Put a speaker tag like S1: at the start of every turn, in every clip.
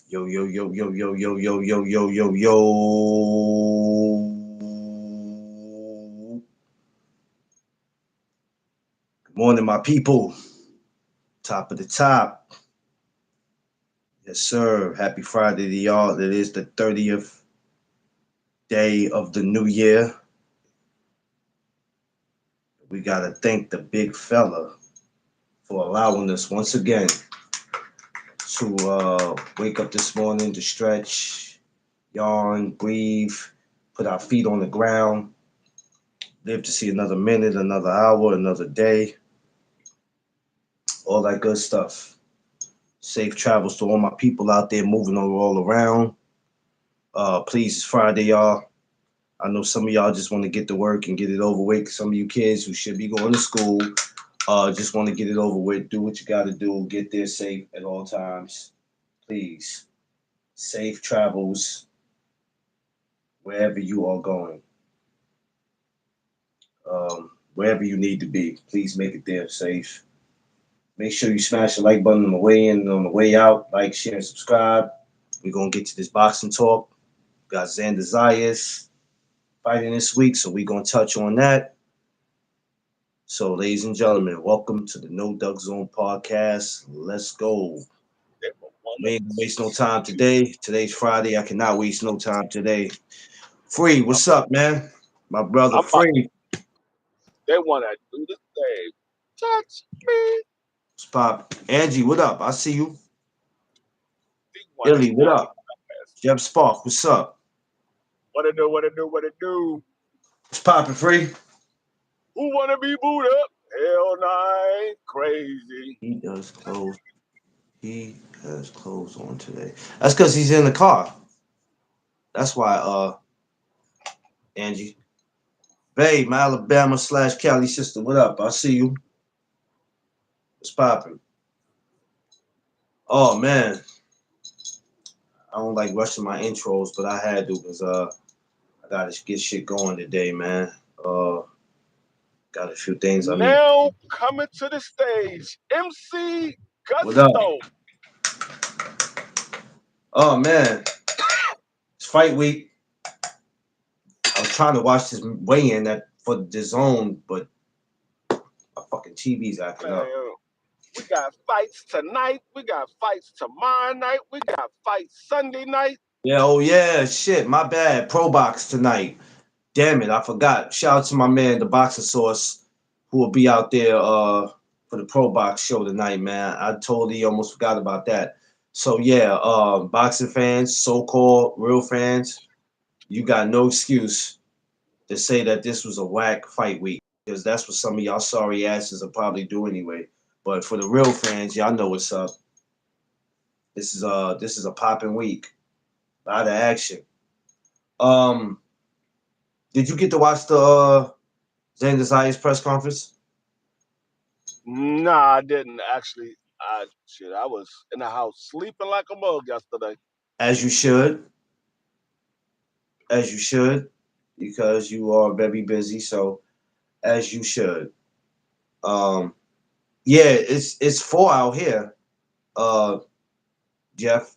S1: Yo, yo, yo, yo, yo, yo, yo, yo, yo, yo, yo. Good morning, my people. Top of the top. Yes, sir. Happy Friday to y'all. It is the 30th day of the new year. We got to thank the big fella for allowing us once again to wake up this morning to stretch, yawn, breathe, put our feet on the ground, live to see another minute, another hour, another day, all that good stuff. Safe travels to all my people out there moving all around. Please, it's Friday, y'all. I know some of y'all just want to get to work and get it over with. Some of you kids who should be going to school just want to get it over with. Do what you got to do. Get there safe at all times. Please. Safe travels wherever you are going. Wherever you need to be. Please make it there safe. Make sure you smash the like button on the way in and on the way out. Like, share, and subscribe. We're going to get to this boxing talk. Got Xander Zayas fighting this week, so we're going to touch on that. So, ladies and gentlemen, welcome to the No Duck Zone podcast. Let's go. We ain't gonna waste no time today. Today's Friday. I cannot waste no time today. Free, what's up, man? My brother,
S2: I'm about,
S1: Free.
S2: they want to do the thing. Touch me.
S1: What's pop? Angie, what up? I see you.
S2: They want to
S1: Illy, what
S2: do the
S1: up?
S2: best.
S1: Jeff Spark, what's up?
S2: What to do, what to do, what to do.
S1: What's poppin', Free?
S2: Who want to be booed up? Hell no, I ain't crazy.
S1: He does clothes. He has clothes on today. That's because he's in the car. That's why, Angie. Babe, my Alabama / Cali sister, what up? I see you. What's poppin'? Oh man, I don't like rushing my intros, but I had to because I gotta get shit going today, man. Uh, got a few things I need.
S2: Now coming to the stage, MC
S1: What up?
S2: Gusto.
S1: Oh man, it's fight week. I was trying to watch this weigh-in that for the zone, but my fucking TV's acting up.
S2: Man, we got fights tonight. We got fights tomorrow night. We got fights Sunday night.
S1: Yeah, oh yeah, shit, my bad. Pro box tonight. Damn it, I forgot. Shout out to my man, the Boxer Source, who will be out there for the Pro Box show tonight, man. I totally almost forgot about that. So yeah, boxing fans, so-called real fans, you got no excuse to say that this was a whack fight week because that's what some of y'all sorry asses will probably do anyway. But for the real fans, y'all know what's up. This is a popping week. A lot of action. Um, did you get to watch the Xander Zayas press conference?
S2: Nah, I didn't actually. I was in the house sleeping like a mug yesterday.
S1: As you should, as you should, because you are very busy. So as you should. Um, yeah, it's 4 out here. Uh, Jeff,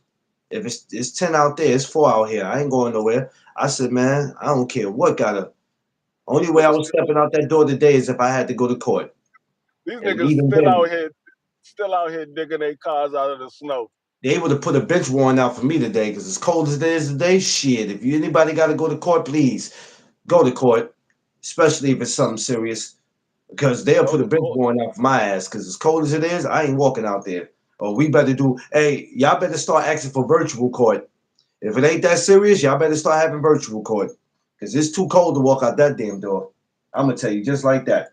S1: if it's 10 out there, it's 4 out here. I ain't going nowhere. I said, man, I don't care what gotta. Only
S2: These
S1: way I
S2: niggas
S1: was
S2: still,
S1: stepping out that door today is if I had to go to court,
S2: these
S1: and
S2: niggas
S1: even
S2: still
S1: then,
S2: out here digging their cars out of the snow.
S1: they able to put a bench warrant out for me today because as cold as it is today, shit. If anybody got to go to court, please go to court, especially if it's something serious. Because they'll
S2: Go
S1: put a
S2: to
S1: bench
S2: court.
S1: warrant out for my ass. Because as cold as it is, I ain't walking out there. Or we better do. Hey, y'all better start asking for virtual court. If it ain't that serious, y'all better start having virtual court. Because it's too cold to walk out that damn door. I'm gonna tell you just like that.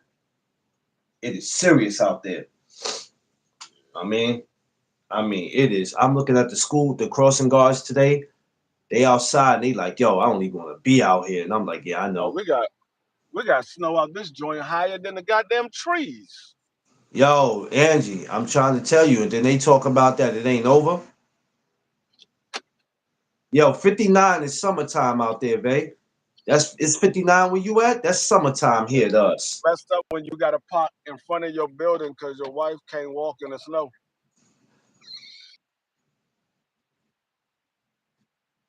S1: It is serious out there. I mean, it is. I'm looking at the school, the crossing guards today. They outside. And they like, yo, I don't even want to be out here. And I'm like, yeah, I
S2: Oh,
S1: know.
S2: we got snow out this joint higher than the goddamn trees.
S1: Yo, Angie, I'm trying to tell you. And then they talk about that. It ain't over. Yo, 59 is summertime out there, babe. It's 59 where you at? That's summertime here to us.
S2: Messed up when you got to park in front of your building because your wife can't walk in the snow.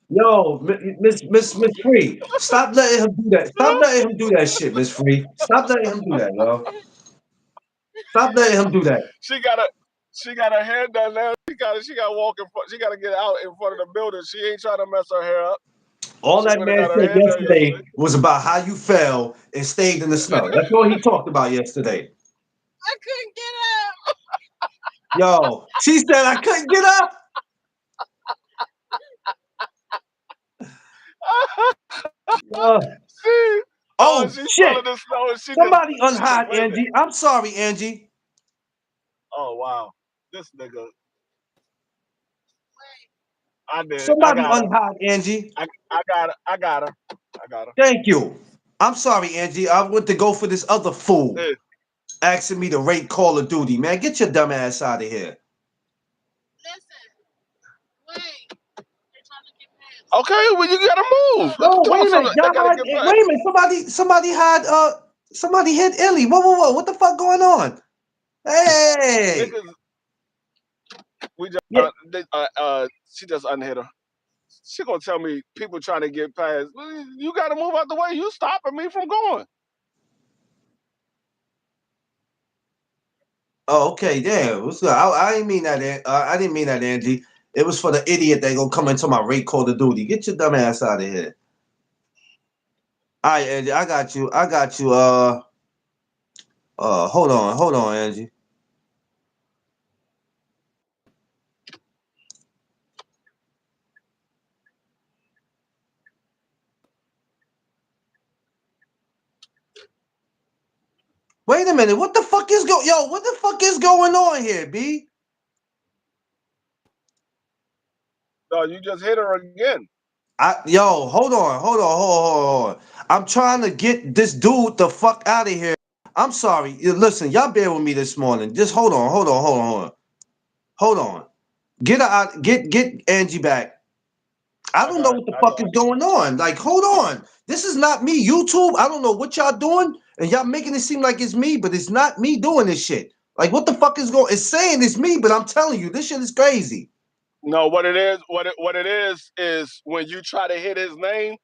S1: Yo, Miss Free, stop letting him do that. Stop letting him do that shit, Miss Free. Stop letting him do that, yo. Stop letting him do that.
S2: She got a she got her hair done now. She got to walk in front. She got to get out in front of the building. She ain't trying to mess her hair up.
S1: All
S2: She
S1: that
S2: went and
S1: man
S2: got her
S1: said
S2: hair done
S1: yesterday
S2: yesterday.
S1: was about how you fell and stayed in the snow. That's all he talked about yesterday.
S2: I couldn't get
S1: Yo, she said I couldn't get up.
S2: out.
S1: Uh,
S2: she
S1: oh
S2: she fell
S1: shit!
S2: in the snow and
S1: Somebody
S2: she just
S1: unhide
S2: wait a minute.
S1: Angie. I'm sorry, Angie.
S2: Oh wow, this nigga. I did. I
S1: Somebody
S2: got her.
S1: unhide Angie.
S2: I got her. I got her. I got her.
S1: Thank you. I'm sorry, Angie. I went to go for this other fool
S2: Hey,
S1: asking me to rate Call of Duty. Man, get your dumb ass out of here.
S2: okay, well you gotta move. What you
S1: No,
S2: talking
S1: wait
S2: about?
S1: a minute.
S2: Something they
S1: Y'all
S2: gotta
S1: had,
S2: get back.
S1: wait a minute. Somebody hit Illy. Whoa. What the fuck going on? Hey.
S2: Niggas, we just
S1: Yeah.
S2: she just unhit her. She gonna tell me people trying to get past. You gotta move out the way. You stopping me from going.
S1: Oh, okay. Damn. What's up? I didn't mean that. I didn't mean that, Angie. It was for the idiot that gonna come into my rate Call of Duty. Get your dumb ass out of here. All right, Angie. I got you. I got you. Hold on, Angie. Wait a minute. What the fuck is What the fuck is going on here, B?
S2: No, you just hit her again.
S1: Hold on. I'm trying to get this dude the fuck out of here. I'm sorry. Listen, y'all bear with me this morning. Just hold on. Get her out. Get Angie back. I don't know what the
S2: I
S1: fuck
S2: got
S1: is going on. Like, hold on. This is not me. YouTube. I don't know what y'all doing, and y'all making it seem like it's me, but it's not me doing this shit. Like, what the fuck is going? It's saying it's me, but I'm telling you, this shit is crazy.
S2: no. What it is, what it is when you try to hit his name,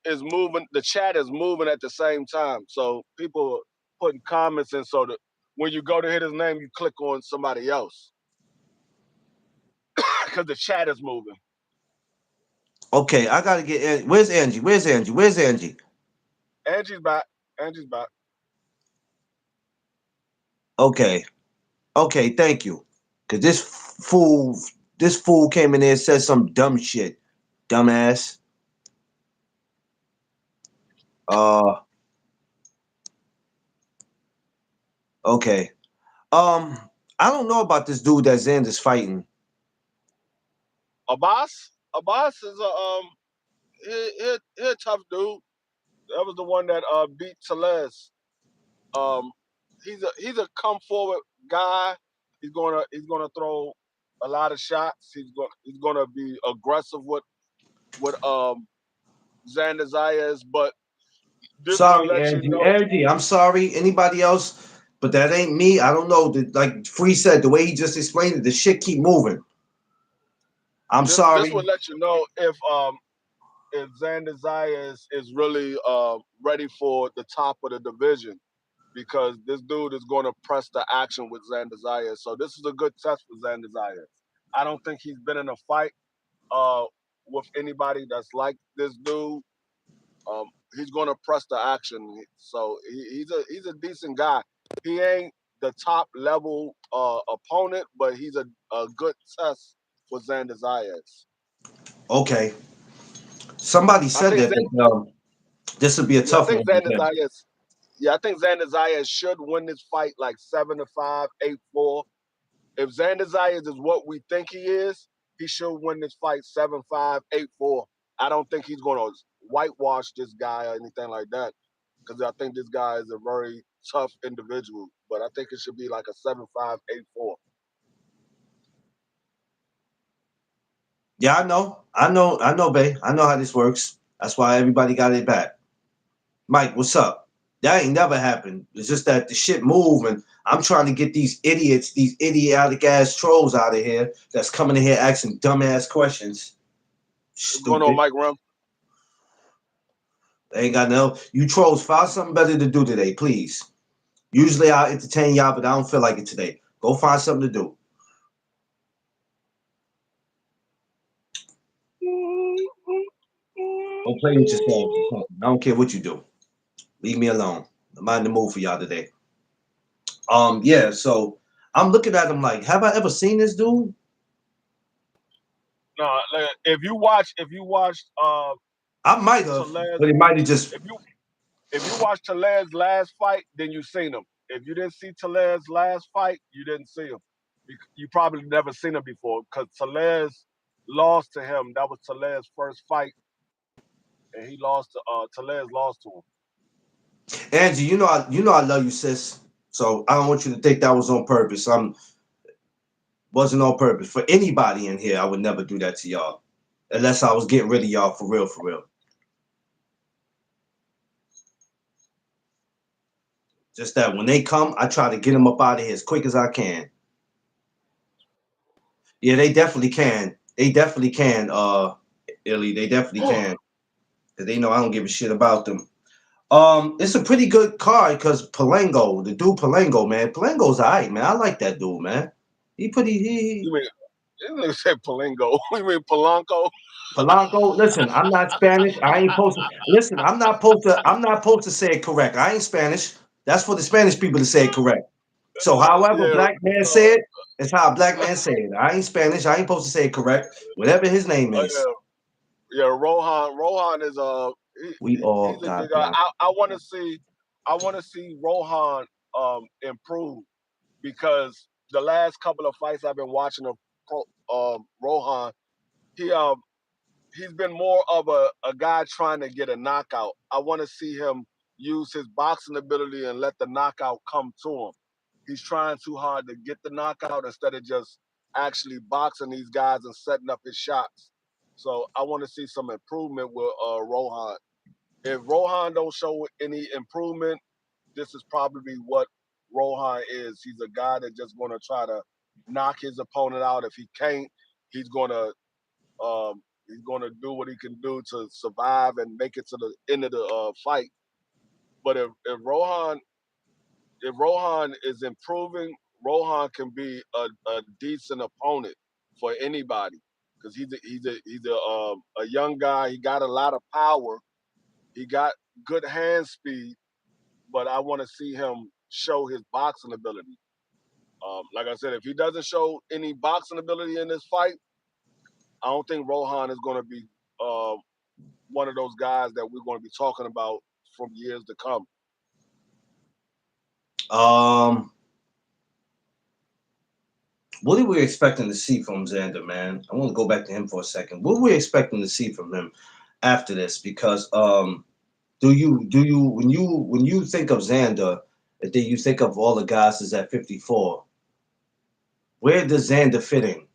S2: is moving. The chat is moving at the same time. So people putting comments in. So that when you go to hit his name, you click on somebody else because the chat is moving.
S1: Okay, I gotta get. Where's Angie? Where's Angie? Where's Angie?
S2: Angie's back. Angie's back.
S1: Okay. Okay, thank you. Cause this fool came in there and said some dumb shit. Dumbass. Uh okay. Um, I don't know about this dude that Xander's fighting.
S2: Abass is he a tough dude. That was the one that beat Telez. Um, he's a come forward guy. He's gonna throw a lot of shots. He's gonna be aggressive with Xander Zayas, but this will
S1: Sorry,
S2: let you
S1: Angie.
S2: know.
S1: Angie, I'm sorry. Anybody else? But that ain't me. I don't know. Like Free said, the way he just explained it, the shit keep moving. I'm
S2: This will
S1: sorry.
S2: let you know if Xander Zayas is really ready for the top of the division because this dude is going to press the action with Xander Zayas. So this is a good test for Xander Zayas. I don't think he's been in a fight uh, with anybody that's like this dude. He's going to press the action. So he's a decent guy. He ain't the top level opponent, but he's a good test for Xander Zayas.
S1: Okay. Somebody
S2: I
S1: said
S2: think
S1: that, but this would be a
S2: yeah, I
S1: tough
S2: think
S1: one for
S2: Xander
S1: him.
S2: Zayas. Yeah, I think Xander Zayas should win this fight like 7-5, 8-4. If Xander Zayas is what we think he should win this fight 7-5, 8-4. I don't think he's going to whitewash this guy or anything like that because I think this guy is a very tough individual. But I think it should be like a 7-5, 8-4.
S1: Yeah, I know, babe. I know how this works. That's why everybody got it back. Mike, what's up? That ain't never happened. It's just that the shit move, and I'm trying to get these idiots, these idiotic ass trolls out of here that's coming in here asking dumbass questions.
S2: What's going on,
S1: Stupid.
S2: Mike Rim?
S1: They ain't got no. You trolls, find something better to do today, please. Usually I entertain y'all, but I don't feel like it today. Go find something to do. Don't play with yourself. I don't care what you do. Leave me alone. I'm not in the mood for y'all today. Yeah, so I'm looking at him like, have I ever seen this dude?
S2: No, like, if you watched
S1: I might have,
S2: Talez,
S1: but it might have just.
S2: if you if you watched Talez's last fight, then you seen him. If you didn't see Talez's last fight, you didn't see him. You probably never seen him before because Talez lost to him. That was Talez's first fight, and he lost to Talez lost to him.
S1: Angie, I love you, sis. So I don't want you to think that was on purpose. Wasn't on purpose for anybody in here. I would never do that to y'all, unless I was getting rid of y'all for real, for real. Just that when they come, I try to get them up out of here as quick as I can. Yeah, they definitely can. They definitely can. Illy, they definitely can. Cause they know I don't give a shit about them. It's a pretty good card because Palengo, the dude Palengo, man, Palengo's alright, man. I like that dude, man. He pretty he
S2: You mean this nigga said Palingo? You mean Polanco?
S1: Polanco. Listen, I'm not Spanish. I ain't supposed to listen. I'm not supposed to say it correct. I ain't Spanish. That's for the Spanish people to say it correct. So, however,
S2: Yeah.
S1: black man say it, it's how a black man say it. I ain't Spanish. I ain't supposed to say it correct. Whatever his name is,
S2: Yeah. Yeah, Rohan is
S1: we all
S2: he's a good
S1: got
S2: guy.
S1: black.
S2: I want to see Rohan improve because the last couple of fights I've been watching of Rohan, he he's been more of a guy trying to get a knockout. I want to see him use his boxing ability and let the knockout come to him. He's trying too hard to get the knockout instead of just actually boxing these guys and setting up his shots. So I want to see some improvement with Rohan. If Rohan don't show any improvement, this is probably what Rohan is. He's a guy that's just going to try to knock his opponent out. If he can't, he's going to do what he can do to survive and make it to the end of the fight. But if Rohan is improving, Rohan can be a decent opponent for anybody because he's a young guy. He got a lot of power. He got good hand speed, but I want to see him show his boxing ability. Like I said, if he doesn't show any boxing ability in this fight, I don't think Rohan is going to be uh, one of those guys that we're going to be talking about from years to come.
S1: Um, what are we expecting to see from Xander, man? I want to go back to him for a second. What are we expecting to see from him after this? Because do you when you think of Xander, and then you think of all the guys that's at 54, where does Xander fit in?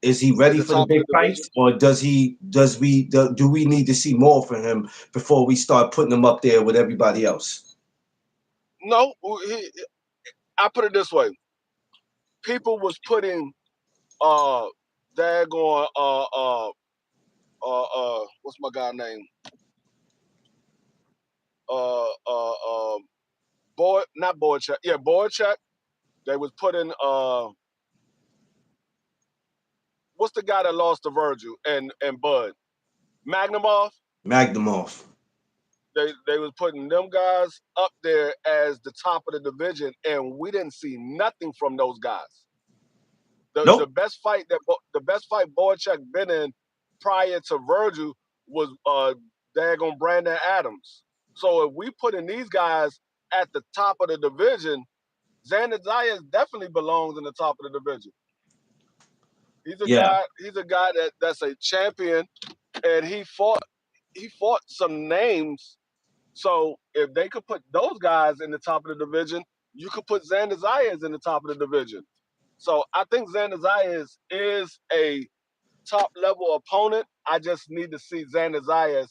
S1: Is he
S2: At
S1: ready
S2: the
S1: for the
S2: top of
S1: big
S2: the division?
S1: fights, or do we need to see more from him before we start putting him up there with everybody else?
S2: No, I put it this way: people was putting daggone what's my guy name? Boy, not Boychuk. Yeah, Boychuk. They was putting what's the guy that lost to Virgil and Bud Magnumov.
S1: Magnemov.
S2: They was putting them guys up there as the top of the division, and we didn't see nothing from those guys. The
S1: Nope.
S2: best fight Boychuk been in prior to Virgil was daggone Brandon Adams. So if we put in these guys at the top of the division, Xander Zayas definitely belongs in the top of the division. He's a
S1: Yeah.
S2: guy. He's a guy that's a champion, and he fought some names. So if they could put those guys in the top of the division, you could put Xander Zayas in the top of the division. So I think Xander Zayas is a top level opponent. I just need to see Xander Zayas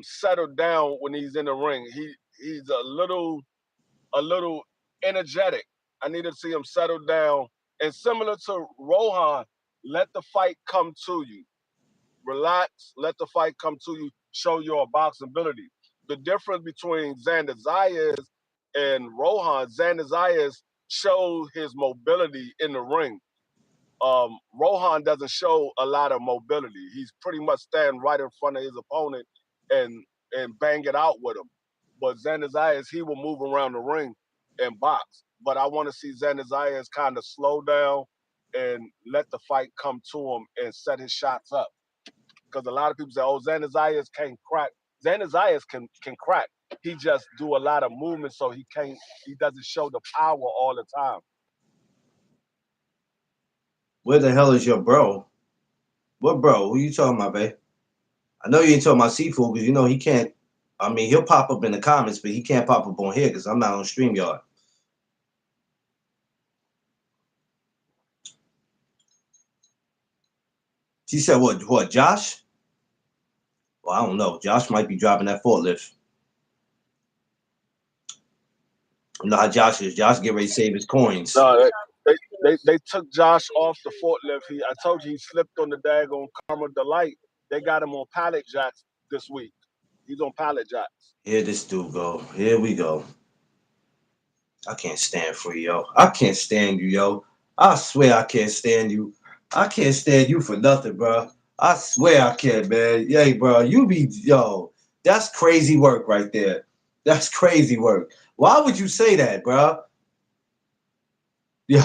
S2: settle down when he's in the ring. He's a little energetic. I need to see him settle down. And similar to Rohan, let the fight come to you. relax, let the fight come to you, show your boxing ability. The difference between Xander Zayas and Rohan, Xander Zayas showed his mobility in the ring. Rohan doesn't show a lot of mobility. He's pretty much standing right in front of his opponent and bang it out with him. But Xander Zayas, he will move around the ring and box. But I want to see Xander Zayas kind of slow down and let the fight come to him and set his shots up. Because a lot of people say, "Oh, Xander Zayas can't crack." Xander Zayas can crack. He just do a lot of movement, so he can't. He doesn't show the power all the time.
S1: Where the hell is your bro? What bro? Who you talking about, babe? I know you ain't talking about seafood because you know he can't. I mean, he'll pop up in the comments, but he can't pop up on here because I'm not on StreamYard. She said, "What? Josh? Well, I don't know. Josh might be driving that forklift. You know how Josh is. Josh get ready to save his coins.
S2: No, they took Josh off the forklift. I told you he slipped on the daggone Karma Delight. They got him on pallet jacks this week. He's on pallet jacks.
S1: Here this dude go. Here we go. I can't stand for you, yo. I can't stand you, yo. I swear I can't stand you. I can't stand you for nothing, bro. I swear I can't, man. Yay, bro. You be, yo. That's crazy work right there. That's crazy work. Why would you say that, bro? Yo,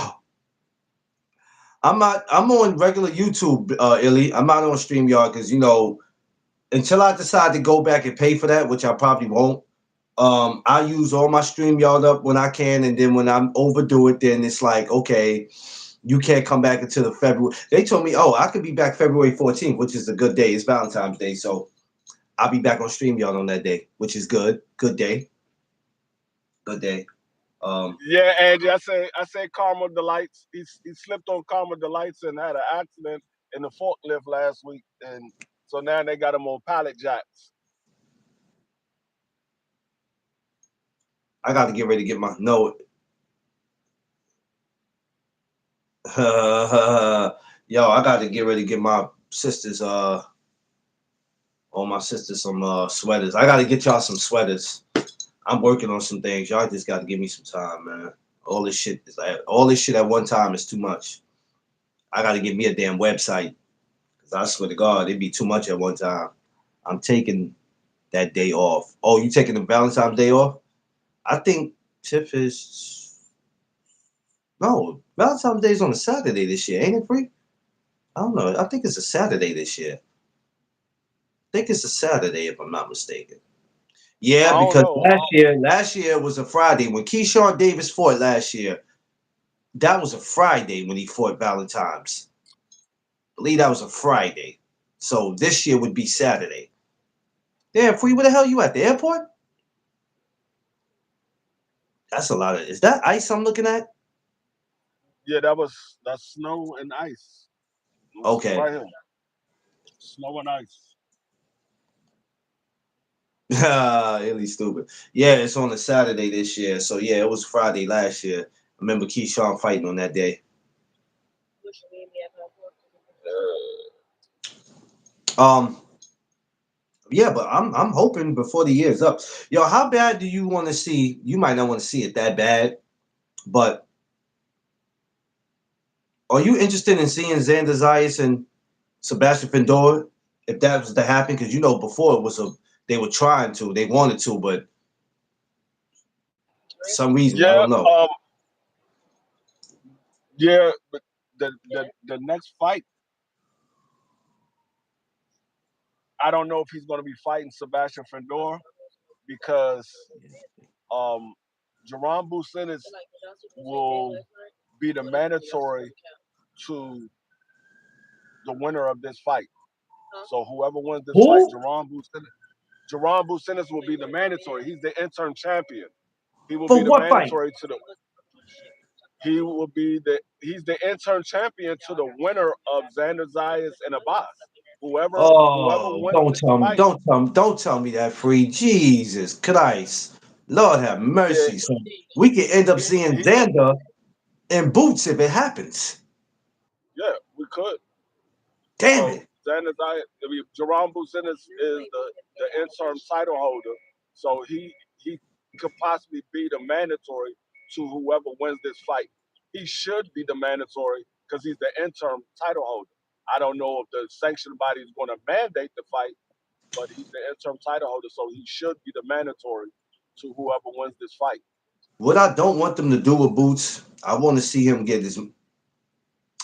S1: I'm not. I'm on regular YouTube, Illy. I'm not on StreamYard because you know until I decide to go back and pay for that, which I probably won't. I use all my StreamYard up when I can, and then when I'm overdo it, then it's like, okay, you can't come back until the February. They told me, oh, I could be back February 14th, which is a good day. It's Valentine's Day, so I'll be back on StreamYard on that day, which is good. Good day. Good day.
S2: Yeah, Angie, I say Karma Delights. He slipped on Karma Delights and had an accident in the forklift last week, and so now they got him on pallet jacks.
S1: I got to get ready to get my no. Yo, I got to get ready to get my sisters all my sisters some sweaters. I got to get y'all some sweaters. I'm working on some things. Y'all just got to give me some time, man. All this shit at one time is too much. I got to get me a damn website because I swear to God, it'd be too much at one time. I'm taking that day off. Oh, you taking the Valentine's Day off? I think Tiff is no Valentine's Day is on a Saturday this year, ain't it, free? I don't know. I think it's a Saturday this year. I think it's a Saturday if I'm not mistaken.
S2: I
S1: Yeah,
S2: don't
S1: because
S2: know.
S1: last year was a Friday when Keyshawn Davis fought last year. That was a Friday when he fought Valentine's. I believe that was a Friday. So this year would be Saturday. Damn, free. Where the hell you at? The airport? That's a lot of. Is that ice I'm looking at?
S2: Yeah, that's snow and ice. It's
S1: Okay.
S2: right here, snow and ice.
S1: Really stupid. Yeah, it's on a Saturday this year. So yeah, it was Friday last year. I remember Keyshawn fighting on that day. Um, yeah, but I'm hoping before the year's up. Yo, how bad do you want to see? You might not want to see it that bad, but are you interested in seeing Xander Zayas and Sebastian Findor if that was to happen? Because you know before it was they were trying to, they wanted to, but for some reason I
S2: Yeah,
S1: don't know.
S2: yeah, but the next fight, I don't know if he's going to be fighting Sebastian Findor because um, Jerron Businis will be the mandatory to the winner of this fight. So whoever wins this fight,
S1: Who?
S2: Jerron Businis will be the mandatory. He's the interim champion. He will be
S1: For
S2: the
S1: what fight?
S2: mandatory to the. He's the interim champion to the winner of Xander Zayas and Abass. Whoever
S1: Oh,
S2: wins this fight,
S1: don't tell me that free. Jesus Christ, Lord have
S2: yeah,
S1: mercy. So we could end up
S2: he's
S1: seeing
S2: he's
S1: Xander in boots if it happens.
S2: yeah, we could.
S1: Damn
S2: So
S1: it.
S2: Xander Zayas, I mean, Jerome Business is the interim title holder, so he could possibly be the mandatory to whoever wins this fight. He should be the mandatory because he's the interim title holder. I don't know if the sanctioning body is going to mandate the fight, but he's the interim title holder, so he should be the mandatory to whoever wins this fight.
S1: What I don't want them to do with Boots, I want to see him get his.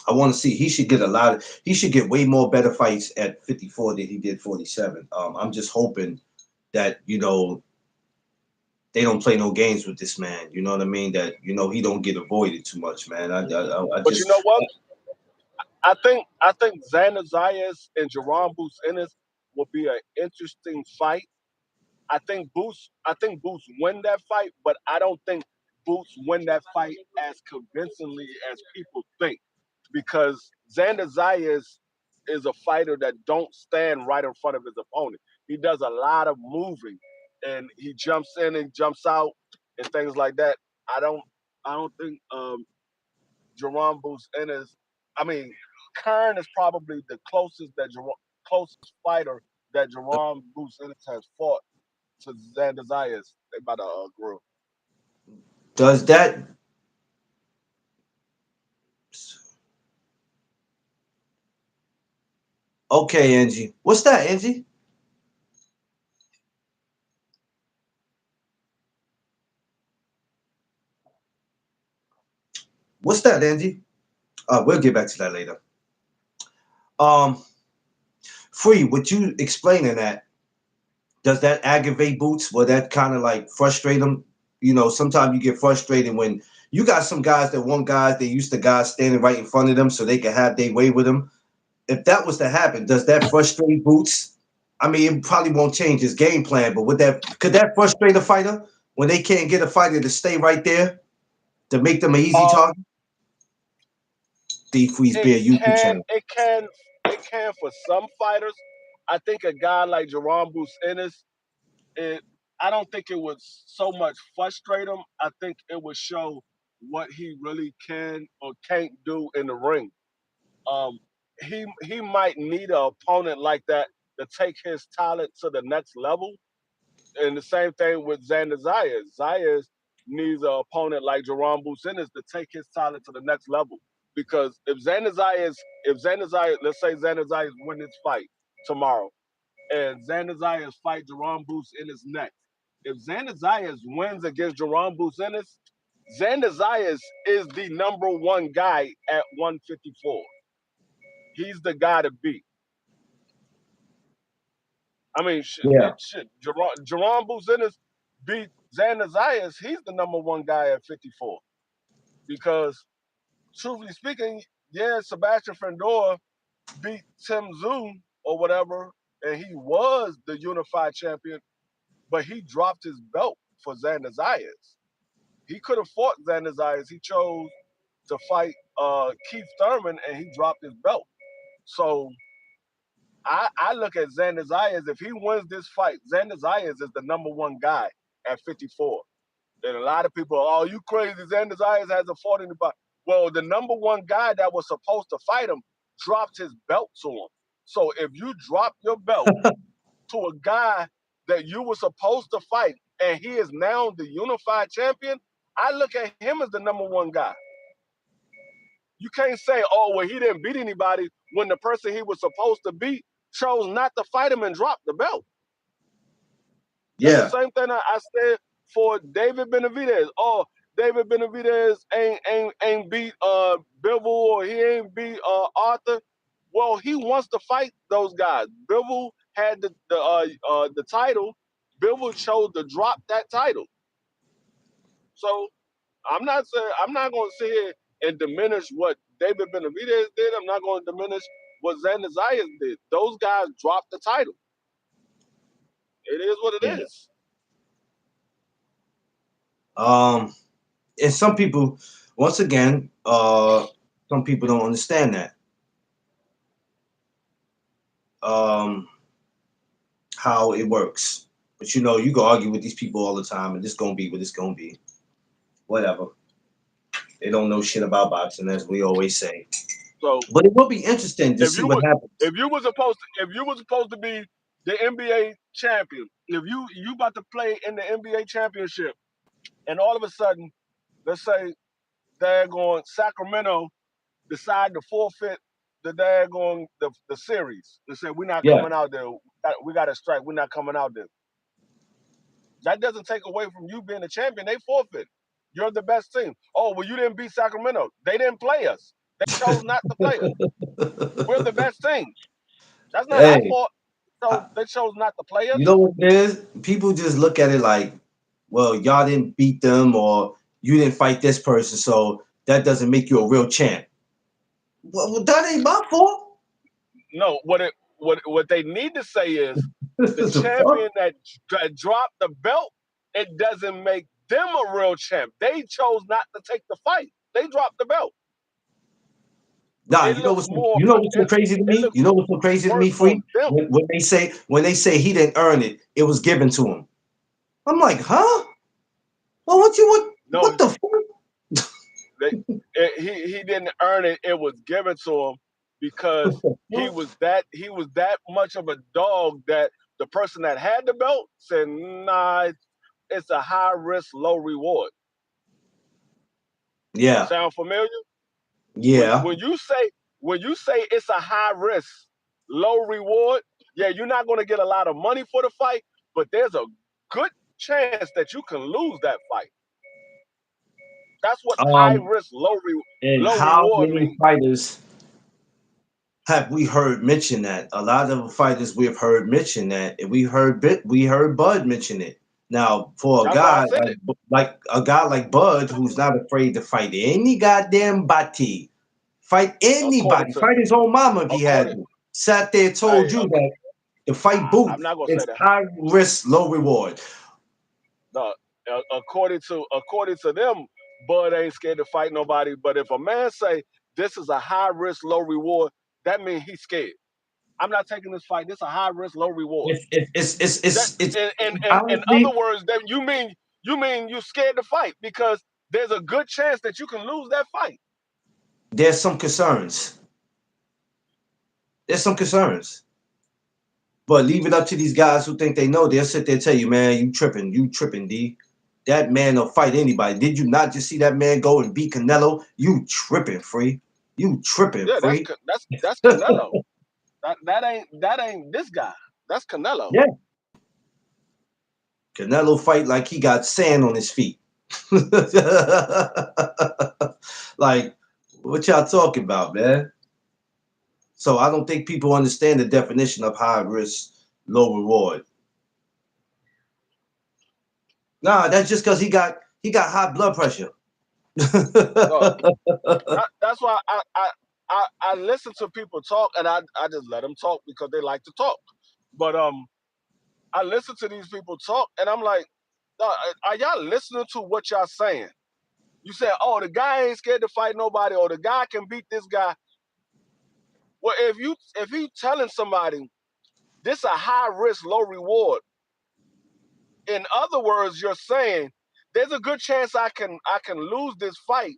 S1: I want to see he should get a lot of. He should get way more better fights at 54 than he did 47. I'm just hoping that they don't play no games with this man. You know what I mean? That he don't get avoided too much, man. I
S2: But you
S1: just
S2: know what? I think Xander Zayas and Jerome Boots Ennis will be an interesting fight. I think Boots win that fight, but I don't think Boots win that fight as convincingly as people think because Xander Zayas is a fighter that don't stand right in front of his opponent. He does a lot of moving and he jumps in and jumps out and things like that. I don't I don't think Jerome Boots Ennis. I mean, Kern is probably the closest fighter that Jerome Boots Ennis has fought to Xander Zayas. They about to grow.
S1: does that. Okay, Angie. What's that, Angie? What's that, Angie? We'll get back to that later. Um, Free. With you explaining that, does that aggravate Boots? Will that kind of like frustrate him? Sometimes you get frustrated when you got some guys that want guys they used to guys standing right in front of them so they can have their way with them. If that was to happen, does that frustrate Boots? I mean, it probably won't change his game plan, but could that frustrate a fighter when they can't get a fighter to stay right there to make them an easy
S2: Um,
S1: target? D Freeze
S2: it
S1: Bear YouTube
S2: can,
S1: channel.
S2: it can, it can for some fighters. I think a guy like Jerome Boots Ennis, it, I don't think it would so much frustrate him. I think it would show what he really can or can't do in the ring. Um, he might need an opponent like that to take his talent to the next level. And the same thing with Xander Zayas. Zayas needs an opponent like Jerome Businis to take his talent to the next level. Because if Xander Zayas, let's say Xander Zayas win this fight tomorrow, and Xander Zayas fight Jerome Boots Ennis next. If Xander Zayas wins against Jerome Boots Ennis, Xander Zayas is the number one guy at 154. He's the guy to beat. I mean,
S1: Yeah,
S2: Jerome Boots Ennis beat Xander Zayas. He's the number one guy at 54. Because, truthfully speaking, yeah, Sebastian Fendor beat Tim Tszyu or whatever, and he was the unified champion, but he dropped his belt for Xander Zayas. He could have fought Xander Zayas. He chose to fight Keith Thurman, and he dropped his belt. So I look at Xander Zayas. If he wins this fight, Xander Zayas is the number one guy at 54. And a lot of people, oh, you crazy? Xander Zayas hasn't fought anybody. Well, the number one guy that was supposed to fight him dropped his belt to him. So if you drop your belt to a guy that you were supposed to fight and he is now the unified champion, I look at him as the number one guy. You can't say, oh, well, he didn't beat anybody when the person he was supposed to beat chose not to fight him and drop the belt. That's the
S1: yeah,
S2: same thing I said for David Benavidez. Oh, David Benavidez ain't beat Bivol or he ain't beat Arthur. Well, he wants to fight those guys. Bivol had the title. Bivol chose to drop that title. So I'm not going to sit here and diminish what David Benavidez did. I'm not going to diminish what Xander Zayas did. Those guys dropped the title. It is what it
S1: yeah.
S2: is.
S1: Um, and some people, once again, some people don't understand that. Um, how it works. But you can argue with these people all the time, and it's gonna be what it's gonna be. Whatever. They don't know shit about boxing, as we always say.
S2: So
S1: But it will be interesting to
S2: if
S1: see
S2: you
S1: what
S2: were
S1: happens.
S2: if you were supposed to be the NBA champion, if you about to play in the NBA championship, and all of a sudden, let's say they're going Sacramento decide to forfeit the daggone the series. They said we're not
S1: Yeah.
S2: coming out there. We got a strike. We're not coming out there. That doesn't take away from you being a champion. They forfeit. You're the best team. Oh, well, you didn't beat Sacramento. They didn't play us. They chose not to play us. We're the best team. That's not our
S1: Hey,
S2: fault. So
S1: I-
S2: they chose not to play
S1: you
S2: us.
S1: know what it is? People just look at it like, well, y'all didn't beat them or you didn't fight this person, so that doesn't make you a real champ. Well, that ain't my fault.
S2: No, what they need to say is the
S1: The fuck?
S2: champion that dropped the belt. It doesn't make them a real champ. They chose not to take the fight. They dropped the belt.
S1: Nah,
S2: It looks more.
S1: you know what's so crazy to
S2: It
S1: me?
S2: looks
S1: You know what's so crazy to me,
S2: worse on
S1: Free?
S2: them.
S1: When they say he didn't earn it, it was given to him. I'm like, huh? Well,
S2: No,
S1: what the fuck?
S2: they, he didn't earn it. It was given to him
S1: What
S2: because
S1: the fuck?
S2: he was that much of a dog that the person that had the belt said, "Nah, it's a high risk, low reward."
S1: Yeah,
S2: Sound familiar? When
S1: yeah.
S2: when you say when you say it's a high risk, low reward, yeah, you're not going to get a lot of money for the fight, but there's a good chance that you can lose that fight. That's what high
S1: Um,
S2: risk,
S1: and
S2: low
S1: how
S2: reward
S1: many
S2: means.
S1: fighters have we heard mention that? A lot of fighters we've heard mention that, and we heard Bud mention it. Now, for a
S2: That's why I
S1: guy
S2: said it.
S1: like a guy like Bud, who's not afraid to fight any goddamn body, fight
S2: According
S1: anybody,
S2: to
S1: fight his own mama if he had
S2: according,
S1: to. Sat there, told
S2: hey,
S1: you that the fight
S2: I'm
S1: boots
S2: not gonna say
S1: is
S2: that.
S1: high risk, low reward.
S2: No, according to them, Bud ain't scared to fight nobody. But if a man say this is a high risk, low reward, that means he's scared. I'm not taking this fight. This is a high risk, low reward. That
S1: It's
S2: in
S1: honestly,
S2: other words, that you mean you scared to fight because there's a good chance that you can lose that fight.
S1: there's some concerns. There's some concerns. But leave it up to these guys who think they know. They'll sit there and tell you, man, you tripping, D. That man will fight anybody. Did you not just see that man go and beat Canelo? You tripping, Free. You tripping,
S2: Yeah,
S1: Free.
S2: that's Canelo. That ain't this guy. That's Canelo.
S1: Yeah. Canelo fight like he got sand on his feet. Like, what y'all talking about, man? So I don't think people understand the definition of high risk, low reward. Nah, that's just because he got high blood pressure.
S2: No, that's why I listen to people talk and I just let them talk because they like to talk. But I listen to these people talk and I'm like, "Dawg, are y'all listening to what y'all saying? You say, oh, the guy ain't scared to fight nobody, or the guy can beat this guy. Well, if you telling somebody this a high risk, low reward, in other words, you're saying there's a good chance I can lose this fight,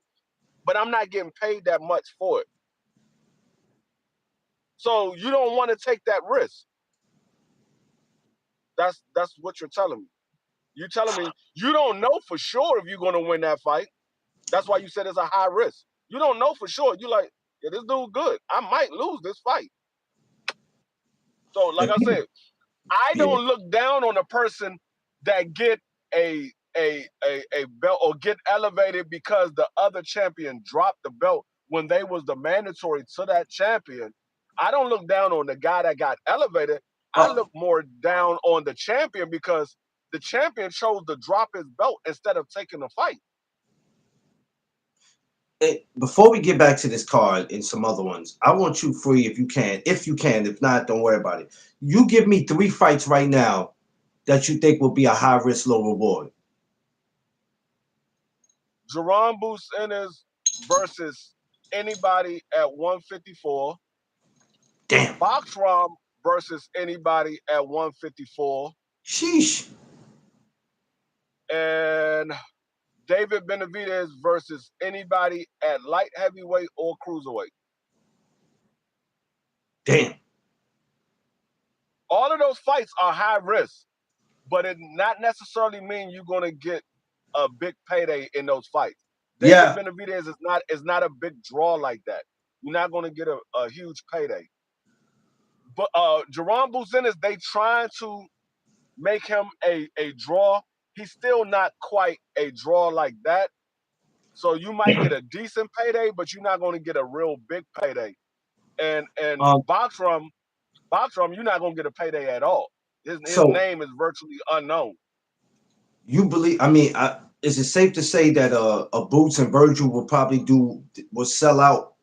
S2: but I'm not getting paid that much for it. So you don't want to take that risk. That's what you're telling me. You're telling me you don't know for sure if you're going to win that fight. That's why you said it's a high risk. You don't know for sure. You're like, yeah, this dude good. I might lose this fight. So, like
S1: And
S2: I
S1: people,
S2: said, I
S1: yeah.
S2: don't look down on a person that get a belt or get elevated because the other champion dropped the belt when they was the mandatory to that champion. I don't look down on the guy that got elevated. I
S1: Uh,
S2: look more down on the champion because the champion chose to drop his belt instead of taking the fight.
S1: Before we get back to this card and some other ones, I want you Free if you can. If you can, if not, don't worry about it. You give me three fights right now that you think will be a high risk, low reward.
S2: Jerron Boots Ennis versus anybody at 154.
S1: Damn.
S2: Boxrom versus anybody at 154.
S1: Sheesh.
S2: And David Benavidez versus anybody at light heavyweight or cruiserweight.
S1: Damn.
S2: All of those fights are high risk, but it not necessarily mean you're gonna get a big payday in those fights. David
S1: Yeah.
S2: Benavidez is not a big draw like that. You're not gonna get a huge payday. But Jerome Buzinis, they trying to make him a draw. He's still not quite a draw like that. So you might get a decent payday, but you're not going to get a real big payday. And
S1: Um.
S2: Boxrum, you're not going to get a payday at all. His
S1: So
S2: name is virtually unknown.
S1: you believe? I mean, is it safe to say that a Boots and Virgil will sell out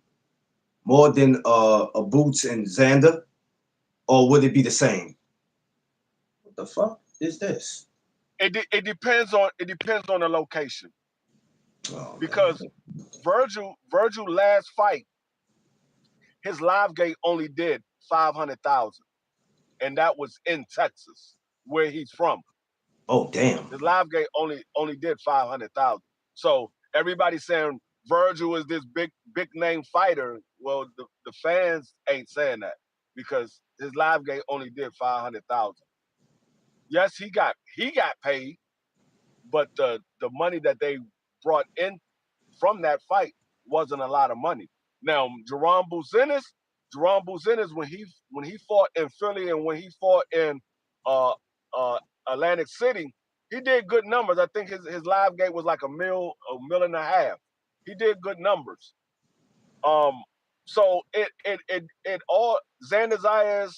S1: more than a Boots and Xander, or would it be the same? What the fuck is this?
S2: It depends on the location
S1: Oh man.
S2: because Virgil last fight his live gate only did 500,000, and that was in Texas where he's from.
S1: Oh damn.
S2: His live gate only did 500,000. So everybody's saying Virgil is this big name fighter. Well, the fans ain't saying that because his live gate only did 500,000. Yes, he got paid, but the money that they brought in from that fight wasn't a lot of money. Now, Jerome Buzinis, when he fought in Philly and when he fought in uh, uh, Atlantic City, he did good numbers. I think his live gate was like a mil and a half. He did good numbers. Um, so it all Xander Zayas,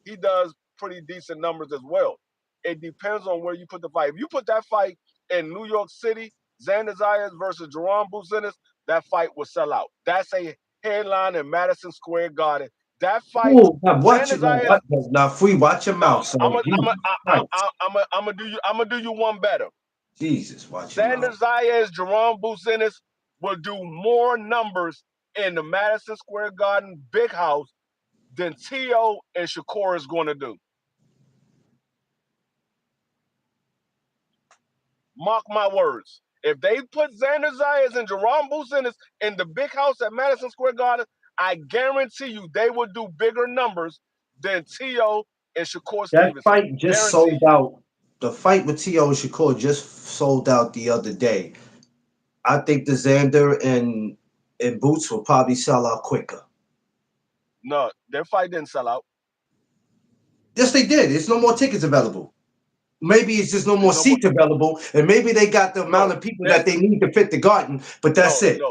S2: he does pretty decent numbers as well. It depends on where you put the fight. If you put that fight in New York City, Xander Zayas versus Jerome Buzinis, that fight will sell out. That's a headline in Madison Square Garden. That fight,
S1: Oh, now watch
S2: Xander
S1: it. Now,
S2: Zayas.
S1: what? Now, free. Watch your
S2: No,
S1: mouth, son.
S2: I'm a, I'm
S1: Jesus
S2: a,
S1: Christ.
S2: I'm gonna do you one better.
S1: Jesus, watch your
S2: Xander
S1: mouth.
S2: Zayas, Jerome Buzinis will do more numbers in the Madison Square Garden big house than T.O. and Shakur is going to do. Mark my words. If they put Xander Zayas and Jerome Buzinis in the big house at Madison Square Garden, I guarantee you they will do bigger numbers than T.O. and Shakur
S1: That
S2: Stevenson.
S1: fight just
S2: Guarantee
S1: sold
S2: you.
S1: out. The fight with T.O. Shakur just sold out the other day. I think the Xander and Boots will probably sell out quicker.
S2: No, their fight didn't sell out.
S1: Yes, they did. There's no more tickets available. Maybe it's just no more
S2: There's no more.
S1: seats available, and maybe they got the amount
S2: No,
S1: of people
S2: there's
S1: that they need to fit the garden. But that's
S2: no,
S1: it.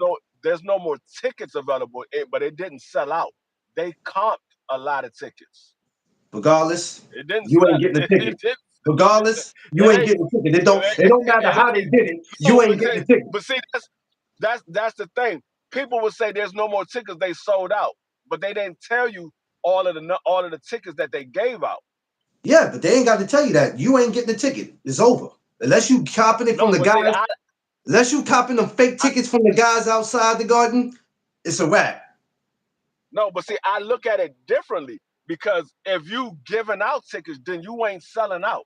S2: no. There's no more tickets available. But it didn't sell out. They comped a lot of tickets.
S1: Regardless,
S2: It didn't
S1: you
S2: sell.
S1: ain't getting a
S2: It
S1: ticket.
S2: didn't.
S1: Regardless, you
S2: It
S1: ain't
S2: ain't.
S1: getting a ticket. It
S2: It
S1: don't matter
S2: ain't,
S1: how they did it. You
S2: so,
S1: ain't getting a ticket.
S2: but see, that's the thing. People would say there's no more tickets. They sold out, but they didn't tell you all of the tickets that they gave out.
S1: Yeah, but they ain't got to tell you that. You ain't getting a ticket. It's over. Unless you copping it from
S2: No,
S1: the
S2: but see,
S1: guys, unless you copping them fake tickets from the guys outside the garden, it's a wrap.
S2: I look at it differently because if you giving out tickets, then you ain't selling out.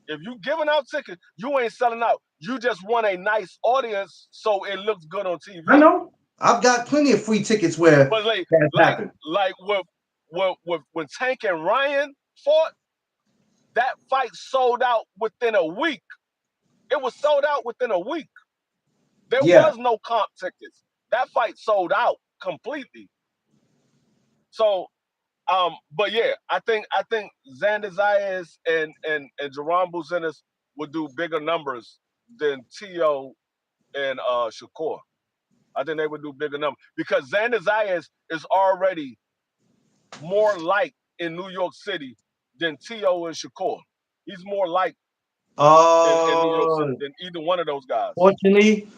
S2: If you giving out tickets, you ain't selling out. You just want a nice audience so it looks good on
S1: I
S2: TV.
S1: know. I've got plenty of free tickets where
S2: But like
S1: that
S2: like
S1: happened.
S2: like with when Tank and Ryan fought, that fight sold out within a week. It was sold out within a week. There
S1: Yeah.
S2: was no comp tickets. That fight sold out completely. So but yeah, I think Xander Zayas and Jerome Buzinis would do bigger numbers than T.O. and Shakur. I think they would do bigger numbers because Xander Zayas is already more liked in New York City than T.O. and Shakur. He's more liked in New York
S1: Uh,
S2: City than either one of those guys.
S1: Fortunately,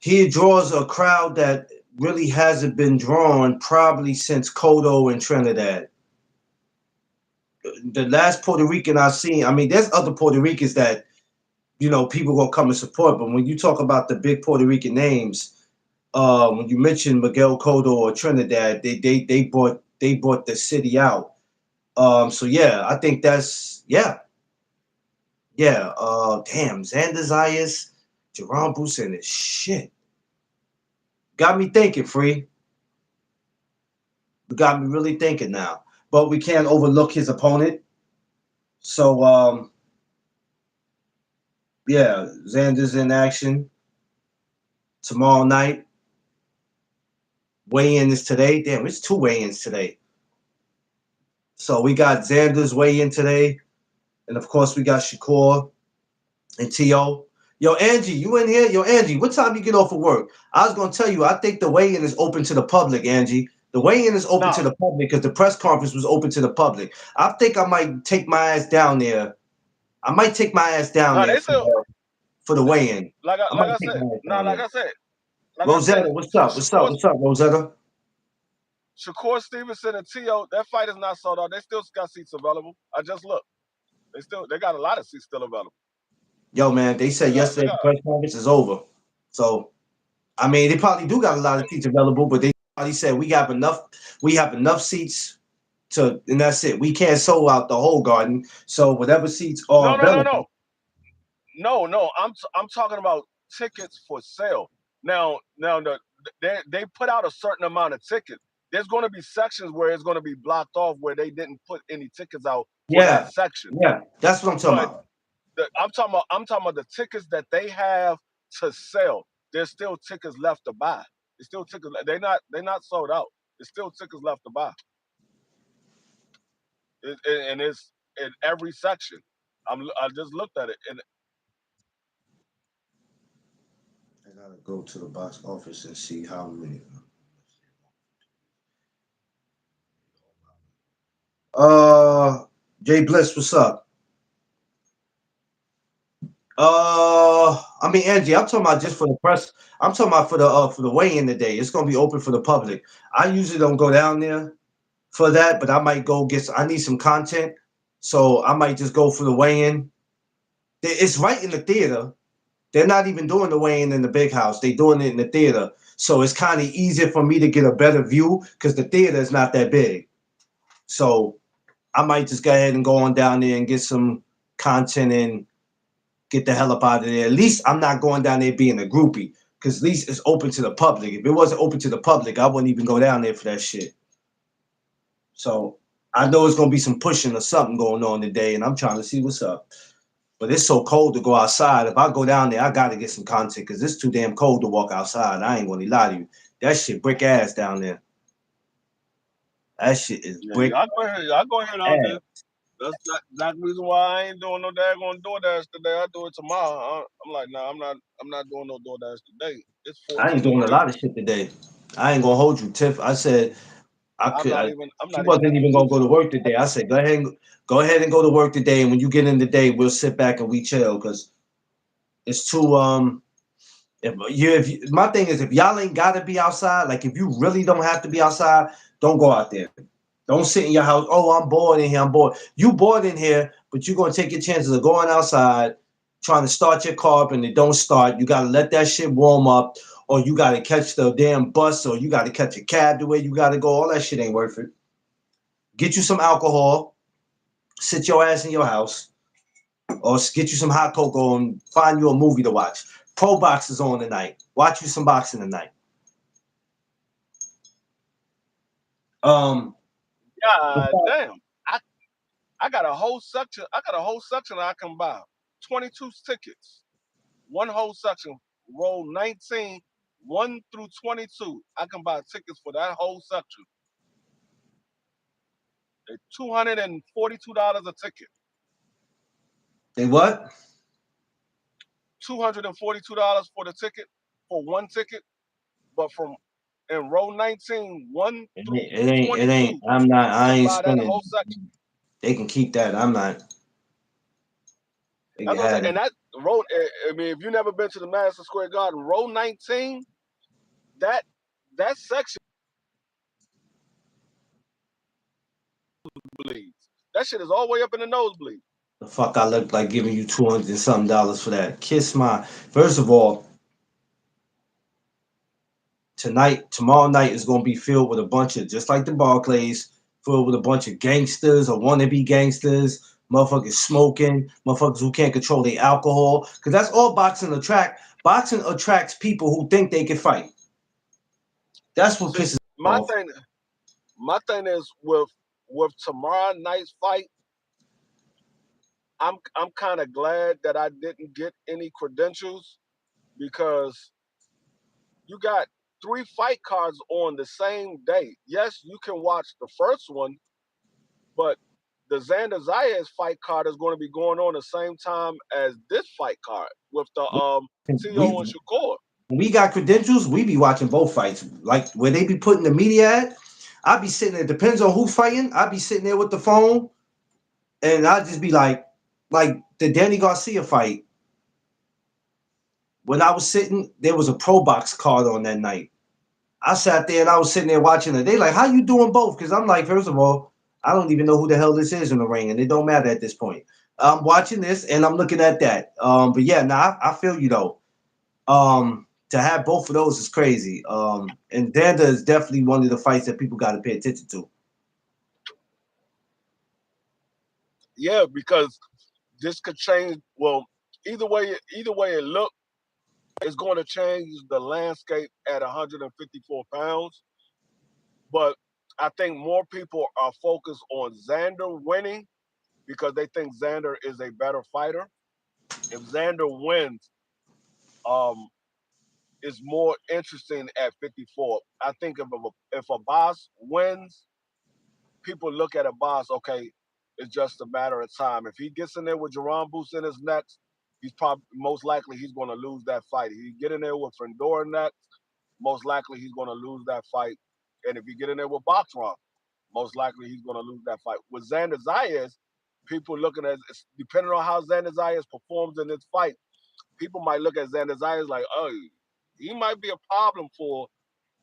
S1: he draws a crowd that really hasn't been drawn probably since Kodo and Trinidad. The last Puerto Rican I've seen, I mean, there's other Puerto Ricans that, people gonna come and support, but when you talk about the big Puerto Rican names, when you mention Miguel Cotto or Trinidad, they brought the city out. So yeah, I think that's yeah. Damn, Xander Zayas, Jerome Busen is shit. Got me thinking, free. You got me really thinking now. But we can't overlook his opponent. So yeah, Xander's in action tomorrow night. Weigh-in is today. Damn, it's two weigh-ins today. So we got Xander's weigh-in today, and of course we got Shakur and T.O. Yo, Angie, you in here? Yo, Angie, what time you get off of work? I was gonna tell you, I think the weigh-in is open to the public, Angie. The weigh-in is open to
S2: Nah,
S1: the public because the press conference was open to the public. I think I might take my ass down there. I might take my ass down
S2: nah,
S1: there
S2: they still
S1: for the weigh-in. I
S2: like
S1: might
S2: I
S1: take
S2: said,
S1: my ass
S2: nah,
S1: down there.
S2: like I said,
S1: Rosetta, what's up? What's up?
S2: Shakur
S1: What's up, Rosetta?
S2: Shakur Stevenson and T.O. That fight is not sold out. They still got seats available. I just looked. They got a lot of seats still available.
S1: Yo, man, they said
S2: They
S1: yesterday the
S2: got
S1: press conference is over. So I mean, they probably do got a lot of seats available, but they probably said we have enough seats to, and that's it. We can't sold out the whole garden. So whatever seats are
S2: no, no, no,
S1: available,
S2: no, no. I'm talking about tickets for sale. Now they put out a certain amount of tickets. There's going to be sections where it's going to be blocked off where they didn't put any tickets out for that
S1: yeah,
S2: section.
S1: yeah, that's what I'm talking
S2: But
S1: about.
S2: I'm talking about the tickets that they have to sell. There's still tickets left to buy. There's still tickets. They're not sold out. There's still tickets left to buy. And it's in every section. I just looked at it, and
S1: I gotta go to the box office and see how many. Uh, Jay Bliss, what's up? I mean Angie, I'm talking about just for the press. I'm talking about for the weigh-in today. It's gonna be open for the public. I usually don't go down there for that, but I might go get. I need some content, so I might just go for the weigh-in. It's right in the theater. They're not even doing the weigh-in in the big house. They're doing it in the theater, so it's kind of easier for me to get a better view because the theater is not that big. So I might just go ahead and go on down there and get some content and get the hell up out of there. At least I'm not going down there being a groupie because at least it's open to the public. If it wasn't open to the public, I wouldn't even go down there for that shit. So I know it's gonna be some pushing or something going on today, and I'm trying to see what's up. But it's so cold to go outside. If I go down there, I gotta get some content because it's too damn cold to walk outside. I ain't gonna lie to you. That shit brick ass down there. That shit is
S2: yeah,
S1: brick
S2: I go ahead out there.
S1: ass.
S2: That's the reason why I ain't doing no daggone DoorDash today. I do it tomorrow. I'm like, nah, I'm not doing no DoorDash today. It's
S1: I ain't
S2: 14
S1: doing a
S2: degrees.
S1: lot of shit today. I ain't gonna hold you, Tiff. I said I
S2: I'm
S1: could.
S2: not even I'm
S1: She
S2: not even
S1: wasn't
S2: at the
S1: even gonna go to
S2: T-Zone.
S1: work today. I said go ahead and go to work today. And when you get in the day, we'll sit back and we chill because it's too my thing is if y'all ain't gotta be outside, like if you really don't have to be outside, don't go out there. Don't sit in your house. Oh, I'm bored in here. I'm bored. You bored in here, but you're gonna take your chances of going outside, trying to start your car up and it don't start. You gotta let that shit warm up, or you gotta catch the damn bus, or you gotta catch a cab the way you gotta go. All that shit ain't worth it. Get you some alcohol, sit your ass in your house, or get you some hot cocoa and find you a movie to watch. Pro box is on tonight. Watch you some boxing tonight. Um,
S2: God damn. I, I got a whole section. I got a whole section I can buy. 22 tickets. One whole section. Row 19, 1 through 22. I can buy tickets for that whole section. They're $242 a ticket.
S1: they what?
S2: $242 for the ticket for one ticket. But from in row 19, 1 through
S1: It ain't.
S2: 22,
S1: I'm not.
S2: you
S1: I
S2: can
S1: ain't
S2: buy that
S1: spending.
S2: whole section.
S1: They can keep that. I'm not. They can
S2: That's what I'm saying.
S1: have it.
S2: And that row, I mean, if you've never been to the Madison Square Garden, row 19, that that section bleeds. That shit is all the way up in the nosebleed.
S1: The fuck I look like giving you $200 and something dollars for that. Kiss my. First of all, tomorrow night is gonna be filled with a bunch of just like the Barclays, filled with a bunch of gangsters or wannabe gangsters, motherfuckers smoking, motherfuckers who can't control their alcohol. Cause that's all boxing attract. Boxing attracts people who think they can fight. That's what
S2: See,
S1: pisses me
S2: my
S1: off.
S2: thing, my thing is with tomorrow night's fight, I'm kind of glad that I didn't get any credentials because you got three fight cards on the same day. Yes, you can watch the first one, but the Xander Zayas fight card is going to be going on the same time as this fight card with the Tio and
S1: We
S2: Shakur.
S1: we got credentials. We be watching both fights, like where they be putting the media at. I be sitting there. Depends on who's fighting. I be sitting there with the phone, and I just be like the Danny Garcia fight. When I was sitting, there was a Pro Box card on that night. I sat there and I was sitting there watching it. They like, how you doing both? Because I'm like, first of all, I don't even know who the hell this is in the ring, and it don't matter at this point. I'm watching this and I'm looking at that. But yeah, nah, I feel you though. To have both of those is crazy. And Danda is definitely one of the fights that people got to pay attention to.
S2: Yeah, because this could change. Well, either way it look, it's going to change the landscape at 154 pounds. But I think more people are focused on Xander winning because they think Xander is a better fighter. If Xander wins, um, it's more interesting at 54. I think if Abass wins, people look at Abass, okay, it's just a matter of time. If he gets in there with Jerome Boots in his next, he's probably most likely he's going to lose that fight. If he get in there with Fendora next, most likely he's going to lose that fight. And if he get in there with Boxron, most likely he's going to lose that fight. With Xander Zayas, people looking at depending on how Xander Zayas performs in this fight, people might look at Xander Zayas like, oh, he might be a problem for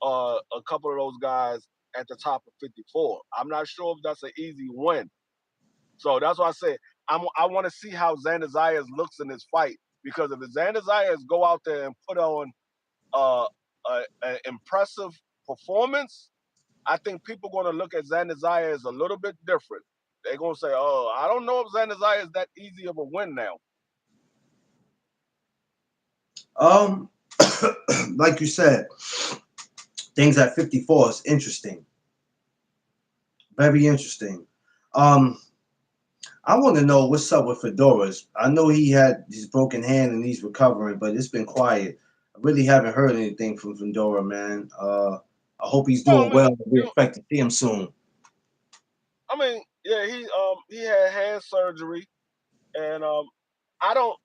S2: a couple of those guys at the top of 54. I'm not sure if that's an easy win. So that's why I said I want to see how Xander Zayas looks in this fight because if Xander Zayas go out there and put on an impressive performance, I think people are going to look at Xander Zayas a little bit different. They're going to say, "Oh, I don't know if Xander Zayas is that easy of a win now."
S1: Um, like you said, things at 54 is interesting, very interesting. Um, I want to know what's up with Fedora's. I know he had his broken hand and he's recovering, but it's been quiet. I really haven't heard anything from Fedora, man. I hope he's
S2: Well,
S1: doing well. We expect to see him soon.
S2: yeah, he had hand surgery, and I don't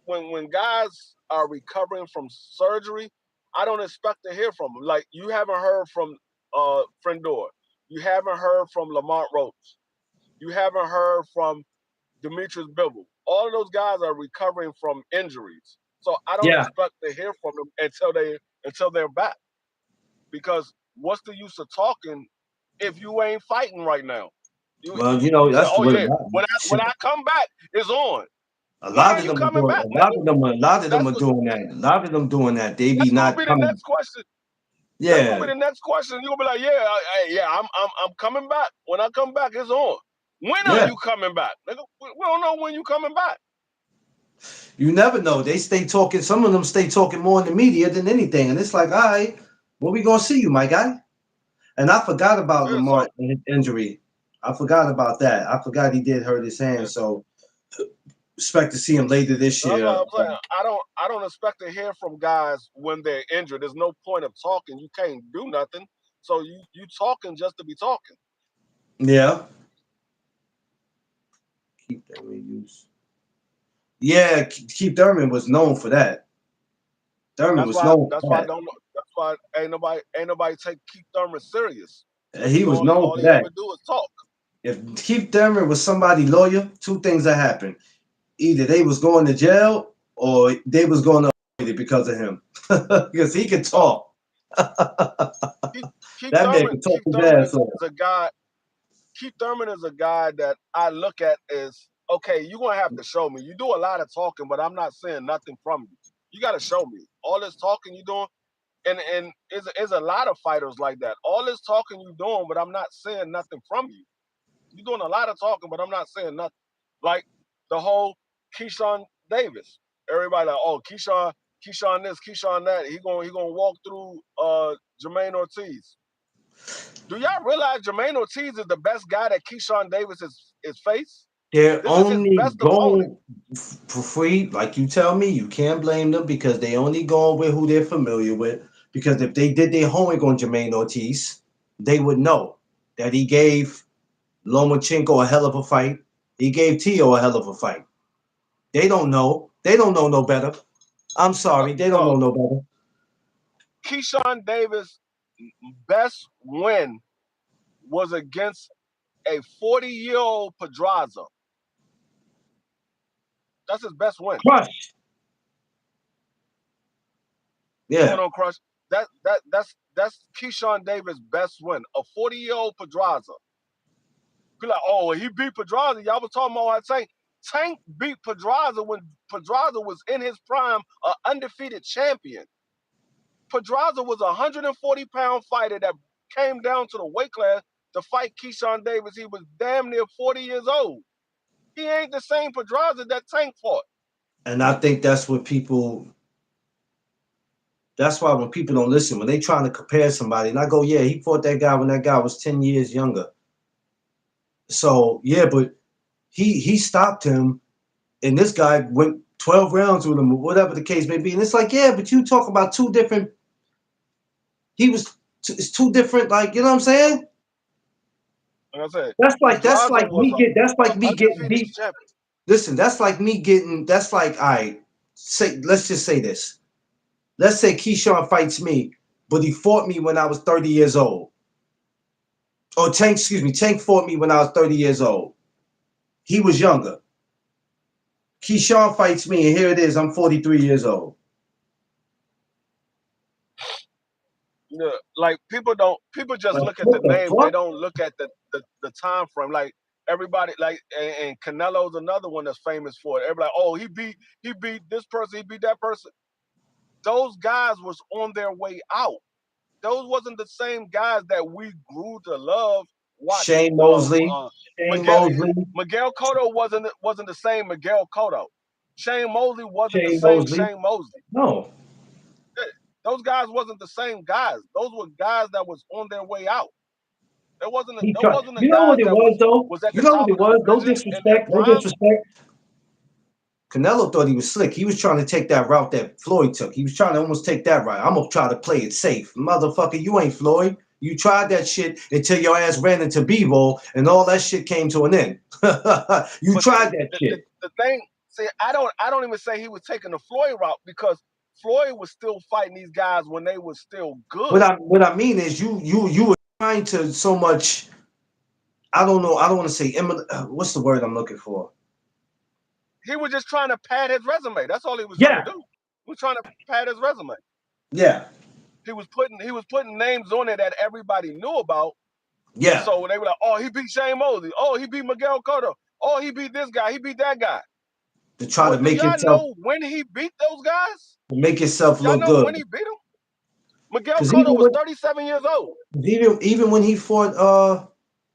S2: when guys are recovering from surgery, I don't expect to hear from them. Like you haven't heard from Frendor, you haven't heard from Lamont Roach, you haven't heard from Demetrius Bivol. All of those guys are recovering from injuries, so I don't
S1: Yeah.
S2: expect to hear from them until they're back. Because what's the use of talking if you ain't fighting right now?
S1: Well,
S2: You say,
S1: that's
S2: oh
S1: what
S2: yeah, when I come back, it's on.
S1: a
S2: When
S1: lot
S2: are
S1: of
S2: you
S1: them are
S2: coming
S1: doing.
S2: back,
S1: A lot
S2: nigga?
S1: of them. A lot of them
S2: That's
S1: are
S2: the
S1: doing that. A lot of them doing that. They be
S2: that's gonna
S1: not
S2: be the
S1: coming.
S2: next question. That's gonna
S1: Yeah.
S2: be the next question. You're gonna be like, yeah, I'm coming back. When I come back, it's on. When are
S1: Yeah.
S2: you coming back, nigga? We don't know when you coming back.
S1: You never know. They stay talking. Some of them stay talking more in the media than anything, and it's like, all right, when we gonna see you, my guy? And I forgot about
S2: Yeah,
S1: Lamar and his injury. I forgot about that. I forgot he did hurt his hand.
S2: yeah.
S1: So expect to see him later this
S2: That's
S1: year.
S2: what I'm saying. I don't expect to hear from guys when they're injured. There's no point of talking. You can't do nothing. So you talking just to be talking.
S1: Yeah. Keep that reuse. Yeah, Keith Thurman was known for that. Thurman was known
S2: That's
S1: for
S2: why I
S1: that.
S2: don't that's why ain't nobody take Keith Thurman serious. Cause
S1: He was known
S2: all
S1: for
S2: he
S1: that.
S2: ever do is talk.
S1: If Keith Thurman was somebody lawyer, two things that happened. Either they was going to jail or they was going to because of him. Because he could
S2: Well,
S1: talk.
S2: Keith,
S1: That man could talk
S2: Keith
S1: his
S2: Thurman
S1: ass off.
S2: is a guy. Keith Thurman is a guy that I look at as okay. You're gonna have to show me. You do a lot of talking, but I'm not seeing nothing from you. You got to show me all this talking you doing. And is a lot of fighters like that. All this talking you doing, but I'm not seeing nothing from you. You're doing a lot of talking, but I'm not saying nothing. Like the whole Keyshawn Davis. Everybody like, oh, Keyshawn this, Keyshawn that. He gonna walk through Jermaine Ortiz. Do y'all realize Jermaine Ortiz is the best guy that Keyshawn Davis is faced?
S1: They're
S2: This is his
S1: only
S2: best opponent.
S1: going for free, like you tell me. You can't blame them because they only going with who they're familiar with. Because if they did their homework on Jermaine Ortiz, they would know that he gave Lomachenko a hell of a fight. He gave Tio a hell of a fight. They don't know. They don't know no better. I'm sorry, they don't know
S2: No,
S1: no better.
S2: Keyshawn Davis' best win was against a 40-year-old Pedraza. That's his best win.
S1: Crush.
S2: Going
S1: Yeah.
S2: on, Crush. That's Keyshawn Davis' best win. A 40-year-old Pedraza. Be like, oh, he beat Pedraza. Y'all was talking about how Tank beat Pedraza when Pedraza was in his prime, an undefeated champion. Pedraza was a 140-pound fighter that came down to the weight class to fight Keyshawn Davis. He was damn near 40 years old. He ain't the same Pedraza that Tank fought.
S1: And I think that's why when people don't listen, when they trying to compare somebody, and I go, yeah, he fought that guy when that guy was 10 years younger. So yeah, but he stopped him, and this guy went 12 rounds with him, or whatever the case may be. And it's like, yeah, but you talk about two different. He was it's two different, like you know what I'm saying.
S2: Like I said,
S1: That's
S2: Pedraza
S1: like
S2: was
S1: me get that's
S2: a
S1: like me getting
S2: undefeated
S1: beat.
S2: champion.
S1: Listen, that's like me getting. That's like I say. Let's just say this. Let's say Keyshawn fights me, but he fought me when I was 30 years old. Or Tank, excuse me, Tank fought me when I was 30 years old. He was younger. Keyshawn fights me, and here it is. I'm 43 years old.
S2: Yeah, like people just
S1: Like,
S2: look at the
S1: what the
S2: name, they
S1: fuck?
S2: don't look at the time frame. Like everybody, like and Canelo's another one that's famous for it. Everybody, oh, he beat this person, he beat that person. Those guys was on their way out. Those wasn't the same guys that we grew to love. Watch
S1: Shane Mosley. Shane
S2: Miguel
S1: Mosley.
S2: Miguel Cotto wasn't the same Miguel Cotto. Shane Mosley wasn't the
S1: Shane
S2: same
S1: Mosley.
S2: Shane Mosley.
S1: No.
S2: Those guys wasn't the same guys. Those were guys that was on their way out.
S1: He
S2: There
S1: tried.
S2: wasn't a
S1: You know
S2: guys
S1: what it
S2: that
S1: was though?
S2: was at
S1: You
S2: the
S1: know what
S2: top
S1: it
S2: of the
S1: was? No
S2: division in their
S1: disrespect. No
S2: prime.
S1: disrespect. Canelo thought he was slick. He was trying to take that route that Floyd took. He was trying to almost take that route. I'm gonna try to play it safe. Motherfucker, you ain't Floyd. You tried that shit until your ass ran into B-roll and all that shit came to an end. You
S2: But see,
S1: tried that shit.
S2: the thing, see, I don't even say he was taking the Floyd route because Floyd was still fighting these guys when they were still good.
S1: What I mean is you were trying to so much. I don't know. I don't want to say what's the word I'm looking for?
S2: He was just trying to pad his resume. That's all he was trying to
S1: Yeah,
S2: do. He was trying to pad his resume.
S1: yeah,
S2: He was putting names on it that everybody knew about.
S1: yeah.
S2: So they were like, oh, he beat Shane Mosley. Oh, he beat Miguel Cotto. Oh, he beat this guy. He beat that guy.
S1: To try
S2: Well,
S1: to
S2: do
S1: make
S2: y'all
S1: yourself
S2: know when he beat those guys? Y'all
S1: look
S2: know
S1: good.
S2: when he beat them? Miguel
S1: Because
S2: Cotto was 37 years old.
S1: even when he fought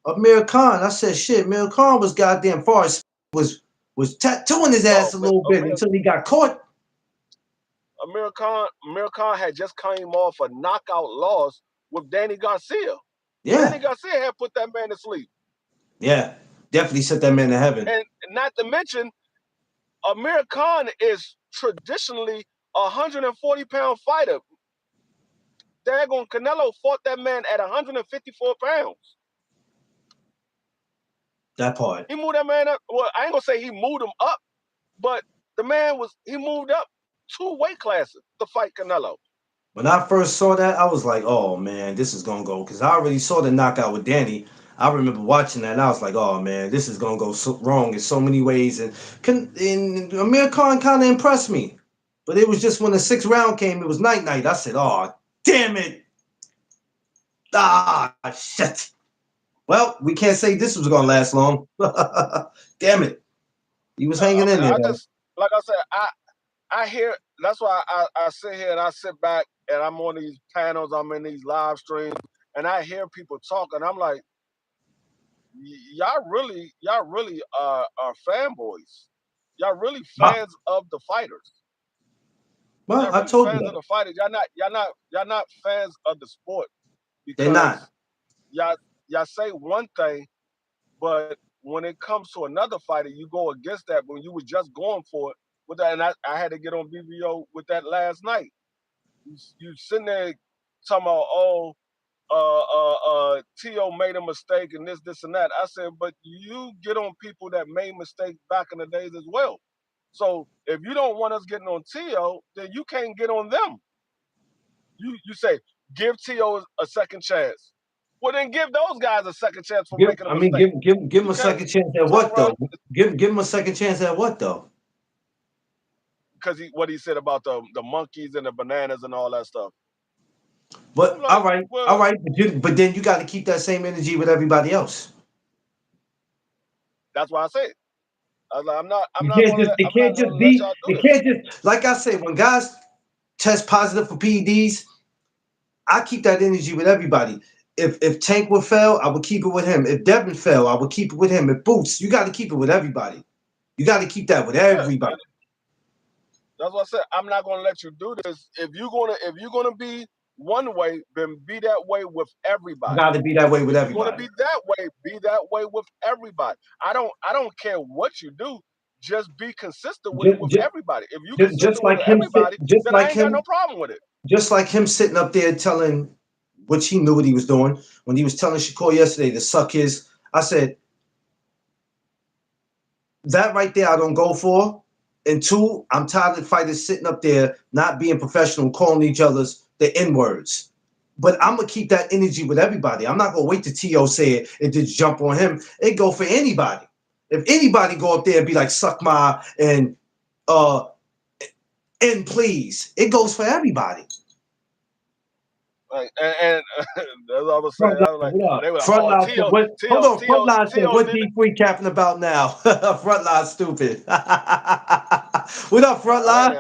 S1: Amir Khan, I said shit. Amir Khan was goddamn far as was tattooing his
S2: Oh,
S1: ass a little bit
S2: Amir,
S1: until he got caught.
S2: Amir Khan had just came off a knockout loss with Danny Garcia.
S1: Yeah,
S2: Danny Garcia had put that man to sleep.
S1: yeah, definitely sent that man to heaven.
S2: And not to mention, Amir Khan is traditionally a 140-pound fighter. Dagon Canelo fought that man at 154 pounds.
S1: That part.
S2: He moved that man up. Well, I ain't gonna say he moved him up, but he moved up 2 weight classes to fight Canelo.
S1: When I first saw that, I was like, "Oh man, this is gonna go." Because I already saw the knockout with Danny. I remember watching that, and I was like, "Oh man, this is gonna go so wrong in so many ways." And Amir Khan kind of impressed me, but it was just when the sixth round came, it was night night. I said, "Oh damn it! Ah shit." Well, we can't say this was gonna last long. Damn it, he was
S2: I
S1: hanging in
S2: mean,
S1: there
S2: I
S1: though.
S2: just like I said, I hear. That's why I sit here and I sit back and I'm on these panels, I'm in these live streams, and I hear people talk, and I'm like, y'all really are fanboys. Y'all really
S1: Wow.
S2: fans of the fighters.
S1: Well,
S2: Y'all
S1: I
S2: really
S1: told you
S2: fans of
S1: that.
S2: the fighters. Y'all not fans of the sport
S1: They're not.
S2: because y'all y'all say one thing, but when it comes to another fighter, you go against that when you were just going for it with that. And I had to get on BBO with that last night. You sitting there talking about, oh, T.O. made a mistake and this and that. I said, but you get on people that made mistakes back in the days as well. So if you don't want us getting on T.O., then you can't get on them. You say give T.O. a second chance. Well, then give those guys a second chance for
S1: Give,
S2: making a
S1: I mean,
S2: mistake.
S1: give him
S2: You
S1: a
S2: can't
S1: second chance at
S2: turn
S1: what
S2: around
S1: though? Give him a second chance at what though?
S2: because what he said about the monkeys and the bananas and all that stuff. I'm
S1: But
S2: like,
S1: all
S2: well,
S1: right, but then you got to keep that same energy with everybody else.
S2: that's why I said. I was like,
S1: You can't just it
S2: I'm not
S1: can't
S2: gonna
S1: just
S2: let
S1: be
S2: y'all do
S1: it
S2: this.
S1: can't just like I say when guys test positive for PEDs, I keep that energy with everybody. If Tank would fail, I would keep it with him. If Devin fell, I would keep it with him. If Boots, you got to keep it with everybody. You got to keep that with
S2: Yeah,
S1: everybody.
S2: that's what I said. I'm not gonna let you do this. If you're gonna be one way, then be that way with
S1: I
S2: everybody.
S1: got to be that way with
S2: If you're gonna
S1: everybody.
S2: be that way, be that way with everybody. I don't care what you do. Just be consistent with it with
S1: Just,
S2: everybody. If you
S1: just
S2: consistent with
S1: like him,
S2: everybody,
S1: just
S2: then I
S1: like
S2: ain't got
S1: him,
S2: no problem with it.
S1: just like him sitting up there telling, which he knew what he was doing when he was telling Shakur yesterday to suck his. I said that right there I don't go for. And two, I'm tired of fighters sitting up there not being professional, calling each other's the N words. But I'm gonna keep that energy with everybody. I'm not gonna wait to T.O. say it and just jump on him. It go for anybody. If anybody go up there and be like suck my uh and please, it goes for everybody.
S2: Like, and that's what I was saying.
S1: Front
S2: I was
S1: line,
S2: like,
S1: what
S2: oh,
S1: up?
S2: they were like,
S1: Front
S2: oh,
S1: line said what? Hold on, front line said
S2: T.O.
S1: what
S2: did it.
S1: D3 capping about now? Front line stupid. What up, front line?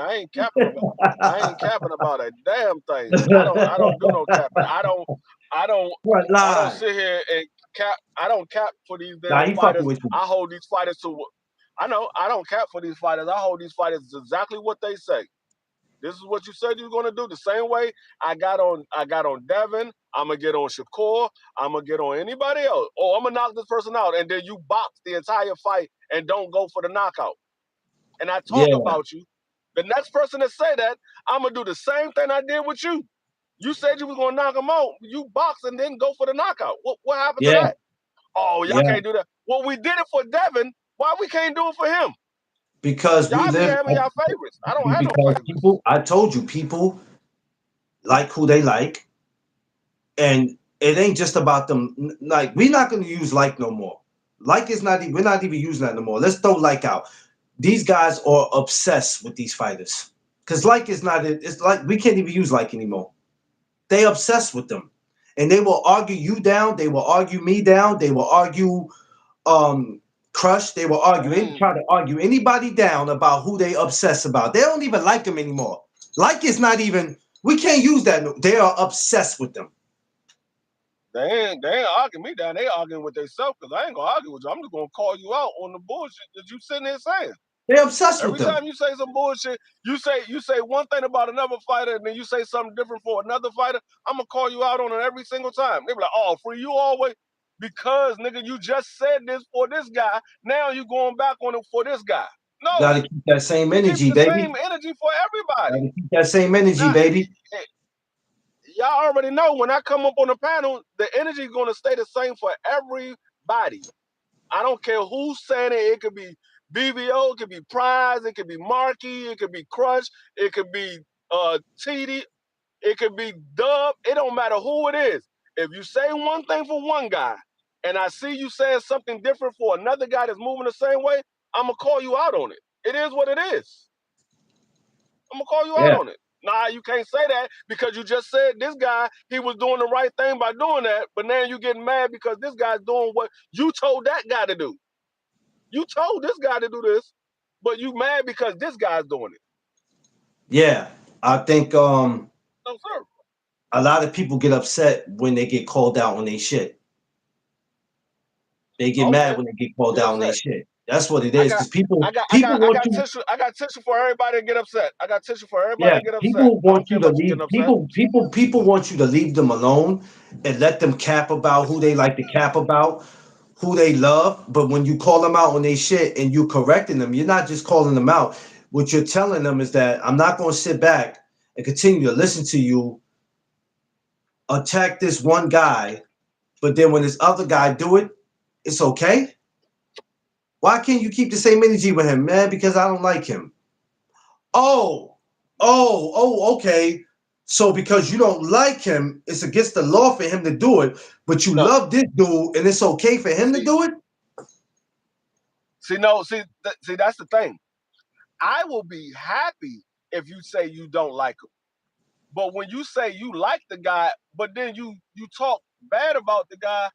S2: I ain't capping about a damn thing. I don't do no capping. I don't
S1: Front
S2: I don't
S1: line.
S2: sit here and cap. I don't cap for these
S1: Nah,
S2: damn
S1: he fucking
S2: fighters.
S1: with you.
S2: I hold these fighters to. I know I don't cap for these fighters. I hold these fighters to exactly what they say. This is what you said you were gonna do. The same way I got on Devin. I'm gonna get on Shakur. I'm gonna get on anybody else. Oh, I'm gonna knock this person out, and then you box the entire fight and don't go for the knockout. And I talk
S1: Yeah,
S2: about you. The next person that say that, I'm gonna do the same thing I did with you. You said you was gonna knock him out. You box and then go for the knockout. What happened to
S1: yeah,
S2: that? Oh, y'all
S1: yeah.
S2: can't do that. Well, we did it for Devin. Why we can't do it for him?
S1: Because we
S2: Y'all be
S1: live
S2: having y'all favorites. I don't have no
S1: because
S2: favorites.
S1: people. I told you, people like who they like, and it ain't just about them. Like we're not gonna use like no more. Like is not. We're not even using that no more. Let's throw like out. These guys are obsessed with these fighters because like is not. It's like we can't even use like anymore. They obsessed with them, and they will argue you down. They will argue me down. They will argue Crush. They will argue and
S2: Mm,
S1: try to argue anybody down about who they obsess about. They don't even like them anymore. Like is not even. We can't use that. They are obsessed with them.
S2: they ain't arguing me down. They arguing with themselves because I ain't gonna argue with you. I'm just gonna call you out on the bullshit that you sitting there saying.
S1: They're obsessed with
S2: Every
S1: them.
S2: time you say some bullshit, you say one thing about another fighter, and then you say something different for another fighter. I'm gonna call you out on it every single time. They be like, "Oh, free you always," because nigga, you just said this for this guy. Now you going back on it for this guy.
S1: Got
S2: No,
S1: to keep that same
S2: you keep
S1: energy,
S2: the same
S1: baby.
S2: energy for
S1: Got
S2: everybody.
S1: to keep that same energy,
S2: Now,
S1: baby.
S2: y'all already know when I come up on the panel, the energy is gonna stay the same for everybody. I don't care who's saying it. It could be BBO, it could be Prize, it could be Marky, it could be Crush, it could be TD, it could be Dub. It don't matter who it is. If you say one thing for one guy, and I see you saying something different for another guy that's moving the same way, I'm gonna call you out on it. It is what it is. I'm gonna call you out
S1: Yeah,
S2: on it. Nah, you can't say that because you just said this guy, he was doing the right thing by doing that, but now you getting mad because this guy's doing what you told that guy to do. You told this guy to do this, but you mad because this guy's doing it.
S1: yeah. I think
S2: No, sir.
S1: a lot of people get upset when they get called out on their shit. They get mad
S2: Okay.
S1: when they get called
S2: Get
S1: out on their
S2: upset.
S1: shit. That's what it
S2: I
S1: is.
S2: got
S1: Because people want you.
S2: I got tissue for everybody to get upset. I got tissue for everybody
S1: Yeah,
S2: to get upset.
S1: people
S2: I
S1: want
S2: don't care
S1: you to
S2: about you getting
S1: leave.
S2: upset.
S1: People want you to leave them alone and let them cap about who they like to cap about, who they love. But when you call them out on their shit and you correcting them, you're not just calling them out. What you're telling them is that I'm not going to sit back and continue to listen to you attack this one guy, but then when this other guy do it, it's okay. Why can't you keep the same energy with him, man? Because I don't like him. Oh, okay. So because you don't like him, it's against the law for him to do it, but you
S2: No,
S1: love this dude and it's okay for him to
S2: see,
S1: do it?
S2: see, no, see, see, that's the thing. I will be happy if you say you don't like him. But when you say you like the guy, but then you talk bad about the guy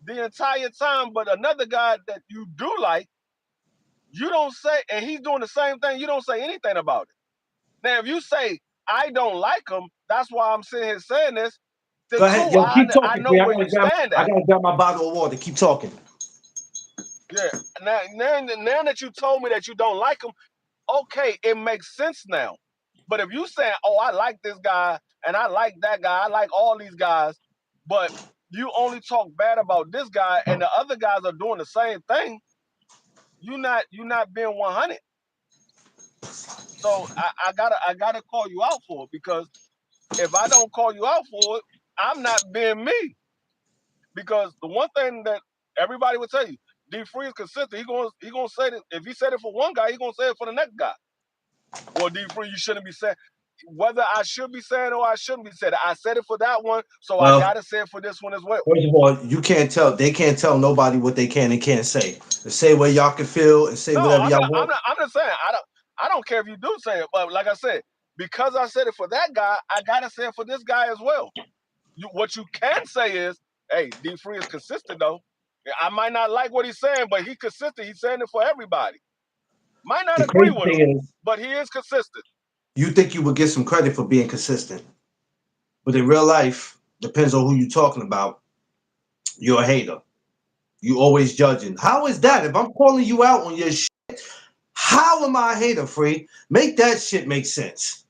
S2: the entire time, but another guy that you do like, you don't say, and he's doing the same thing, you don't say anything about it. Now, if you say I don't like him, that's why I'm sitting here saying this. Then
S1: Go ahead.
S2: cool,
S1: Yo, keep
S2: I
S1: talking,
S2: know
S1: Free.
S2: where you stand
S1: I
S2: at.
S1: gotta grab my bottle of water. Keep talking.
S2: Yeah. Now that you told me that you don't like him, okay, it makes sense now. But if you saying, "Oh, I like this guy and I like that guy, I like all these guys," but you only talk bad about this guy and the other guys are doing the same thing, you not being 100. So I gotta call you out for it because if I don't call you out for it, I'm not being me. Because the one thing that everybody would tell you, D Free is consistent. He gonna say that if he said it for one guy, he gonna say it for the next guy. Well, D Free, you shouldn't be saying whether I should be saying it or I shouldn't be saying it. I said it for that one, so I
S1: Well,
S2: gotta say it for this one as well.
S1: first of all, you can't tell. They can't tell nobody what they can and can't say. Say what y'all can feel and say
S2: No,
S1: whatever
S2: I'm
S1: y'all
S2: not. I'm
S1: want.
S2: not. I'm just saying. I don't care if you do say it, but like I said, because I said it for that guy, I gotta say it for this guy as well. What you can say is, hey, D Free is consistent though. Yeah, I might not like what he's saying, but he's consistent. He's saying it for everybody. Might not
S1: The
S2: agree
S1: crazy
S2: with him,
S1: thing is,
S2: but he is consistent.
S1: you think you would get some credit for being consistent, but in real life, depends on who you're talking about. You're a hater. You always judging. How is that? If I'm calling you out on your shit, how am I a hater, Free? Make that shit make sense.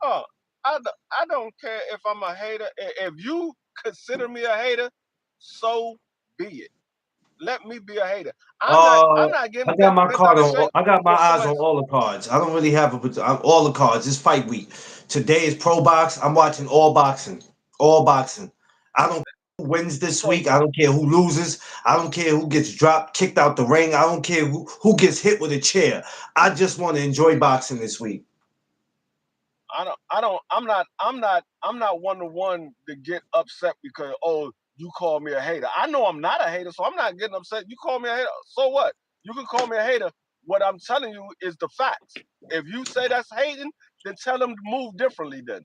S2: Oh, I don't care if I'm a hater. If you consider me a hater, so be it. Let me be a hater. I'm not.
S1: Uh,
S2: I'm not getting
S1: I got my
S2: bent
S1: card
S2: out of
S1: on.
S2: shape
S1: I got my
S2: for
S1: eyes
S2: somebody.
S1: on all the cards. I don't really have all the cards. It's fight week. Today is pro box. I'm watching all boxing. All boxing. I don't care who wins this
S2: So
S1: week. I don't care who loses. I don't care who gets dropped, kicked out the ring. I don't care who gets hit with a chair. I just want to enjoy boxing this week.
S2: I'm not one to one to get upset because you call me a hater. I know I'm not a hater, so I'm not getting upset. You call me a hater, so what? You can call me a hater. What I'm telling you is the facts. If you say that's hating, then tell them to move differently. Then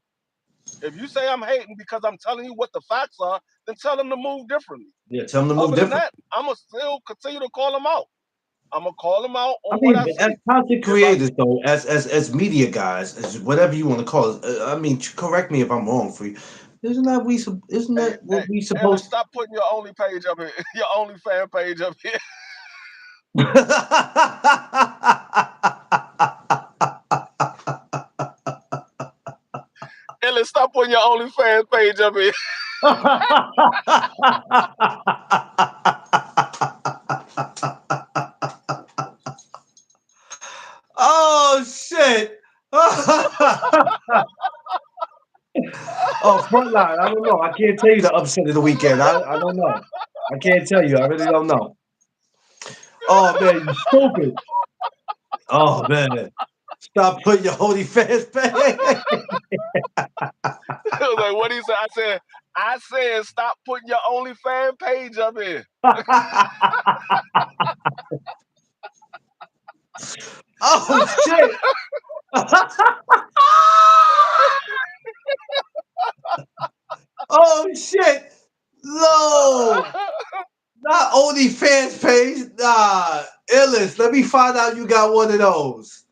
S2: if you say I'm hating because I'm telling you what the facts are, then tell them to move differently.
S1: Yeah, tell them to move
S2: Other than
S1: different.
S2: that, I'm gonna still continue to call them out. I'm gonna call them out
S1: I
S2: on what I
S1: mean, as
S2: see.
S1: content
S2: If I
S1: creators, though, as media guys, as whatever you want to call it. I mean, correct me if I'm wrong, Free. Isn't
S2: hey,
S1: that what
S2: hey,
S1: we
S2: Ella,
S1: supposed?
S2: stop putting your only page up here, your only fan page up here. Ella, stop putting your only fan page up here.
S1: Oh shit! Oh, Frontline. I don't know. I can't tell you the upset of the weekend. I don't know. I can't tell you. I really don't know. Oh man, you stupid. Oh man, stop putting your holy fast pay.
S2: I was like, what do you say? I said, stop putting your only fan page up here.
S1: Oh shit! Oh shit! No, not OnlyFans page. Nah, Illis. Let me find out you got one of those.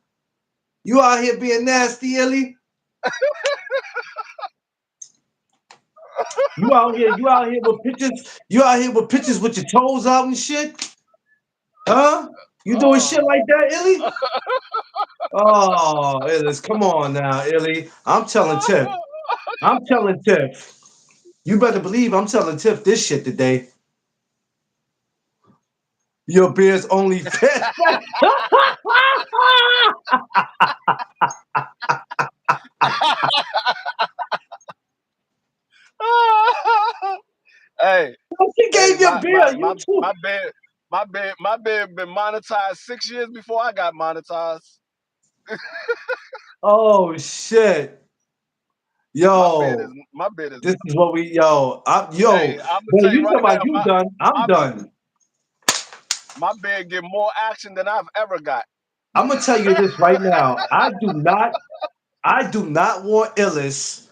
S1: You out here being nasty, Illy? You out here? You out here with pictures? You out here with pictures with your toes out and shit? Huh? You doing
S2: Oh.
S1: shit like that, Illy? Oh, Illis, come on now, Illy. I'm telling Tiff. I'm telling Tiff. You better believe I'm telling Tiff this shit today. Your beer's only fit.
S2: Hey,
S1: She
S2: hey,
S1: gave your beer. You too.
S2: my bed been monetized 6 years before I got monetized.
S1: Oh shit. Yo,
S2: My bed is.
S1: this is what we yo,
S2: Hey, I'm gonna
S1: when
S2: tell you
S1: you talk
S2: right
S1: about
S2: now,
S1: you done, I'm
S2: my
S1: done.
S2: my bed get more action than I've ever got.
S1: I'm gonna tell you this right now. I do not want Illis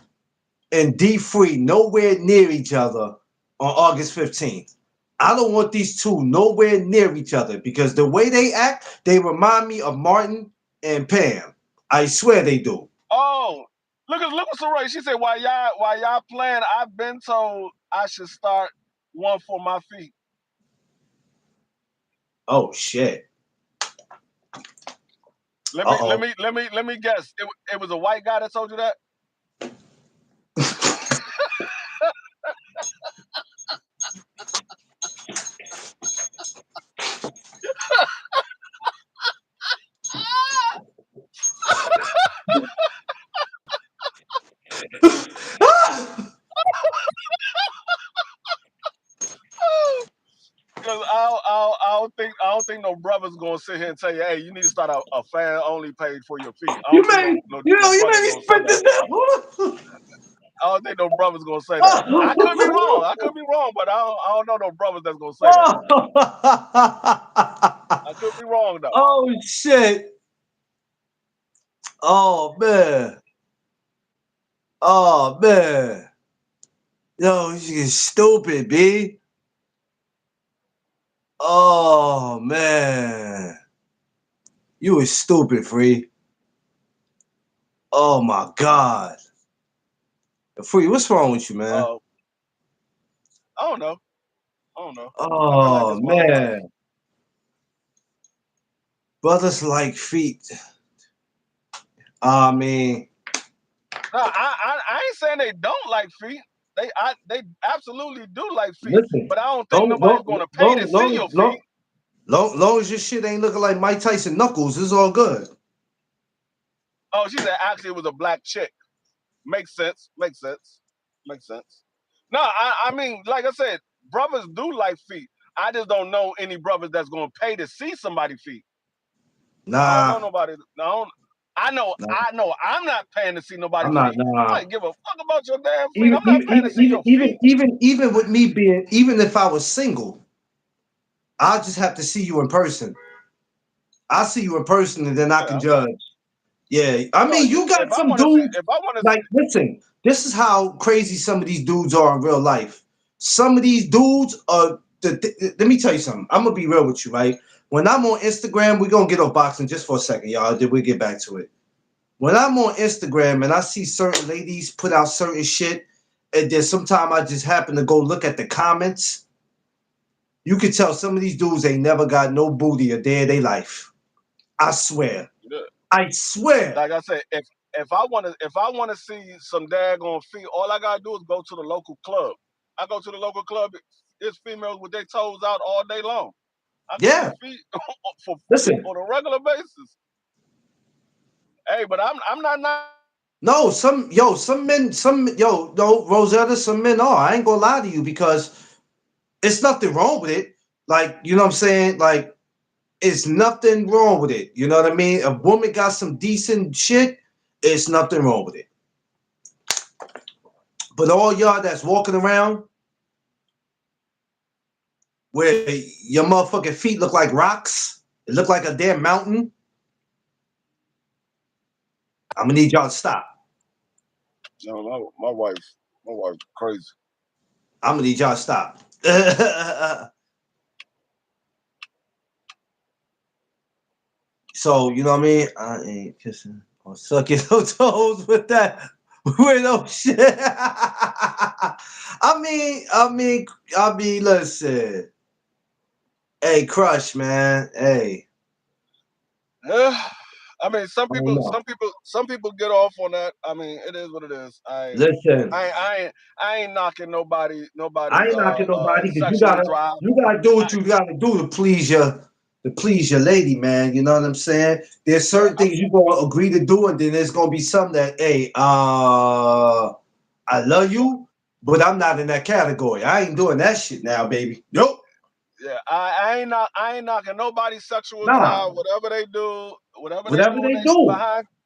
S1: and D Free nowhere near each other on August 15th. I don't want these two nowhere near each other because the way they act, they remind me of Martin and Pam. I swear they do.
S2: Oh, look at Saray. She said, while y'all playing, I've been told I should start one for my feet.
S1: Oh shit. Uh oh.
S2: Let me guess. It was a white guy that told you that. Because I don't think no brother's gonna sit here and tell you, hey, you need to start a fan only page for your feet. I
S1: you
S2: don't think
S1: made
S2: no
S1: you
S2: brother's
S1: made me
S2: gonna say
S1: spit
S2: that.
S1: this out.
S2: I don't think no brother's gonna say that. I could be wrong. I could be wrong, but I don't know no brothers that's gonna say that. I could be wrong though.
S1: Oh shit. Oh man. Oh man. Yo, you stupid, B. Oh man. You was stupid, Free. Oh my God. Free, what's wrong with you, man?
S2: Uh, I don't know. I don't know. I've been like
S1: Oh
S2: this my whole life.
S1: man. Brothers like feet. I mean,
S2: No, I ain't saying they don't like feet. They absolutely do like feet,
S1: listen.
S2: but I don't think
S1: Long,
S2: nobody's
S1: long,
S2: gonna pay to
S1: long,
S2: see
S1: long,
S2: your
S1: long,
S2: feet.
S1: long as your shit ain't looking like Mike Tyson knuckles, it's all good.
S2: Oh, she said actually it was a black chick. Makes sense. Makes sense. Makes sense. No, I mean, like I said, brothers do like feet. I just don't know any brothers that's gonna pay to see somebody's feet. I don't know
S1: Nah,
S2: nobody. No,
S1: nah,
S2: I know. I'm not paying to see
S1: I'm
S2: nobody's
S1: not.
S2: feet. I
S1: Nah.
S2: might give a fuck about your damn feet.
S1: Even,
S2: I'm not
S1: even,
S2: paying to
S1: even,
S2: see
S1: even,
S2: your
S1: even,
S2: feet.
S1: even, even with me being, even if I was single, I just have to see you in person. I see you in person, and then I
S2: Yeah,
S1: can
S2: I'm not.
S1: judge. Yeah, I
S2: No,
S1: mean, you got
S2: if I
S1: some
S2: want to see,
S1: dudes.
S2: if I want to,
S1: Like, listen, this is how crazy some of these dudes are in real life. Some of these dudes are. Let me tell you something. I'm gonna be real with you, right? When I'm on Instagram, we're gonna get off boxing just for a second, y'all. Then we get back to it. When I'm on Instagram and I see certain ladies put out certain shit, and then sometimes I just happen to go look at the comments. You can tell some of these dudes ain't never got no booty a day of their life. I swear.
S2: yeah,
S1: I swear.
S2: like I said, if I want to see some daggone feet, all I gotta do is go to the local club. I go to the local club. It's females with their toes out all day long. I can see
S1: Yeah.
S2: feet for
S1: Listen.
S2: on a regular basis. Hey, but I'm not
S1: No, some men, no, Rosetta, some men are. I ain't gonna lie to you because it's nothing wrong with it. Like, you know what I'm saying? Like, it's nothing wrong with it. You know what I mean? A woman got some decent shit, it's nothing wrong with it. But all y'all that's walking around where your motherfucking feet look like rocks, it look like a damn mountain, I'm gonna need y'all to stop.
S2: no, my wife crazy.
S1: I'm gonna need y'all to stop. So, you know what I mean? I ain't kissing or sucking no toes with that. With no shit. I mean, listen. Hey, Crush, man. Hey,
S2: I mean,
S1: I don't know.
S2: some people get off on that. I mean, it is what it is.
S1: Listen,
S2: I ain't knocking
S1: I
S2: nobody's
S1: ain't knocking nobody because
S2: sexual drive.
S1: you gotta do
S2: I,
S1: what you gotta do to please your lady, man. You know what I'm saying? There's
S2: yeah,
S1: certain things you gonna agree to do, and then there's gonna be some that, hey, I love you, but I'm not in that category. I ain't doing that shit now, baby. Nope.
S2: yeah. I ain't knocking nobody's sexual
S1: Nah.
S2: drive. Whatever they
S1: Whatever
S2: do,
S1: they
S2: they
S1: do.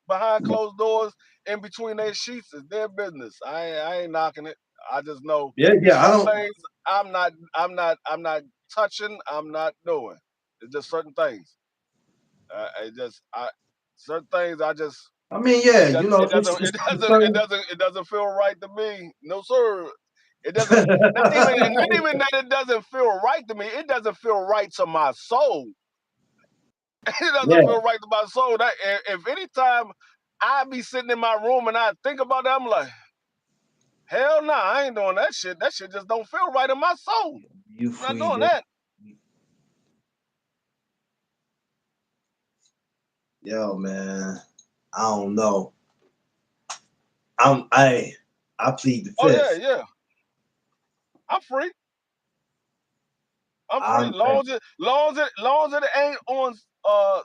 S2: behind closed doors, in between their sheets, is their business. I ain't knocking it. I just know
S1: Yeah,
S2: it's
S1: yeah. I
S2: some
S1: don't.
S2: things I'm not touching. I'm not doing. It's just certain things. Certain things I just
S1: I mean, yeah. You know, it's certain.
S2: it doesn't feel right to me. No sir. It doesn't, not even that it doesn't feel right to me. It doesn't feel right to my soul. It doesn't
S1: Yeah,
S2: feel right to my soul. That if any time I be sitting in my room and I think about that, I'm like, hell no, I ain't doing that shit. That shit just don't feel right in my soul.
S1: you
S2: I'm not
S1: free
S2: doing
S1: to.
S2: that.
S1: Yo, man. I don't know. I'm. I plead the
S2: Oh yeah,
S1: fifth.
S2: yeah. I'm free. I'm free.
S1: I'm. I,
S2: Long as it ain't on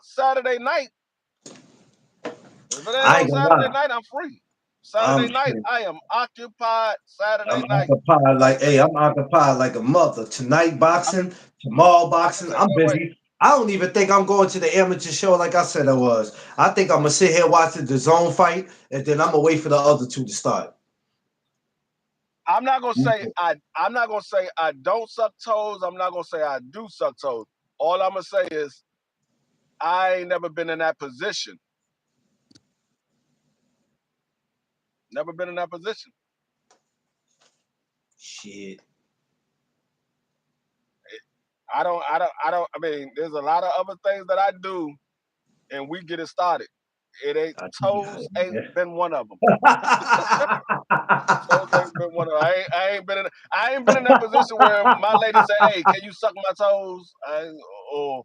S2: Saturday night. If it ain't
S1: I
S2: on
S1: ain't gonna
S2: Saturday
S1: lie.
S2: night, I'm free.
S1: I'm.
S2: Saturday night, I am occupied.
S1: I'm
S2: Saturday night,
S1: occupied
S2: like
S1: like, hey, I'm occupied like a mother. Tonight
S2: I,
S1: boxing, tomorrow
S2: I
S1: boxing.
S2: said,
S1: I'm
S2: man, wait.
S1: busy. I don't even think I'm going to the amateur show like I said I was. I think I'm gonna sit here watching the zone fight, and then I'm gonna wait for the other two to start.
S2: I'm not gonna say I'm not gonna say I don't suck toes. I'm not gonna say I do suck toes. All I'm gonna say is I ain't never been in that position. Never been in that position.
S1: Shit.
S2: I mean, there's a lot of other things that I do, and we get it started. It ain't
S1: I think you
S2: toes ain't been one of them. Toes
S1: got
S2: ain't been one of them. I ain't been in that position where my lady say, "Hey, can you suck my toes?" Or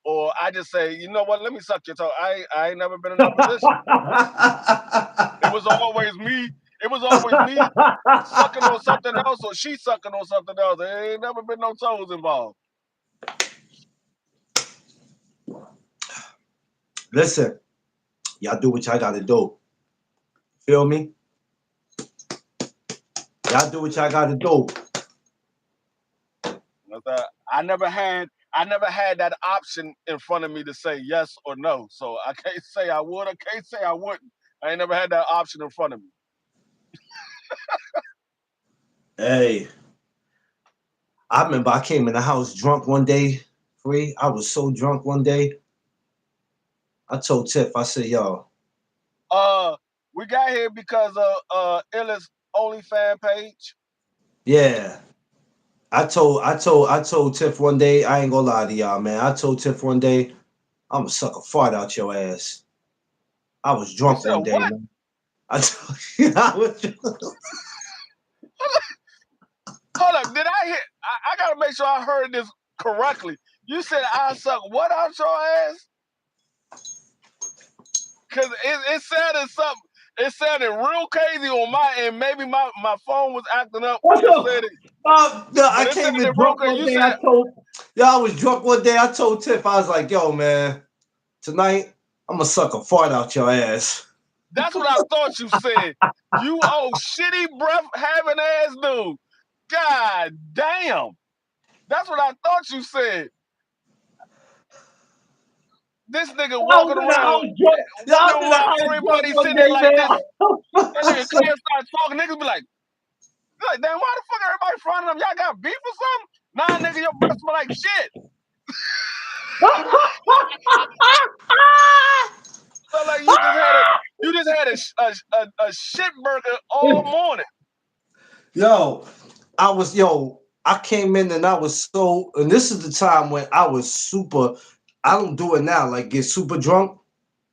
S2: or I just say, "You know what? Let me suck your toe." I ain't never been in that position. It was always me. It was always me sucking on something else, or she sucking on something else. There ain't never been no toes involved.
S1: Listen, y'all do what y'all gotta do. Feel me? Y'all do what
S2: Yeah.
S1: y'all gotta do.
S2: I never had that option in front of me to say yes or no. So I can't say I would. I can't say I wouldn't. I ain't never had that option in front of me.
S1: Hey, I remember I came in the house drunk one day. Free. I was so drunk one day. I told Tiff, I said, yo,
S2: Uh, we got here because of Illa's OnlyFans page.
S1: yeah. I told Tiff one day, I ain't gonna lie to y'all, man. I told Tiff one day, I'm gonna suck a fart out your ass. I was
S2: You
S1: drunk
S2: said
S1: one day,
S2: what?
S1: man. I told you I was
S2: Hold up, did I hear? I gotta make sure I heard this correctly. You said I suck what out your ass? Cause it sounded something. It sounded real crazy on my end. Maybe my phone was acting up when
S1: What's
S2: it
S1: up?
S2: said it,
S1: No,
S2: but
S1: I
S2: it
S1: came
S2: sounded
S1: in
S2: real
S1: drunk
S2: crazy.
S1: one
S2: You
S1: day.
S2: said
S1: I was drunk one day. I told Tiff, I was like, yo, man, tonight I'm gonna suck a fart out your ass.
S2: that's what I thought you said. You old shitty breath having ass dude. God damn. That's what I thought you said. This nigga
S1: I was
S2: walking
S1: in the
S2: around
S1: house drunk. I was
S2: wondering
S1: in the
S2: why
S1: house drunk
S2: everybody
S1: one
S2: sitting there
S1: day,
S2: like this. That
S1: man.
S2: nigga Claire started talking, niggas be like, damn, why the fuck everybody fronting them? Y'all got beef or something? Nah, nigga, your breath smell like shit. Smell like you just had a shit burger all morning.
S1: Yo, I came in and I was and this is the time when I was super, I don't do it now, like get super drunk,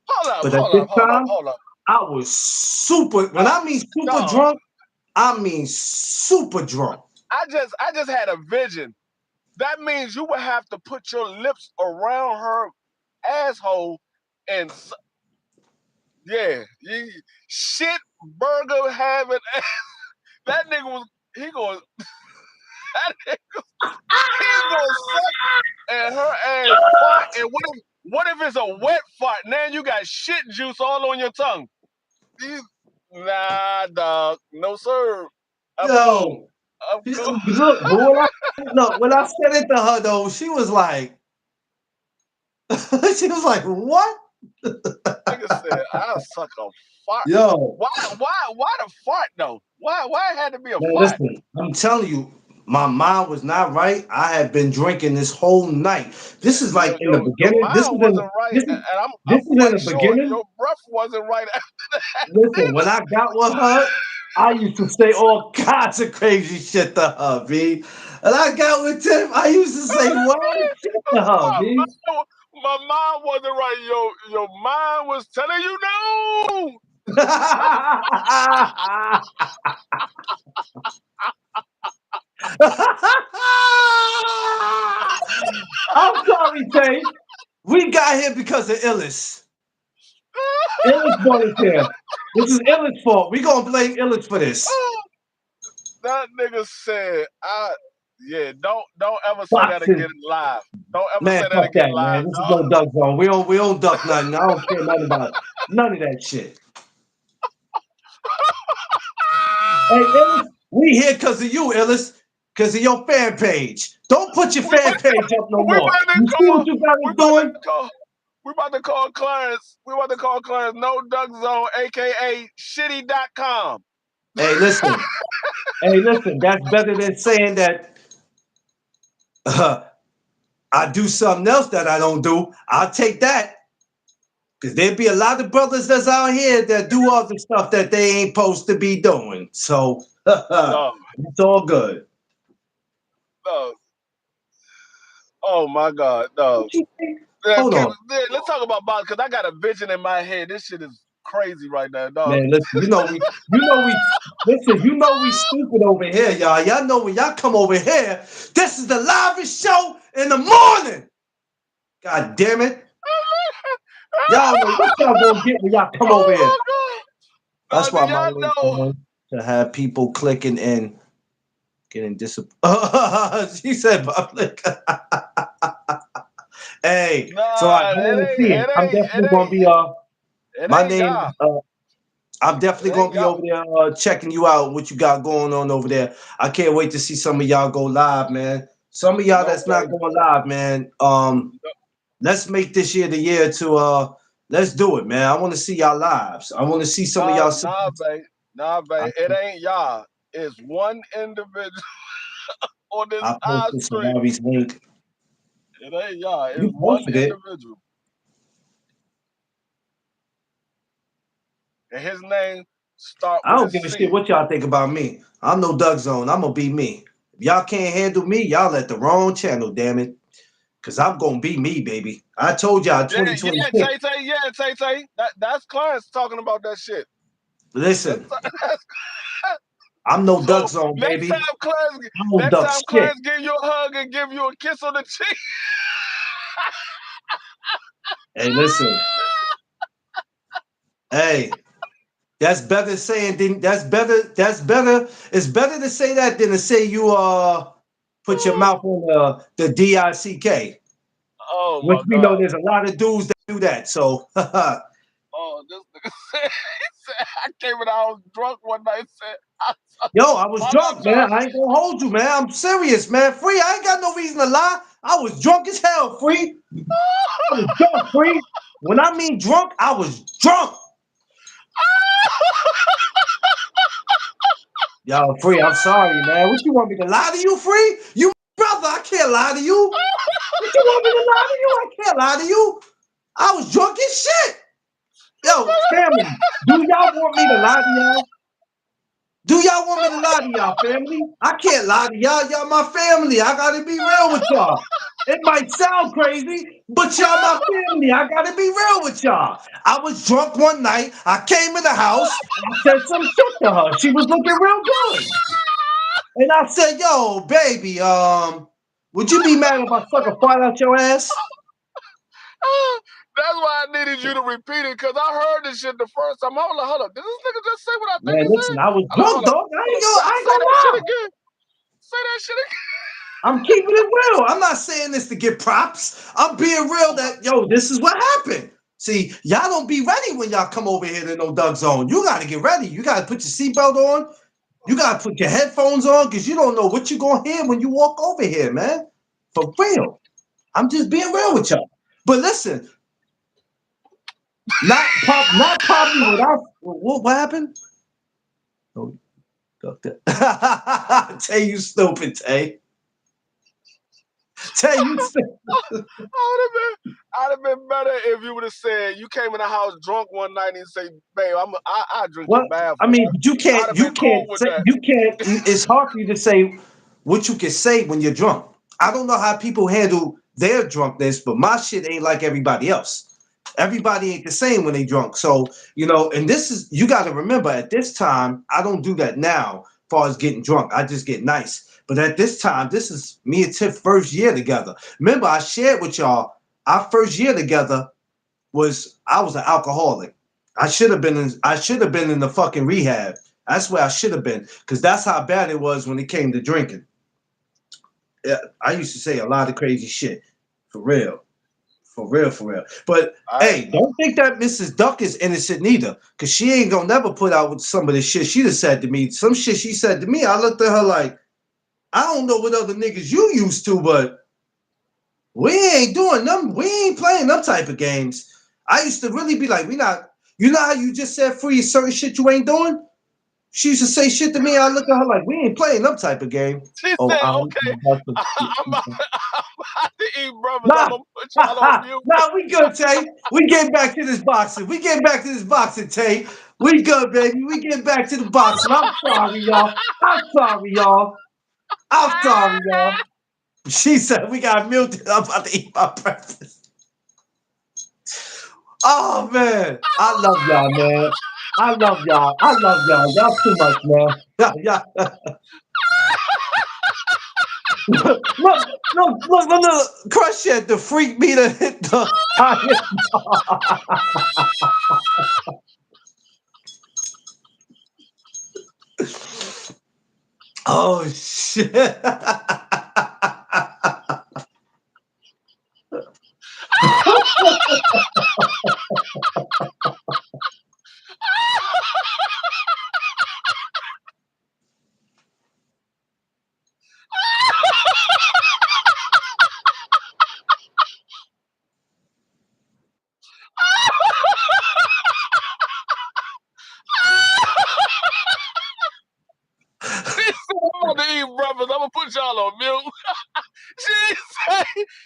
S2: Hold up,
S1: but at
S2: hold
S1: this
S2: up, hold up,
S1: time,
S2: hold up.
S1: I was super, when
S2: Uh,
S1: I mean super
S2: dog,
S1: drunk, I mean super drunk.
S2: I just had a vision. that means you would have to put your lips around her asshole and yeah, shit burger having that nigga was he going that nigga, he's gonna suck and her ass fart. And what if it's a wet fart? Now you got shit juice all on your tongue. These, nah, dog, no sir. I'm cool.
S1: Yo,
S2: I'm cool.
S1: look, but when I said it to her though, she was like, she was like, what?
S2: Nigga said I suck a fart.
S1: Yo,
S2: Why the fart though? Why it had to be a
S1: man,
S2: fart?
S1: listen, I'm telling you, my mind was not right. I had been drinking this whole night. This is like in the
S2: Your
S1: beginning.
S2: mind wasn't right, and
S1: This
S2: I'm
S1: is in
S2: quite
S1: the
S2: sure
S1: beginning.
S2: your breath wasn't right after that
S1: Listen, when
S2: neither.
S1: I got with her, I used to say all kinds of crazy shit to her, B. And I got with Tim, I used to say wild shit to her, B.
S2: My mind wasn't right. Your mind was telling you no.
S1: I'm sorry, Tay. We got here because of Illis. Illis brought us here. This is Illis' fault. We gonna blame Illis for this.
S2: That nigga said, "I yeah, don't ever say that again
S1: Boxing.
S2: live. Don't ever
S1: Man,
S2: say that
S1: fuck
S2: again
S1: that, man.
S2: live,
S1: This is
S2: dog."
S1: no duck zone. We don't duck nothing. I don't care nothing about none of that shit. Hey, Illis, we here because of you, Illis. Because of your fan page. Don't put your
S2: We
S1: fan
S2: about to,
S1: page up no
S2: we
S1: more.
S2: about to
S1: You see what
S2: call
S1: you got
S2: we
S1: us
S2: about to
S1: doing?
S2: call we about to call Clarence. We about to call Clarence No Duck Zone, aka shitty.com.
S1: Hey, listen. Hey, listen. That's better than saying that I do something else that I don't do. I'll take that. Because there'd be a lot of brothers that's out here that do all the stuff that they ain't supposed to be doing. So
S2: No,
S1: it's all good.
S2: no. Oh my God, no.
S1: What you think?
S2: Yeah,
S1: Hold on.
S2: let's talk about boxing because I got a vision in my head. This shit is crazy right now, dog.
S1: Man, listen, listen, we stupid over here, y'all. Y'all know when y'all come over here, this is the livest show in the morning. God damn it. Y'all know what y'all gonna get when y'all come over here.
S2: Oh my
S1: That's
S2: God. Do
S1: why my
S2: y'all
S1: link
S2: know?
S1: on to have people clicking and getting disappointed. She said public. Hey, so I
S2: Nah,
S1: want to see it. I'm definitely gonna be
S2: it
S1: my
S2: ain't
S1: name
S2: y'all.
S1: is I'm
S2: It
S1: definitely
S2: ain't
S1: gonna be
S2: y'all.
S1: over there checking you out, what you got going on over there. I can't wait to see some of y'all go live, man. Some of y'all
S2: No,
S1: that's not
S2: baby.
S1: going live, man. Let's make this year the year to let's do it, man. I want to see y'all lives. I want to see some of
S2: Nah,
S1: y'all.
S2: nah, babe. Nah, babe. It ain't y'all. It's one individual on this
S1: I
S2: live
S1: posted
S2: stream.
S1: Samari's link.
S2: It ain't y'all.
S1: You
S2: It's one
S1: posted it.
S2: individual. And his name start
S1: I
S2: with a
S1: don't give a shit
S2: C.
S1: what y'all think about me. I'm no Doug Zone. I'm gonna be me. If y'all can't handle me, y'all at the wrong channel, damn it. Cause I'm gonna be me, baby. I told y'all
S2: Yeah, yeah, Tay
S1: 2026.
S2: Tay, yeah, Tay Tay. That's Clarence talking about that shit. That's,
S1: Listen,
S2: that's
S1: I'm no Doug
S2: so
S1: Zone, baby. I don't
S2: next
S1: duck
S2: time
S1: shit.
S2: Clarence give you a hug and give you a kiss on the cheek.
S1: Hey, listen. Hey, that's better saying than that's better. That's better. It's better to say that than to say you put your mouth on the DICK,
S2: Oh
S1: which
S2: my
S1: we know
S2: God.
S1: there's a lot of dudes that do that. So
S2: Oh, this nigga said, he said I came in the house drunk one night and said,
S1: yo, I was
S2: why
S1: drunk,
S2: not
S1: man.
S2: John?
S1: I ain't gonna hold you, man. I'm serious, man. Free. I ain't got no reason to lie. I was drunk as hell, free. I was drunk, free. When I mean drunk, I was drunk. Yo, free. I'm sorry, man. What you want me to lie to you, free? You brother, I can't lie to you. What you want me to lie to you? I can't lie to you. I was drunk as shit. Yo, family, do y'all want me to lie to y'all? Do y'all want me to lie to y'all, family? I can't lie to y'all. Y'all my family. I gotta be real with y'all. It might sound crazy, but y'all my family. I gotta be real with y'all. I was drunk one night. I came in the house and I said some shit to her. She was looking real good. And I said, yo, baby, Would you be mad if I fucking fart out your ass?
S2: That's why I needed you to repeat it, because I heard this shit the first time. I was like, hold up, did this nigga just say what I think
S1: Man,
S2: he
S1: listen,
S2: said?
S1: I was
S2: I'm like,
S1: drunk, dog. I ain't
S2: say
S1: gonna
S2: that shit
S1: lie.
S2: again. Say that shit again.
S1: I'm keeping it real. I'm not saying this to get props. I'm being real that, yo, this is what happened. See, y'all don't be ready when y'all come over here to No Doug Zone. You got to get ready. You got to put your seatbelt on. You got to put your headphones on because you don't know what you're going to hear when you walk over here, man. For real. I'm just being real with y'all. But listen, not probably what happened? Oh, Tay, you stupid, Tay. Tay, you stupid.
S2: I'd have been better if you would have said you came in the house drunk one night and say, "Babe, I drink your
S1: What?
S2: bath
S1: I mean,
S2: water."
S1: you
S2: I'd
S1: can't,
S2: have
S1: you
S2: been cool
S1: can't
S2: with
S1: say,
S2: that.
S1: you can't. It's hard for you to say what you can say when you're drunk. I don't know how people handle their drunkenness, but my shit ain't like everybody else. Everybody ain't the same when they drunk. So and this is you got to remember. At this time, I don't do that now. As far as getting drunk, I just get nice. But at this time, this is me and Tiff first year together. Remember, I shared with y'all our first year together I was an alcoholic. I should have been in the fucking rehab. That's where I should have been because that's how bad it was when it came to drinking. Yeah, I used to say a lot of crazy shit, for real, for real, for real. But
S2: I
S1: hey, don't think that Mrs. Duck is innocent neither, because she ain't gonna never put out with some of the shit she just said to me. Some shit she said to me, I looked at her like, I don't know what other niggas you used to, but we ain't doing them. We ain't playing them type of games. I used to really be like, we not. You know how you just said free certain shit you ain't doing? She used to say shit to me. I look at her like, we ain't playing them type of game.
S2: She
S1: Oh,
S2: said, "Okay, I'm about to eat brothers. I'm
S1: nah,
S2: gonna put y'all on mute."
S1: nah, we good, Tay. We get back to this boxing. We get back to this boxing, Tay. We good, baby. We get back to the boxing. I'm sorry, y'all. I'm sorry, y'all. I'm sorry, y'all. She said we got muted. I'm about to eat my breakfast. Oh man, I love y'all, man. I love y'all. I love y'all. Y'all too much, man. Look. Crush it. The freak meter hit the highest. Oh shit.
S2: She said, "I'm about to eat brothers. I'm gonna put y'all on mute."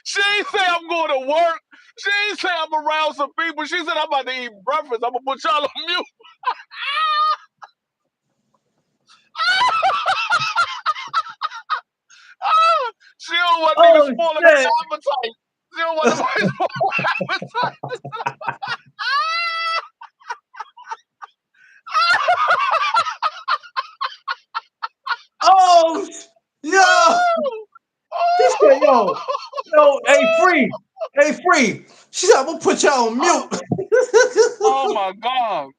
S2: She ain't say I'm going to work. She ain't say I'm around some people. She said I'm about to eat breakfast. I'm gonna put y'all on mute. She don't want niggas
S1: Oh
S2: spoiling her
S1: shit.
S2: appetite. She don't want nobody spoiling her appetite.
S1: Oh yo. She said, hey free. She said, I'm gonna put y'all on mute.
S2: Oh my god.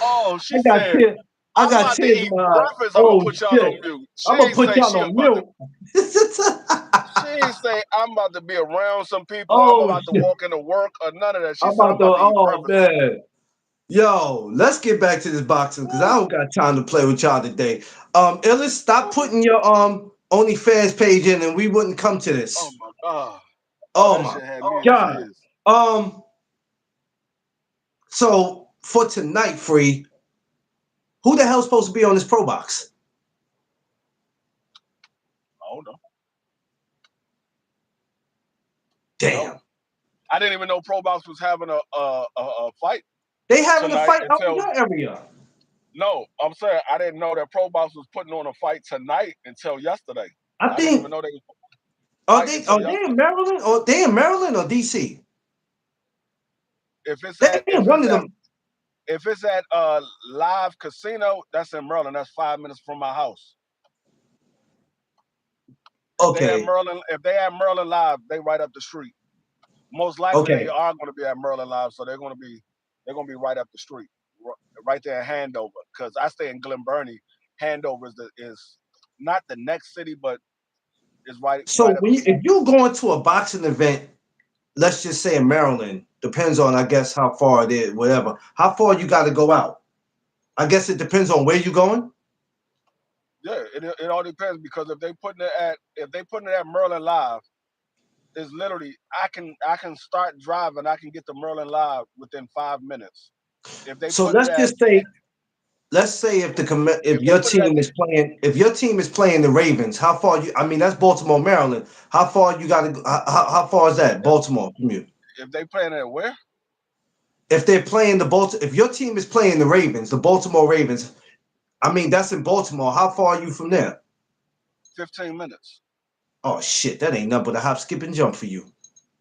S2: Oh, she
S1: I got
S2: said,
S1: tears. I
S2: I'm
S1: got
S2: about to
S1: tears in
S2: eat
S1: my eyes.
S2: breakfast. I'm gonna
S1: Oh
S2: put y'all
S1: shit.
S2: on mute. She
S1: I'm gonna
S2: ain't
S1: put
S2: say
S1: y'all
S2: she
S1: on
S2: about to.
S1: mute.
S2: She ain't say I'm about to be around some people. I'm
S1: Oh
S2: about to
S1: shit.
S2: walk into work or none of that. She
S1: I'm
S2: said I'm
S1: about to
S2: about to eat
S1: oh
S2: breakfast.
S1: man. Yo, let's get back to this boxing because I don't got time to play with y'all today. Illis, stop putting your OnlyFans page in and we wouldn't come to
S2: Oh
S1: this.
S2: my god. Oh,
S1: Oh
S2: that
S1: my
S2: shit had me in
S1: God.
S2: tears.
S1: So for tonight, free, who the hell's supposed to be on this pro box?
S2: Oh no. No.
S1: Damn.
S2: I didn't even know Pro Box was having a fight
S1: They having a
S2: tonight
S1: fight out in
S2: until
S1: your area.
S2: no, I'm saying I didn't know that Pro Box was putting on a fight tonight until yesterday.
S1: I
S2: I didn't even
S1: think
S2: know they was
S1: are
S2: fighting
S1: they
S2: until
S1: are they in
S2: yesterday.
S1: Maryland or they in Maryland or DC?
S2: If it's
S1: They
S2: at
S1: in one of them.
S2: if it's at Live Casino, that's in Maryland. That's 5 minutes from my house.
S1: Okay.
S2: If they at Merlin Live, they right up the street. Most likely they
S1: Okay.
S2: are going to be at Merlin Live, so they're going to be right up the street, right there in Handover. Because I stay in Glen Burnie. Handover is not the next city, but is
S1: So
S2: right up
S1: when
S2: the
S1: if
S2: street.
S1: you're going to a boxing event, let's just say in Maryland, depends on I guess how far it is, whatever. How far you got to go out? I guess it depends on where you're going.
S2: Yeah, it all depends because if they putting it at Merlin Live, is literally I can start driving. I can get to Merlin Live within 5 minutes. If they
S1: So
S2: putting it
S1: let's
S2: at
S1: just say let's say if
S2: if they
S1: your
S2: put it at
S1: team is playing the Ravens, how far you? I mean that's Baltimore, Maryland. How far you got to? How far is that Baltimore from you?
S2: if they playing at where
S1: If they're playing if your team is playing the Ravens, the Baltimore Ravens, I mean that's in Baltimore. How far are you from there?
S2: 15 minutes.
S1: Oh shit, that ain't nothing but a hop, skip, and jump for you.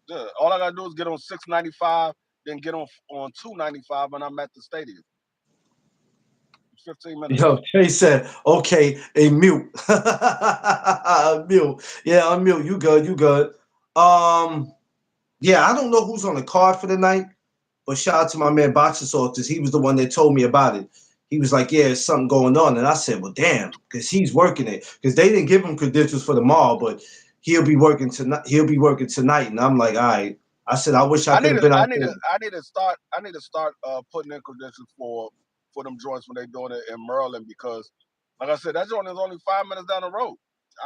S2: Yeah, all I gotta do is get on 695, then get on 295, and I'm at the stadium. 15 minutes.
S1: Yo, Trey said, okay, a mute. A mute. Yeah, I'm mute. You good, you good. Um, yeah, I don't know who's on the card for the night, but shout out to my man Boxer Sauces. He was the one that told me about it. He was like, yeah, there's something going on. And I said, well, damn, because he's working it. Because they didn't give him credentials for the mall, but he'll be working tonight. He'll be working tonight. And I'm like, all right. I said, I wish I
S2: I
S1: could
S2: need
S1: have
S2: to
S1: been out
S2: I need
S1: there.
S2: to I need to start putting in credentials for them joints when they doing it in Maryland because, like I said, that joint is only 5 minutes down the road.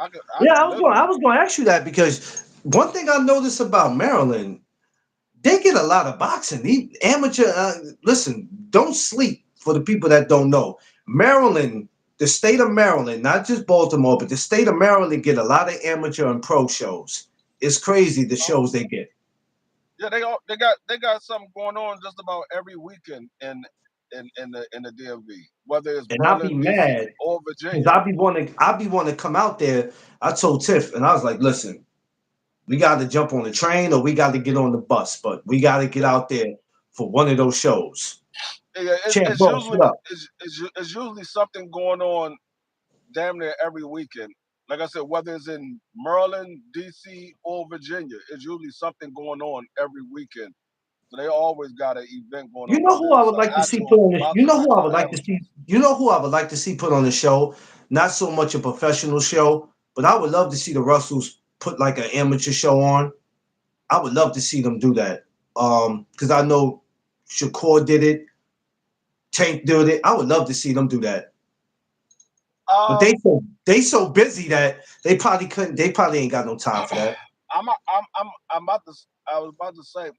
S2: I
S1: Yeah,
S2: could
S1: I
S2: literally
S1: was going to ask you that because one thing I noticed about Maryland, they get a lot of boxing. These amateur, listen, don't sleep for the people that don't know. Maryland, the state of Maryland, not just Baltimore, but the state of Maryland get a lot of amateur and pro shows. It's crazy the
S2: oh
S1: shows they get.
S2: yeah they got something going on just about every weekend in the DMV, whether it's
S1: And I'll be
S2: Maryland, DC,
S1: mad
S2: or
S1: because
S2: Virginia.
S1: I be wanting to come out there. I told Tiff and I was like, listen, we got to jump on the train or we got to get on the bus, but we got to get
S2: Yeah,
S1: out there for one of those shows.
S2: yeah
S1: Champ
S2: it's
S1: Boss,
S2: usually
S1: what up?
S2: it's usually something going on damn near every weekend. Like I said, whether it's in Maryland, DC, or Virginia, it's usually something going on every weekend. So they always got an event going
S1: You
S2: on,
S1: know
S2: whether
S1: who I
S2: it's
S1: would
S2: an
S1: like to see put
S2: actual
S1: on the. You
S2: boxing
S1: know
S2: match
S1: who I
S2: or
S1: would like to see.
S2: amateurs.
S1: You know who I would like to see put on the show. Not so much a professional show, but I would love to see the Russells put like an amateur show on. I would love to see them do that. Because I know Shakur did it, Tank did it. I would love to see them do that. But
S2: Um,
S1: they so busy that they probably couldn't. They probably ain't got no time for that.
S2: I'm about to. I was about to say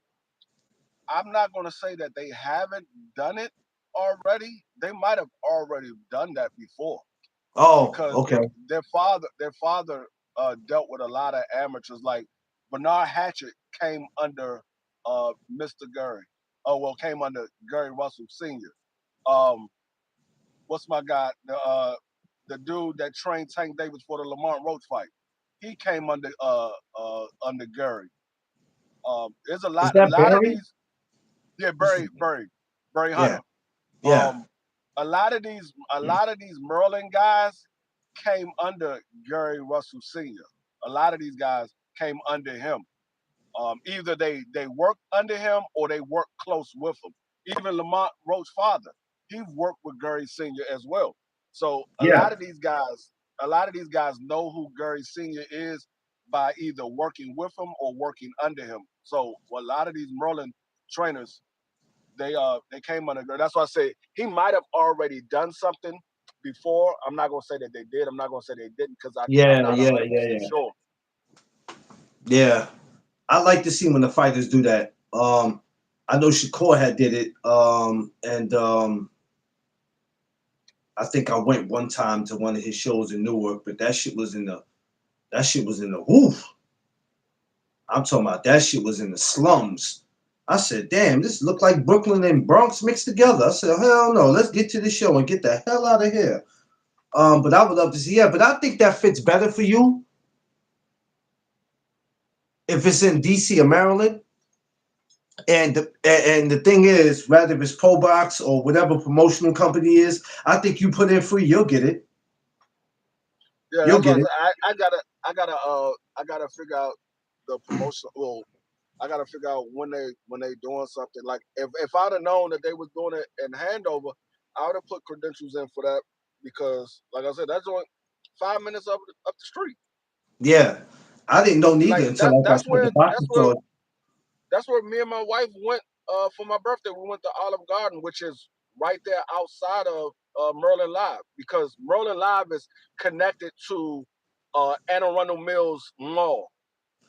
S2: I'm not going to say that they haven't done it already. They might have already done that before
S1: Oh,
S2: because
S1: okay.
S2: their father dealt with a lot of amateurs. Like Bernard Hatchett came under Mr. Gurry. Oh well, came under Gurry Russell Senior. Um, what's my guy? The dude that trained Tank Davis for the Lamont Roach fight. He came under Gurry. There's a
S1: Is
S2: lot a
S1: that
S2: lot of
S1: Barry?
S2: these. Yeah,
S1: This is,
S2: Barry
S1: yeah,
S2: Hunter.
S1: yeah,
S2: Um, a lot of these Merlin guys came under Gary Russell Senior. A lot of these guys came under him. Either they worked under him or they worked close with him. Even Lamont Roach's father, he worked with Gary Senior as well. So a
S1: yeah,
S2: lot of these guys, a lot of these guys know who Gary Senior is by either working with him or working under him. So a lot of these Merlin trainers, they came under Gary. That's why I say he might have already done something before. I'm not gonna say that they did. I'm not gonna say they didn't because I'm
S1: yeah,
S2: not
S1: yeah,
S2: 100%
S1: yeah,
S2: sure.
S1: yeah. I like to see when the fighters do that. I know Shakur had did it, and I think I went one time to one of his shows in Newark, but that shit was in the woof. I'm talking about that shit was in the slums. I said, damn, this looked like Brooklyn and Bronx mixed together. I said, hell no, let's get to the show and get the hell out of here. But I would love to see, yeah, but I think that fits better for you if it's in DC or Maryland. And the thing is, whether it's Pobox or whatever promotional company is, I think you put in free, you'll get it.
S2: Yeah,
S1: You'll
S2: that's what
S1: get it.
S2: I gotta figure out the promotion. Well, I gotta figure out when they doing something. Like if I'd have known that they was doing it in handover, I would have put credentials in for that because, like I said, that's only 5 minutes up the street.
S1: Yeah, I didn't know
S2: Like
S1: neither until like I said the boxing store.
S2: that's where me and my wife went for my birthday. We went to Olive Garden, which is right there outside of Merlin Live, because Merlin Live is connected to Anne Arundel Mills Mall,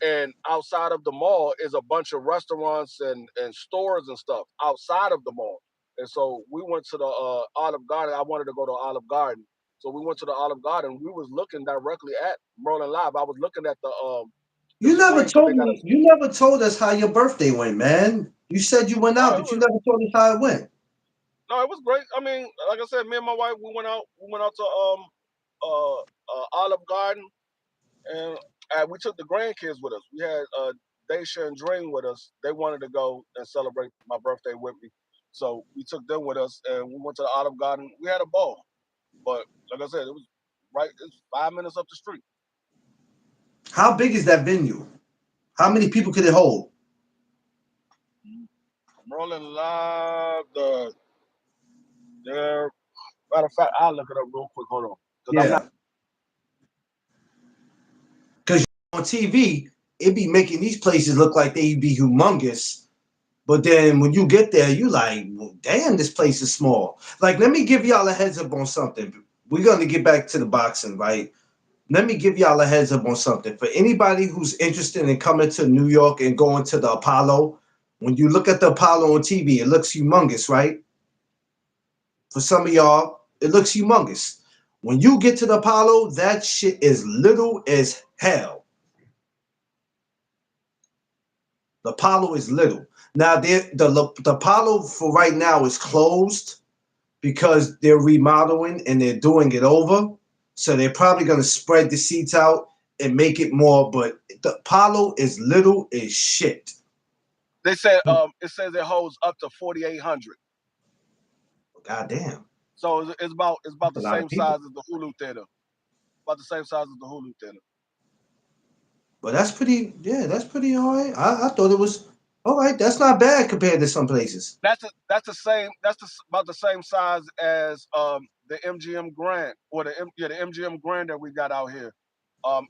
S2: and outside of the mall is a bunch of restaurants and stores and stuff outside of the mall. And so we went to the Olive Garden. I wanted to go to Olive Garden, so we went to the Olive Garden. We was looking directly at Merlin Live. I was looking at the
S1: You never
S2: screen because they
S1: told
S2: got a
S1: me. You never told us how your birthday went, man. You said you went
S2: no.
S1: out, but you never told us how it went.
S2: No, it was great. I mean, like I said, me and my wife, we went out. We went out to Olive Garden, and we took the grandkids with us. We had Daisha and Dream with us. They wanted to go and celebrate my birthday with me, so we took them with us, and we went to the Olive Garden. We had a ball, but like I said, it was right. It's 5 minutes up the street.
S1: How big is that venue? How many people could it hold?
S2: Merlin Live, the matter of fact, I'll look it up real quick. Hold on, because I'm not.
S1: Yeah, because on TV, it be making these places look like they be humongous. But then when you get there, you like, well, damn, this place is small. Like, let me give y'all a heads up on something. We're gonna get back to the boxing, right? Let me give y'all a heads up on something. For anybody who's interested in coming to New York and going to the Apollo, when you look at the Apollo on TV, it looks humongous, right? For some of y'all, it looks humongous. When you get to the Apollo, that shit is little as hell. The Apollo is little. Now, the Apollo for right now is closed because they're remodeling and they're doing it over. So they're probably going to spread the seats out and make it more. But the Apollo is little as shit.
S2: They said it says it holds up to 4,800.
S1: God damn.
S2: So it's about
S1: That's a
S2: the
S1: lot
S2: same
S1: of people.
S2: size as the Hulu theater. About the same size as the Hulu theater.
S1: But that's pretty, yeah, that's pretty all right. I thought it was all right. That's not bad compared to some places.
S2: That's the same. About the same size as the MGM Grand or the MGM Grand that we got out here.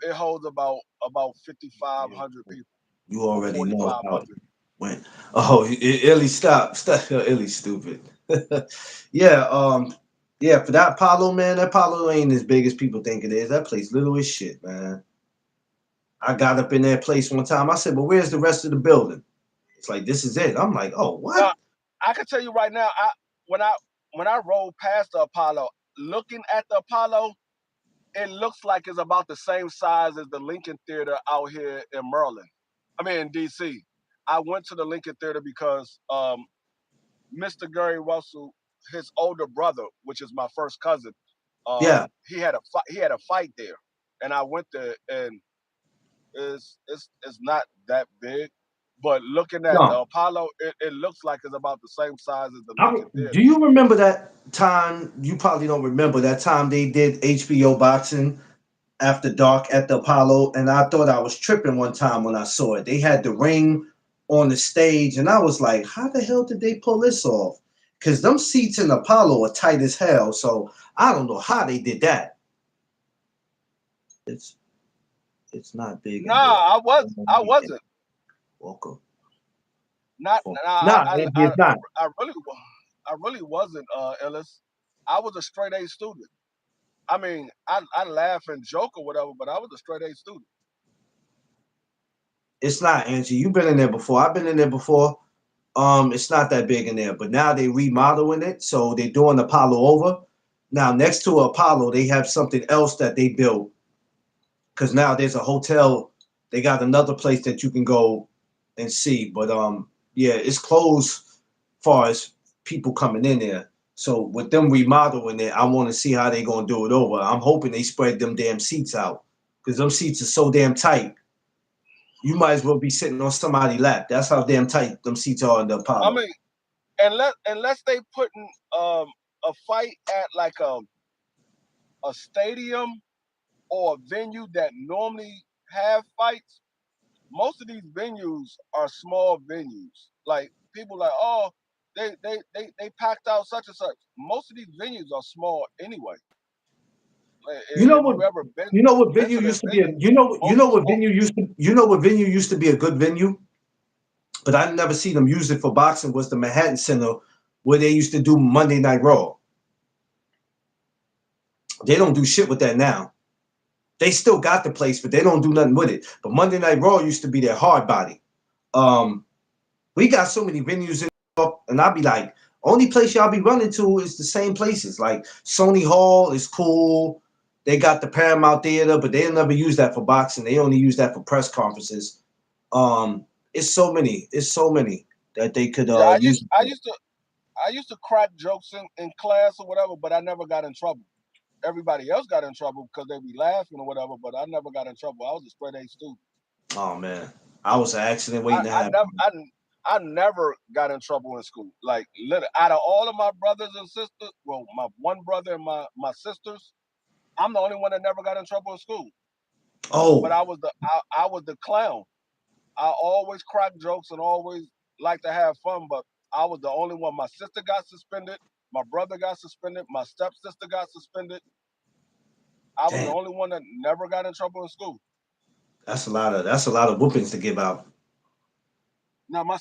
S2: It holds about 5,500 people
S1: You
S2: or
S1: already know how it
S2: 4,500.
S1: went. Oh, Illy, stop. Stop. Illy's stupid. Yeah, yeah, for that Apollo, man, that Apollo ain't as big as people think it is. That place little as shit, man. I got up in that place one time. I said, "But where's the rest of the building?" It's like this is it. I'm like, "Oh,
S2: Now
S1: what?"
S2: I can tell you right now. When I when I rolled past the Apollo, looking at the Apollo, it looks like it's about the same size as the Lincoln Theater out here in Maryland. I mean, in DC. I went to the Lincoln Theater because Mr. Gary Russell, his older brother, which is my first cousin,
S1: Yeah,
S2: he had a fight there, and I went there, and it's not that big, but looking at the
S1: no.
S2: Apollo, it looks like it's about the same size as the Lincoln Theater.
S1: Do you remember that time? You probably don't remember that time they did HBO boxing after dark at the Apollo, and I thought I was tripping one time when I saw it. They had the ring on the stage, and I was like, "How the hell did they pull this off?" Because them seats in Apollo are tight as hell. So I don't know how they did that. It's it's not big in here.
S2: I wasn't.
S1: Welcome.
S2: Not
S1: Nah, it's not.
S2: I really I really wasn't Ellis. I was a straight A student. I mean, I laugh and joke or whatever, but I was a straight A student.
S1: It's not, Angie. You've been in there before. I've been in there before. It's not that big in there, but now they remodeling it, so they're doing Apollo over. Now next to Apollo, they have something else that they built because now there's a hotel. They got another place that you can go and see, but yeah, it's closed far as people coming in there. So with them remodeling it, I want to see how they gonna do it over. I'm hoping they spread them damn seats out because them seats are so damn tight. You might as well be sitting on somebody's lap. That's how damn tight them seats are in the
S2: I
S1: Apollo.
S2: mean, unless they putting a fight at like a stadium or a venue that normally have fights, most of these venues are small venues. Like people like, oh, they packed out such and such. Most of these venues are small anyway. Like,
S1: You know
S2: if
S1: what?
S2: you ever
S1: You know what
S2: been
S1: venue
S2: to their
S1: used to be a
S2: venues,
S1: you
S2: most
S1: know
S2: are
S1: what
S2: small.
S1: venue used to you know what venue used to be a good venue, but I never see them use it for boxing was the Manhattan Center where they used to do Monday Night Raw. They don't do shit with that now. They still got the place, but they don't do nothing with it. But Monday Night Raw used to be their hard body. Um, we got so many venues in and I'll be like, only place y'all be running to is the same places. Like Sony Hall is cool. They got the Paramount Theater, but they never use that for boxing. They only use that for press conferences. It's so many that they could
S2: Yeah,
S1: use it for.
S2: I used to crack jokes in class or whatever, but I never got in trouble. Everybody else got in trouble because they be laughing or whatever, but I never got in trouble. I was a straight A student.
S1: Oh man, I was an accident
S2: I,
S1: waiting to
S2: I never
S1: happen.
S2: I never got in trouble in school. Like out of all of my brothers and sisters, well, my one brother and my sisters, I'm the only one that never got in trouble in school. But
S1: Oh,
S2: I was the clown. I always crack jokes and always like to have fun, but I was the only one. My sister got suspended. My brother got suspended. My stepsister got suspended. I was the
S1: damn,
S2: only one that never got in trouble in school.
S1: that's a lot of whoopings to give out.
S2: Now my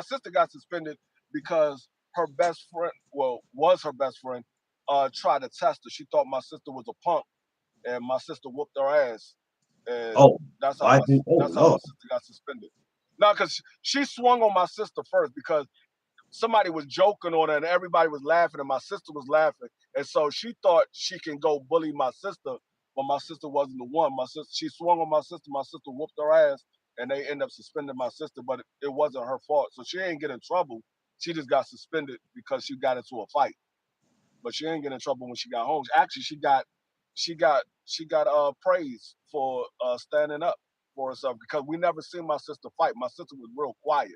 S2: sister got suspended because her best friend, well, was her best friend, tried to test her. She thought my sister was a punk, and my sister whooped her ass, and
S1: Oh, oh
S2: that's how my
S1: Lord,
S2: sister got suspended. Now, because she swung on my sister first because somebody was joking on her and everybody was laughing and my sister was laughing. And so she thought she can go bully my sister, but my sister wasn't the one. She swung on my sister whooped her ass and they end up suspending my sister, but it wasn't her fault. So she ain't get in trouble. She just got suspended because she got into a fight. But she ain't get in trouble when she got home. Actually, she got praise for standing up for herself because we never seen my sister fight. My sister was real quiet.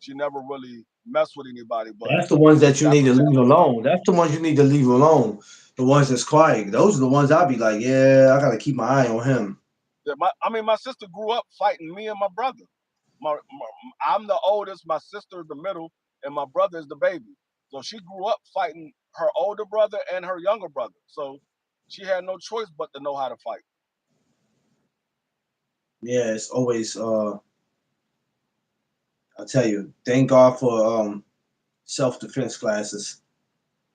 S2: She never really messed with anybody, but
S1: that's the ones that you
S2: that
S1: need to leave
S2: particular fight.
S1: alone. That's the ones you need to leave alone. The ones that's quiet. Those are the ones I'll be like, yeah, I gotta keep my eye on him.
S2: I mean, my sister grew up fighting me and my brother. I'm the oldest, my sister is the middle, and my brother is the baby. So she grew up fighting her older brother and her younger brother. So she had no choice but to know how to fight.
S1: Yeah, it's always I tell you, thank God for self defense classes.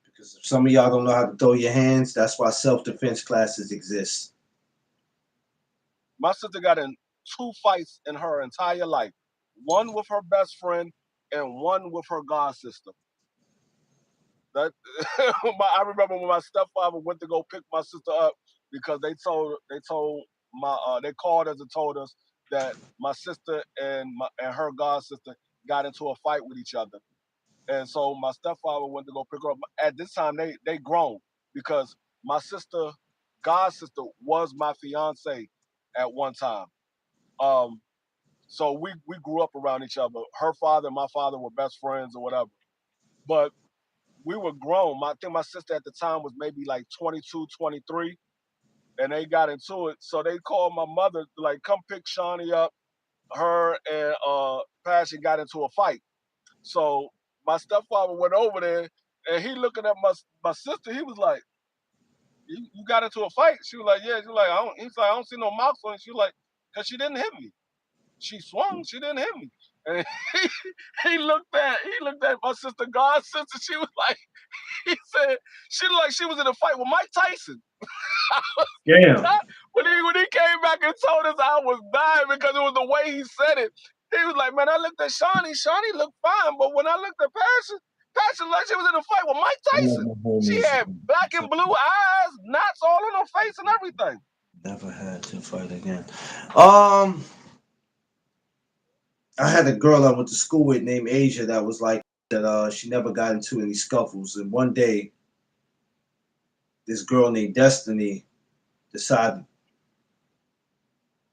S1: Because if some of y'all don't know how to throw your hands, that's why self defense classes exist.
S2: My sister got in two fights in her entire life. One with her best friend and one with her god sister. That I remember when my stepfather went to go pick my sister up because they told my they called us and told us that my sister and her god sister got into a fight with each other. And so my stepfather went to go pick her up. At this time they grown because my sister god sister was my fiance at one time. Um so we grew up around each other. Her father and my father were best friends or whatever. But we were grown. I think my sister at the time was maybe like 22, 23, and they got into it. So they called my mother to like come pick Shawnee up. Her and Passion got into a fight. So my stepfather went over there and he looking at my sister. He was like, "You got into a fight?" She was like, "Yeah." She was like, "I don't." He's like, "I don't see no marks on it." She was like, "Cause she didn't hit me. She swung. She didn't hit me." And he looked at my sister, God sister. She was like, he said she looked like she was in a fight with Mike Tyson.
S1: Damn.
S2: When he came back and told us, I was dying because it was the way he said it. He was like, "Man, I looked at Shawnee. Shawnee looked fine, but when I looked at Passion, Passion like she was in a fight with Mike
S1: One of
S2: Tyson.
S1: my
S2: She
S1: homies
S2: had black and blue eyes, knots all on her face, and everything."
S1: never had to fight again. Um, I had a girl I went to school with named Asia that was like that. She never got into any scuffles, and one day this girl named Destiny decided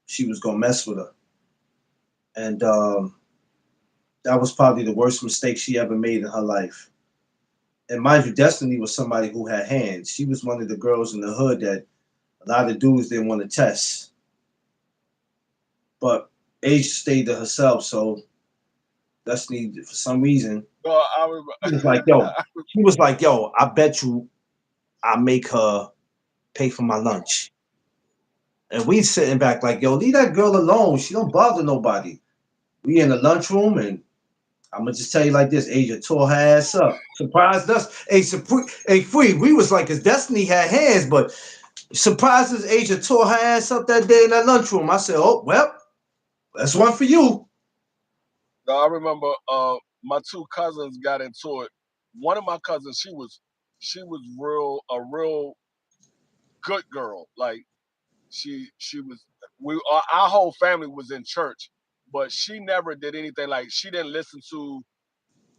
S1: she was gonna mess with her, and that was probably the worst mistake she ever made in her life. And mind you, Destiny was somebody who had hands. She was one of the girls in the hood that A lot of dudes didn't want to test, but Asia stayed to herself. So Destiny, for some reason,
S2: No, I remember.
S1: he was like, "Yo," she was like, "Yo, I bet you I make her pay for my lunch." And we sitting back like, "Yo, leave that girl alone. She don't bother nobody." We in the lunchroom, and I'm gonna just tell you like this: Asia tore her ass up, surprised us. Hey, free. We was like, "Cause Destiny had hands," but surprised us. Asia tore her ass up that day in that lunchroom. I said, "Oh well, that's one for you."
S2: No, I remember. My two cousins got into it. One of my cousins, she was real good girl. Like she was. Our whole family was in church, but she never did anything like she didn't listen to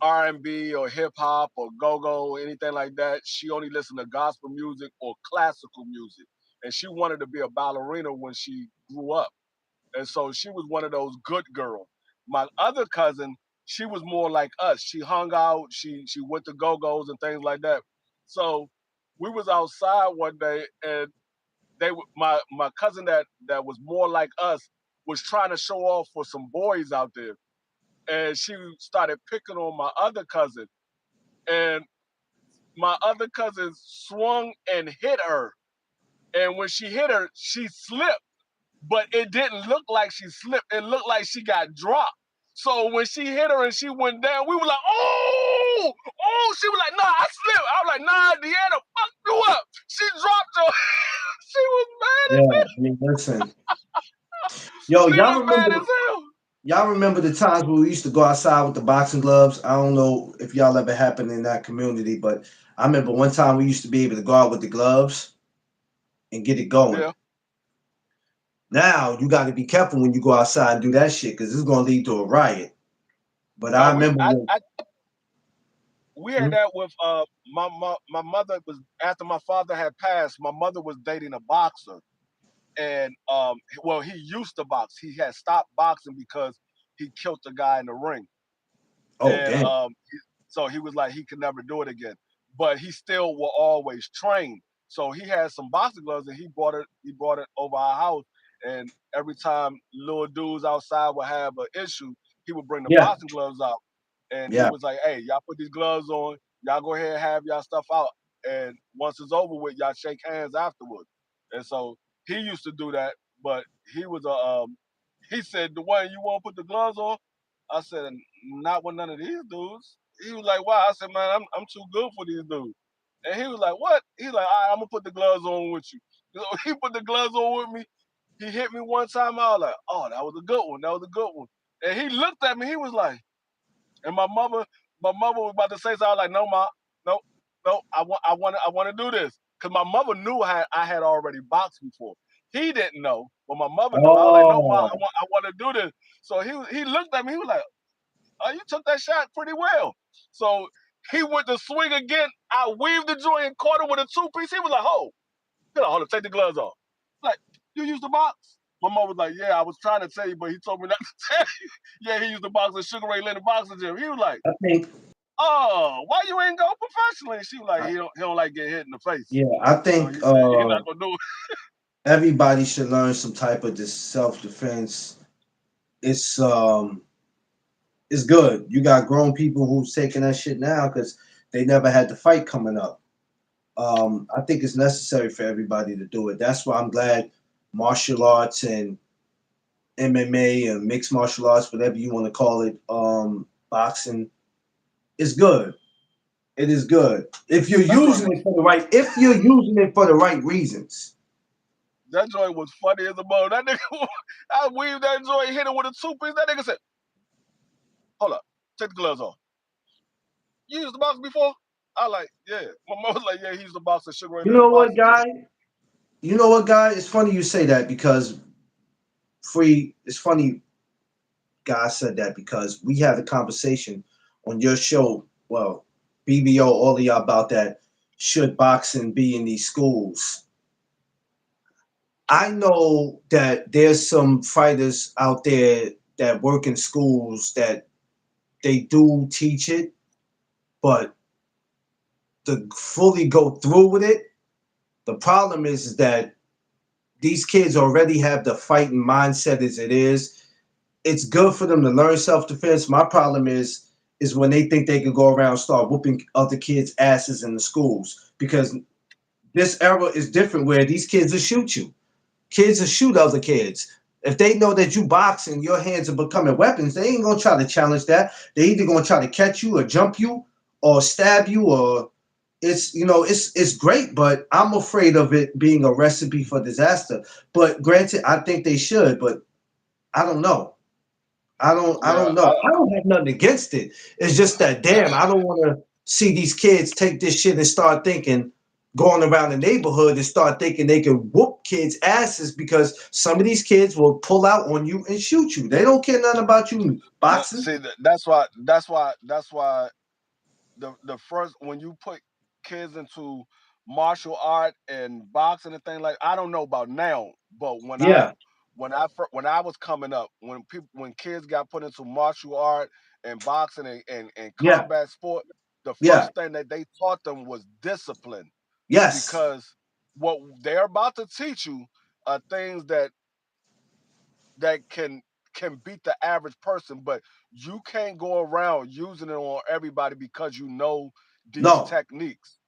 S2: R&B or hip hop or go go or anything like that. She only listened to gospel music or classical music, and she wanted to be a ballerina when she grew up. And so she was one of those good girls. My other cousin, she was more like us. She hung out. She went to go go's and things like that. So we was outside one day, and my cousin that was more like us was trying to show off for some boys out there, and she started picking on my other cousin, and my other cousin swung and hit her, and when she hit her, she slipped, but it didn't look like she slipped. It looked like she got dropped. So when she hit her and she went down, we were like, "Oh, oh!" She was like, "Nah, I slipped." I was like, "Nah, Deanna, fuck you up." She dropped her. She was mad
S1: Yeah,
S2: as
S1: I mean, listen, yo,
S2: she was mad as hell.
S1: y'all remember the times when we used to go outside with the boxing gloves? I don't know if y'all ever happened in that community, but I remember one time we used to be able to go out with the gloves and get it going.
S2: Yeah.
S1: Now you got to be careful when you go outside and do that shit because it's going to lead to a riot. But
S2: No,
S1: I remember when,
S2: we
S1: hmm?
S2: had that with my mother was after my father had passed. My mother was dating a boxer, and well, he used to box. He had stopped boxing because he killed the guy in the ring,
S1: Oh
S2: and
S1: damn,
S2: so he was like he could never do it again. But he still will always train. So he had some boxing gloves, and he brought it over our house. And every time little dudes outside would have an issue, he would bring the
S1: yeah,
S2: boxing gloves out, and he
S1: yeah,
S2: was like, "Hey, y'all put these gloves on. Y'all go ahead and have y'all stuff out. And once it's over with, y'all shake hands afterwards." And so he used to do that, but he was a he said, "The one you want to put the gloves on?" I said, "Not with none of these dudes." He was like, "Why?" I said, "Man, I'm too good for these dudes." And he was like, "What?" He's like, "All right, I'm gonna put the gloves on with you." So he put the gloves on with me. He hit me one time. I was like, "Oh, that was a good one. That was a good one." And he looked at me. He was like, and my mother was about to say something. I was like, "No, ma, no, no. I want to do this." Because my mother knew I had already boxed before. He didn't know, but my mother knew. I was like, "No, ma,
S1: oh,
S2: I want to do this." So he looked at me. He was like, "Oh, you took that shot pretty well." So he went to swing again. I weaved the joint and caught him with a two-piece. He was like, hold on, take the gloves off." Like, "You used the box?" My mom was like, "Yeah, I was trying to tell you, but he told me not to tell you." Yeah, he used the box at Sugar Ray Leonard boxing gym. He was like,
S1: I think,
S2: "Oh, why you ain't go professionally?" She was like, "He don't like getting hit in the face."
S1: yeah, I
S2: So
S1: think
S2: he said he's not gonna do it.
S1: everybody should learn some type of this self defense. It's um, it's good. You got grown people who's taking that shit now because they never had the fight coming up. I think it's necessary for everybody to do it. That's why I'm glad martial arts and MMA and mixed martial arts, whatever you want to call it, boxing is good. It is good if you're
S2: That joint
S1: using
S2: was
S1: it for the right. If you're using it for the right reasons.
S2: that joint was funny as a bone. That nigga, I weaved that joint, hit him with a two-piece. That nigga said, "Hold up, take the gloves off. You used the box before?" I like, "Yeah." My mom was like, "Yeah, he used the box at Sugar Ray
S1: You
S2: Leonard
S1: know what,
S2: boxing gym."
S1: guy? You know what, guy? It's funny you say that because free. It's funny, guy said that because we had a conversation on your show. Well, BBO, all of y'all about that. Should boxing be in these schools? I know that there's some fighters out there that work in schools that they do teach it, but to fully go through with it, the problem is that these kids already have the fighting mindset as it is. It's good for them to learn self defense. My problem is when they think they can go around and start whooping other kids' asses in the schools, because this era is different where these kids will shoot you. Kids will shoot other kids. If they know that you boxing, your hands are becoming weapons, they ain't gonna try to challenge that. They either gonna try to catch you or jump you or stab you, or it's great, but I'm afraid of it being a recipe for disaster. But granted, I think they should, but I don't know. I
S2: Yeah,
S1: don't know. I don't have nothing against it. It's just that damn, I don't want to see these kids take this shit and start thinking, going around the neighborhood and start thinking they can whoop kids' asses, because some of these kids will pull out on you and shoot you. They don't care nothing about you boxing.
S2: see, that's why the first when you put kids into martial art and boxing and things like I don't know about now, but
S1: Yeah,
S2: when I was coming up, when kids got put into martial art and boxing and
S1: yeah,
S2: combat sport, the
S1: yeah,
S2: first thing that they taught them was discipline
S1: yes,
S2: because what they're about to teach you are things that can beat the average person, but you can't go around using it on everybody because you know these
S1: no,
S2: techniques.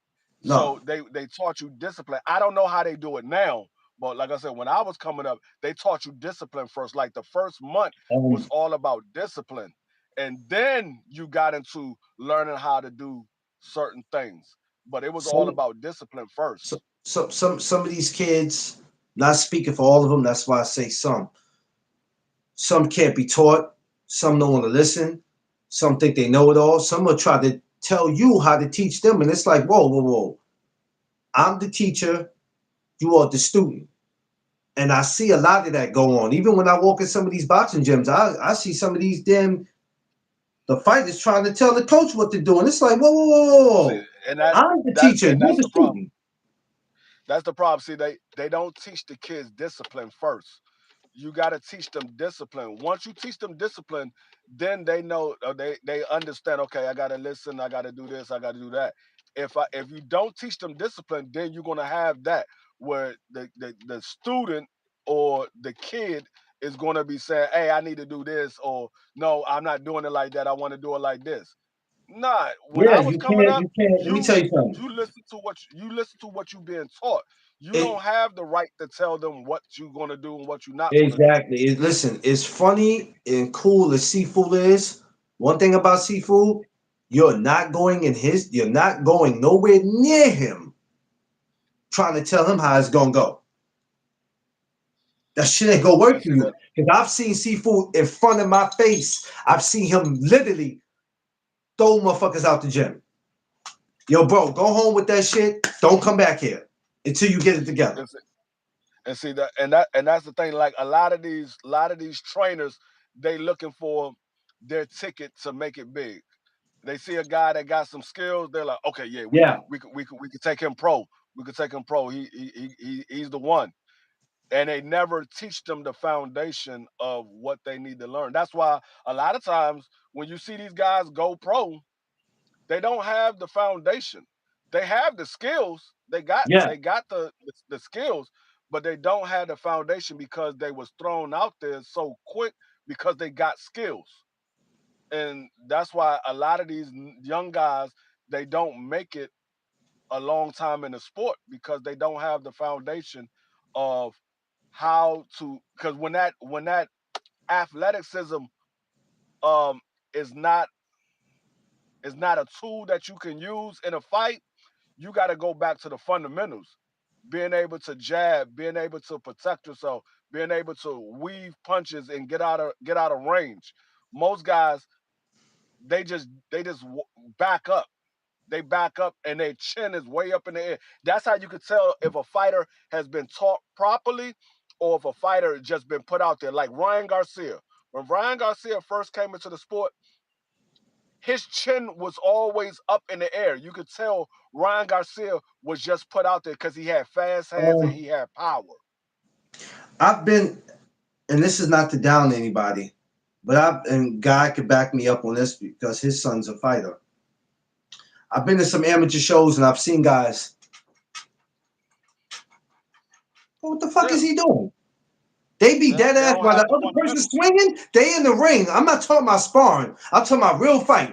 S1: no.
S2: So they taught you discipline. I don't know how they do it now, but like I said, when I was coming up, they taught you discipline first. Like the first month was
S1: Um,
S2: all about discipline, and then you got into learning how to do certain things. But it was all
S1: some,
S2: about discipline first.
S1: some of these kids, not speaking for all of them, that's why I say some. Some can't be taught. Some don't want to listen. Some think they know it all. Some will try to tell you how to teach them. And it's like, whoa, whoa, whoa. I'm the teacher. You are the student. And I see a lot of that go on. Even when I walk in some of these boxing gyms, I see some of these damn the fighters trying to tell the coach what to do. And it's like, whoa, whoa, whoa, whoa,
S2: See,
S1: whoa.
S2: and that
S1: I'm the
S2: that
S1: teacher.
S2: and
S1: You're
S2: that's
S1: the
S2: the problem.
S1: student.
S2: That's the problem. See, they don't teach the kids discipline first. You got to teach them discipline. Once you teach them discipline, then they know they understand. Okay, I got to listen. I got to do this. I got to do that. If you don't teach them discipline, then you're gonna have that where the student or the kid is gonna be saying, "Hey, I need to do this," or "No, I'm not doing it like that. I want to do it like this." Nah, when
S1: Yeah,
S2: I was coming up,
S1: you can't. Let me
S2: you
S1: tell you something.
S2: you listen to what you being taught. You
S1: It
S2: don't have the right to tell them what you're gonna do and what you're not gonna do.
S1: Exactly. Listen, it's funny and cool as seafood is. One thing about seafood, you're not going nowhere near him trying to tell him how it's gonna go. That shit ain't gonna work
S2: And
S1: for
S2: see that
S1: you. Because I've seen seafood in front of my face. I've seen him literally throw motherfuckers out the gym. Yo, bro, go home with that shit. Don't come back here until you get it together.
S2: and see, and that's the thing. Like a lot of these trainers, they looking for their ticket to make it big. They see a guy that got some skills. They're like, okay, yeah, we
S1: Yeah,
S2: we could take him pro. We could take him pro. He's the one. And they never teach them the foundation of what they need to learn. That's why a lot of times when you see these guys go pro, they don't have the foundation. They have the skills. They got
S1: yeah,
S2: they got the skills, but they don't have the foundation because they was thrown out there so quick because they got skills. And that's why a lot of these young guys they don't make it a long time in the sport because they don't have the foundation of how to because when that athleticism um is not a tool that you can use in a fight, you got to go back to the fundamentals. Being able to jab, being able to protect yourself, being able to weave punches and get out of range. Most guys they just back up. They back up and their chin is way up in the air. That's how you could tell if a fighter has been taught properly or if a fighter has just been put out there. Like Ryan Garcia. When Ryan Garcia first came into the sport, his chin was always up in the air. You could tell Ryan Garcia was just put out there because he had fast hands and
S1: um,
S2: he had power.
S1: I've been, and this is not to down anybody, but and Guy could back me up on this because his son's a fighter. I've been to some amateur shows and I've seen guys. What the fuck
S2: Yeah,
S1: is he doing? They be dead
S2: they
S1: ass
S2: don't
S1: while the
S2: have the
S1: other person
S2: fundamentals.
S1: swinging. They in the ring. I'm not talking about sparring. I'm talking about real fight.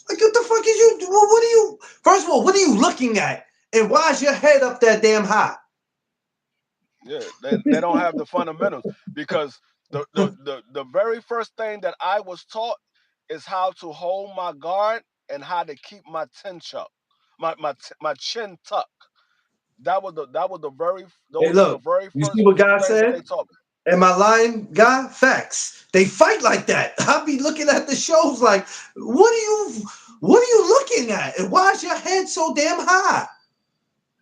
S1: Like, what the fuck is you? What are you? First of all, what are you looking at? And why is your head up that damn high?
S2: Yeah, they don't have the fundamentals because the very first thing that I was taught is how to hold my guard and how to keep my chin tuck, my chin tuck. That was the very
S1: Hey,
S2: those were the
S1: look,
S2: very
S1: you see
S2: first
S1: what
S2: two
S1: God
S2: things that they
S1: said?
S2: taught me.
S1: Am I lying, guy? Facts. They fight like that. I be looking at the shows like, what are you looking at? And why is your head so damn high?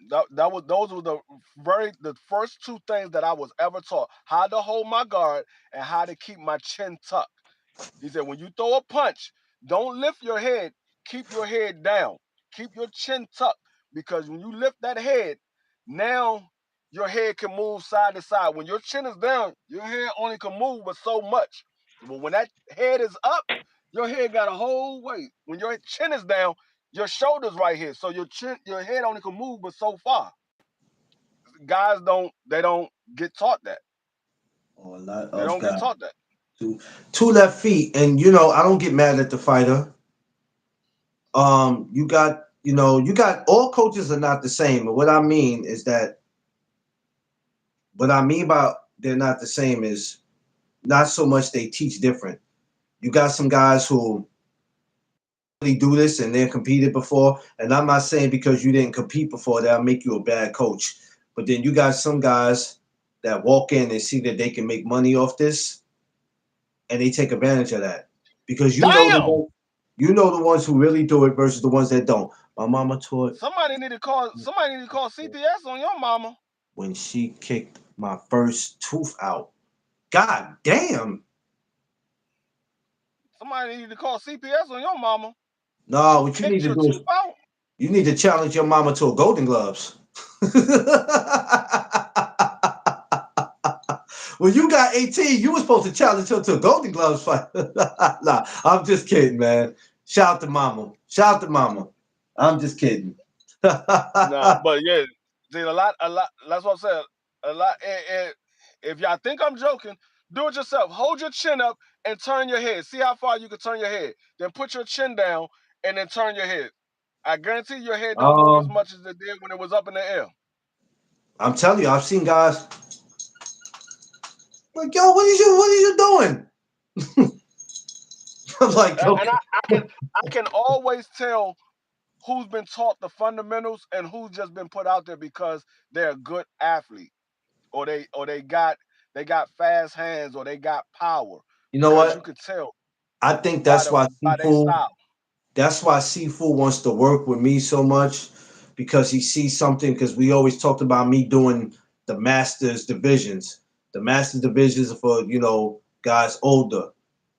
S2: That was those were the first two things that I was ever taught: how to hold my guard and how to keep my chin tucked. He said, when you throw a punch, don't lift your head. Keep your head down. Keep your chin tucked because when you lift that head, now your head can move side to side. When your chin is down, your head only can move but so much. But when that head is up, your head got a whole weight. When your chin is down, your shoulders right here. So your head only can move but so far. Guys don't get taught that.
S1: Oh, a lot
S2: They
S1: of
S2: don't get
S1: God.
S2: taught that.
S1: Two left feet, and I don't get mad at the fighter. You got all coaches are not the same. And what I mean is that what I mean by they're not the same is not so much they teach different. You got some guys who really do this and they're competed before. And I'm not saying because you didn't compete before that'll make you a bad coach. But then you got some guys that walk in and see that they can make money off this and they take advantage of that. Because
S2: Damn!
S1: you know the ones who really do it versus the ones that don't. My mama taught
S2: Somebody need to call CPS on your mama.
S1: when she kicked my first tooth out. God damn.
S2: Somebody need to call CPS on your mama.
S1: No,
S2: She
S1: what you need
S2: kicked
S1: to
S2: your
S1: do is
S2: tooth out.
S1: you need to challenge your mama to a Golden Gloves. When you got 18, you were supposed to challenge her to a Golden Gloves fight. Nah, I'm just kidding, man. Shout out to mama. Shout out to mama. I'm just kidding.
S2: Nah, but yeah, see a lot. That's what I'm saying. A lot. If y'all think I'm joking, do it yourself. Hold your chin up and turn your head. See how far you can turn your head. Then put your chin down and then turn your head. I guarantee your head don't move as
S1: um,
S2: much as it did when it was up in the air.
S1: I'm telling you, I've seen guys like, yo, what are you doing? I'm like,
S2: And
S1: okay.
S2: I can always tell who's been taught the fundamentals and who's just been put out there because they're a good athlete or they got fast hands or they got power
S1: You know
S2: because you
S1: what?
S2: could tell
S1: I think
S2: by
S1: that's
S2: the
S1: why
S2: by their
S1: Sifu
S2: style.
S1: That's why Sifu wants to work with me so much because he sees something. Because we always talked about me doing the masters divisions. The masters divisions are for guys older,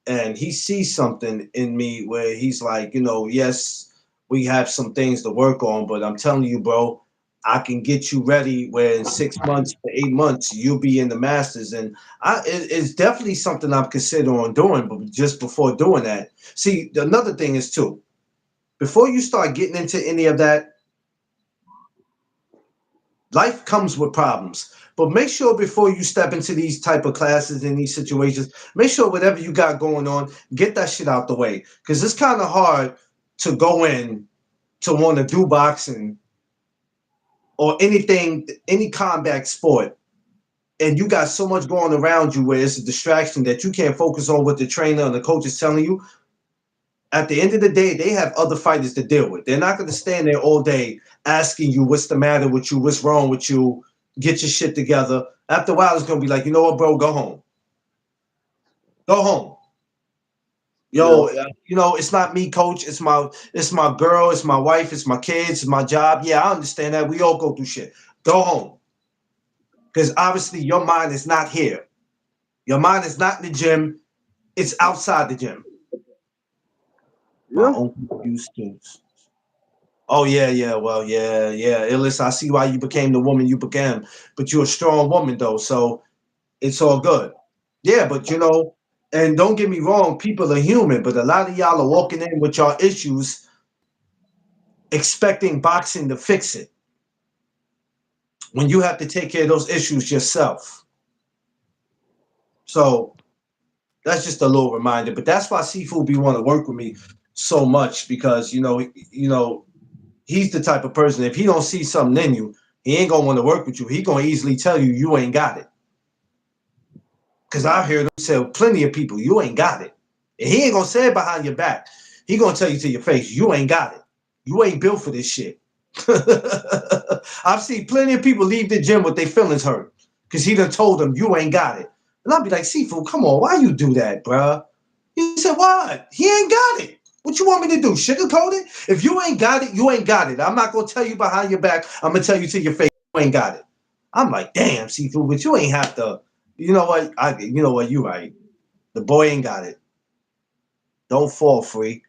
S1: and he sees something in me where he's like, yes, we have some things to work on, but I'm telling you, bro, I can get you ready. Where in 6 months to 8 months you'll be in the masters, and it's definitely something I'm considering doing. But just before doing that, see, another thing is too before you start getting into any of that, life comes with problems. But make sure before you step into these type of classes in these situations, make sure whatever you got going on, get that shit out the way. Because it's kind of hard to go in to want to do boxing or anything, any combat sport. And you got so much going around you where it's a distraction that you can't focus on what the trainer and the coach is telling you. At the end of the day, they have other fighters to deal with. They're not going to stand there all day asking you what's the matter with you, what's wrong with you, get your shit together. After a while, it's going to be like, you know what, bro, go home. Go home.
S2: Yeah.
S1: Yo, it's not me, coach. It's my girl, it's my wife, it's my kids, it's my job. Yeah, I understand that. We all go through shit. Go home. Because obviously your mind is not here. Your mind is not in the gym. It's outside the gym. My
S2: Yeah.
S1: uncle used to. Oh yeah, yeah. Well, yeah, yeah. Illis, I see why you became the woman you became, but you're a strong woman though, so it's all good. Yeah, but and don't get me wrong, people are human, but a lot of y'all are walking in with y'all issues, expecting boxing to fix it. when you have to take care of those issues yourself. So that's just a little reminder. But that's why Seafood be want to work with me so much because he's the type of person. If he don't see something in you, he ain't gonna want to work with you. He gonna easily tell you you ain't got it. Cause I heard him tell plenty of people you ain't got it, and he ain't gonna say it behind your back. He gonna tell you to your face you ain't got it. You ain't built for this shit. I've seen plenty of people leave the gym with their feelings hurt because he done told them you ain't got it. And I'll be like, Seafood, come on, why you do that, bruh? He said, what? He ain't got it. What you want me to do? Sugarcoat it? If you ain't got it, you ain't got it. I'm not gonna tell you behind your back. I'm gonna tell you to your face you ain't got it. I'm like, damn, Seafood, but you ain't have to. You know what? You right. The boy ain't got it. Don't fall free.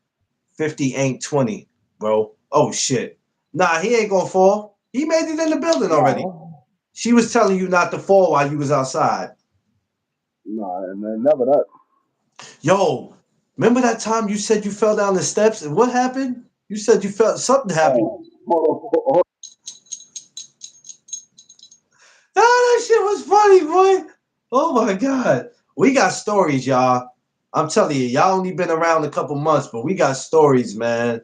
S1: 50 ain't 20, bro. Oh shit. Nah, he ain't gonna fall. He made it in the building already. She was telling you not to fall while you was outside.
S2: Nah, man, never that.
S1: Yo, remember that time you said you fell down the steps and what happened? You said you felt something happened.
S2: Hold on.
S1: Ah, that shit was funny, boy. Oh my god. We got stories, y'all. I'm telling you, y'all only been around a couple months, but we got stories, man.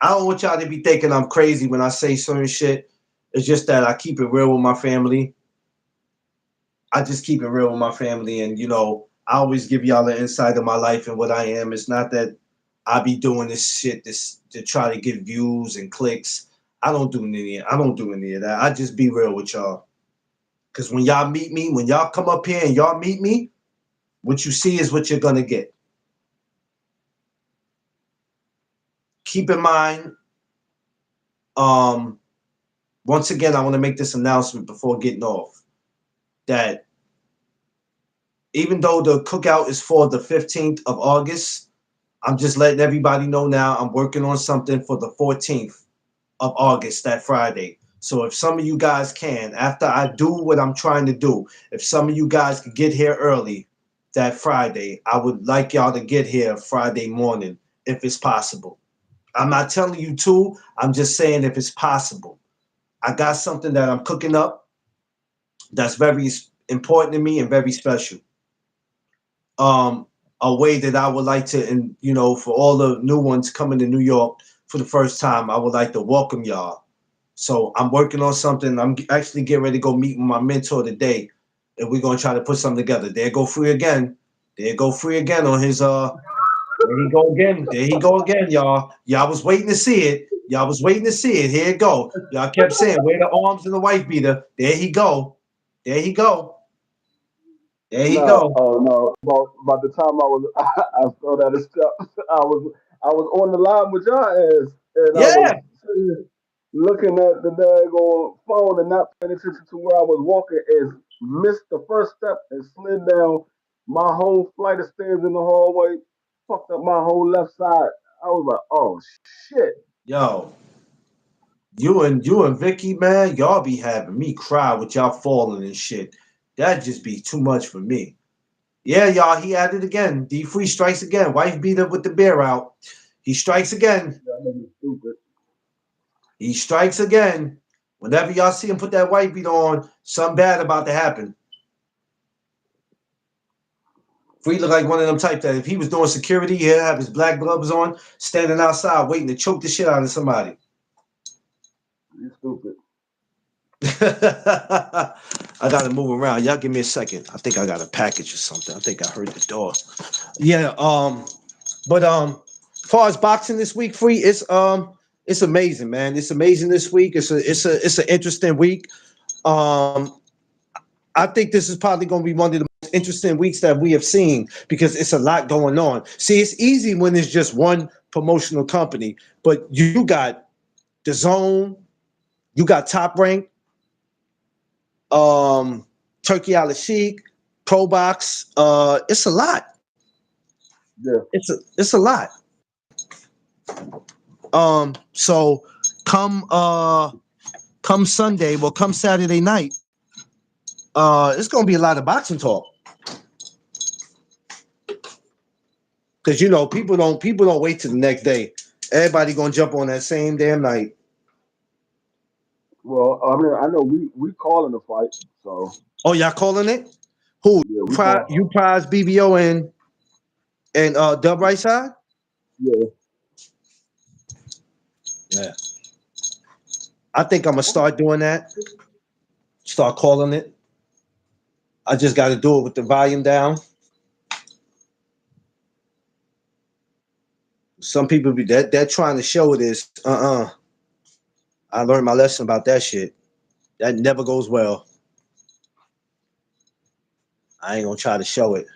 S1: I don't want y'all to be thinking I'm crazy when I say certain shit. It's just that I keep it real with my family. I just keep it real with my family, and I always give y'all an insight of my life and what I am. It's not that I be doing this shit this to try to get views and clicks. I don't do any of that. I just be real with y'all. Cause when y'all meet me, when y'all come up here and y'all meet me, what you see is what you're gonna get. Keep in mind, um, once again, I want to make this announcement before getting off that even though the cookout is for the 15th of August, I'm just letting everybody know now I'm working on something for the 14th of August, that Friday. So if some of you guys can, after I do what I'm trying to do, if some of you guys could get here early that Friday, I would like y'all to get here Friday morning if it's possible. I'm not telling you to, I'm just saying if it's possible. I got something that I'm cooking up that's very important to me and very special. Um, a way that I would like to, and for all the new ones coming to New York for the first time, I would like to welcome y'all. So I'm working on something. I'm actually getting ready to go meet with my mentor today, and we're gonna try to put something together. There go free again. There go free again on his. There he go again. There he go again, y'all. Y'all was waiting to see it. Y'all was waiting to see it. Here it go. Y'all kept saying, "Where the arms and the wife beater?" There he go. There he go. There he
S2: No,
S1: go.
S2: oh no. Well, by the time I was, I saw that it's I was on the line with your ass, and I was
S1: Yeah,
S2: sitting looking at the daggone phone and not paying attention to where I was walking, and missed the first step and slid down my whole flight of stairs in the hallway, fucked up my whole left side. I was like, oh shit.
S1: yo, you and Vicky, man, y'all be having me cry with y'all falling and shit. That just be too much for me. Yeah, y'all, he at it again. D Free strikes again. Wife beat up with the beer out. He strikes again.
S2: That nigga stupid.
S1: He strikes again. Whenever y'all see him put that white beat on, something bad about to happen. Free look like one of them type that if he was doing security, he'd have his black gloves on, standing outside waiting to choke the shit out of somebody.
S2: You stupid.
S1: I gotta move around. Y'all give me a second. I think I got a package or something. I think I heard the door. Yeah, but as far as boxing this week, free, it's amazing, man. It's amazing this week. It's an interesting week. Um, I think this is probably going to be one of the most interesting weeks that we have seen because it's a lot going on. See, it's easy when it's just one promotional company, but you got the Zone, you got Top Rank, um, Turkey Al Sheik, Pro Box. It's a lot.
S2: Yeah.
S1: It's a lot. So come come Sunday, well, come Saturday night, it's gonna be a lot of boxing talk. Because people don't wait till the next day. Everybody gonna jump on that same damn night.
S3: Well, I mean, I know we calling the fight, so
S1: Oh, y'all calling it? Who?
S3: yeah, we call.
S1: You prize BBO and Dub Right Side?
S3: Yeah,
S1: Yeah. I think I'm gonna start doing that. Start calling it. I just got to do it with the volume down. Some people be that they're trying to show this. I learned my lesson about that shit. That never goes well. I ain't gonna try to show it,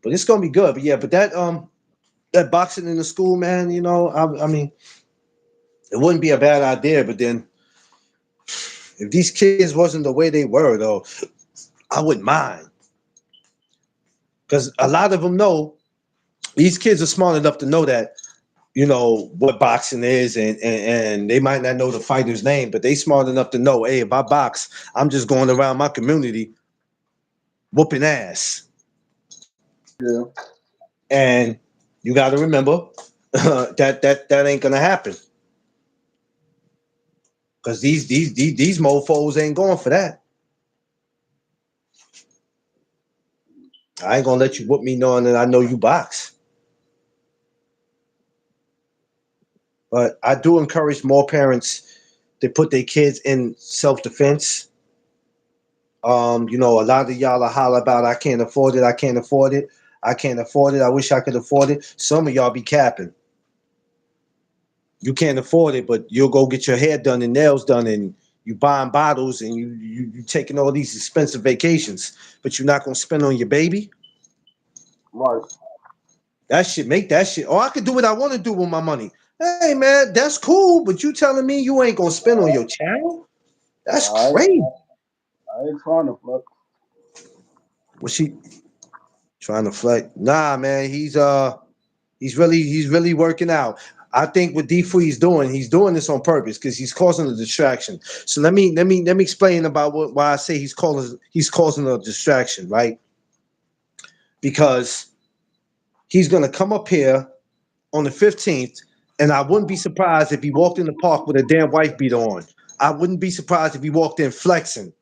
S1: but it's gonna be good. But yeah, but that boxing in the school, man. You know, I mean, it wouldn't be a bad idea. But then, if these kids wasn't the way they were, though, I wouldn't mind because a lot of them know these kids are smart enough to know that what boxing is, and they might not know the fighter's name, but they smart enough to know, hey, if I box, I'm just going around my community whooping ass.
S3: yeah,
S1: And you got to remember that ain't gonna happen because these mofos ain't going for that. I ain't gonna let you whoop me knowing that I know you box. But I do encourage more parents to put their kids in self defense. A lot of y'all are holler about I can't afford it, I can't afford it, I can't afford it, I wish I could afford it. Some of y'all be capping. You can't afford it, but you'll go get your hair done and nails done and you buying bottles and you taking all these expensive vacations, but you're not gonna spend on your baby.
S3: right.
S1: That shit make that shit. Oh, I can do what I want to do with my money. Hey man, that's cool, but you telling me you ain't gonna spend on your child? That's
S3: I
S1: crazy.
S3: I ain't trying to fuck.
S1: Was she trying to flex? Nah, man, he's really working out. I think what D Free's doing, he's doing this on purpose because he's causing a distraction. So let me explain about why I say he's causing a distraction, right? Because he's gonna come up here on the 15th, and I wouldn't be surprised if he walked in the park with a damn wife beater on. I wouldn't be surprised if he walked in flexing.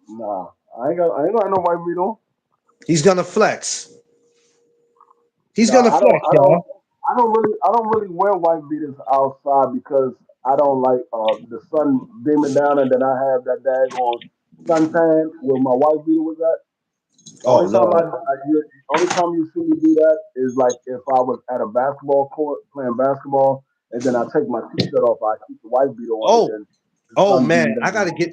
S3: Nah, I ain't got no white meat on.
S1: He's gonna flex. He's
S3: Nah,
S1: gonna flex, y'all.
S3: I don't really wear white beaters outside because I don't like the sun beaming down and then I have that daggone suntan where my white beater was at. The
S1: Oh
S3: only time
S1: Lord.
S3: only time you see me do that is like if I was at a basketball court playing basketball and then I take my t-shirt off, I keep the white beater on and
S1: Oh,
S3: then the
S1: oh
S3: sun
S1: man,
S3: beam down.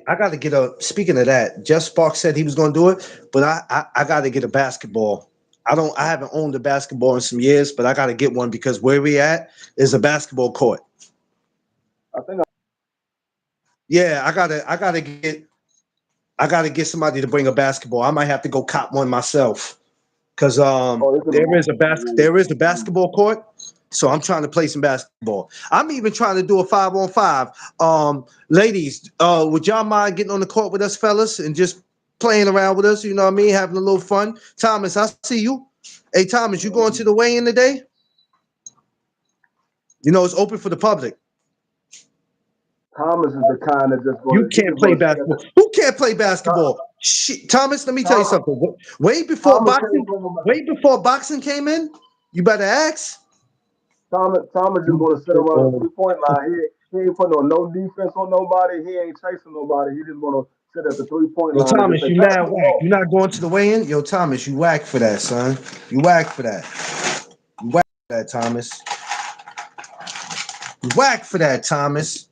S1: I gotta get a. Speaking of that, Jeff Sparks said he was gonna do it, but I gotta get a basketball. I haven't owned a basketball in some years, but I gotta get one because where we at is a basketball court.
S3: I think
S1: Yeah, I gotta get somebody to bring a basketball. I might have to go cop one myself because
S3: oh this
S1: there is a
S3: is
S1: basketball court. So I'm trying to play some basketball. I'm even trying to do a 5-on-5. Ladies, would y'all mind getting on the court with us, fellas, and just playing around with us? You know what I mean, having a little fun. Thomas, I see you. Hey, Thomas, you going to the weigh-in today? You know it's open for the public.
S3: Thomas is the kind that just
S1: You
S3: gonna he
S1: can't
S3: just
S1: play
S3: gonna sit at
S1: basketball. Who can't play basketball? Shit, Thomas, let me tell you
S3: Tom,
S1: something. Way before
S3: Thomas can't
S1: boxing,
S3: bring him back.
S1: way before boxing came in, you better ask.
S3: Thomas just gonna sit around the 3 point line. He ain't putting on no defense on nobody. He ain't chasing nobody. He just gonna sit at the 3 point
S1: Yo,
S3: line and just
S1: Thomas,
S3: say,
S1: you
S3: "Pass
S1: mad
S3: me the
S1: whack.
S3: ball."
S1: You not going to the weigh-in? Yo, Thomas, you whack for that, son. You whack for that. You whack for that, Thomas. You whack for that, Thomas.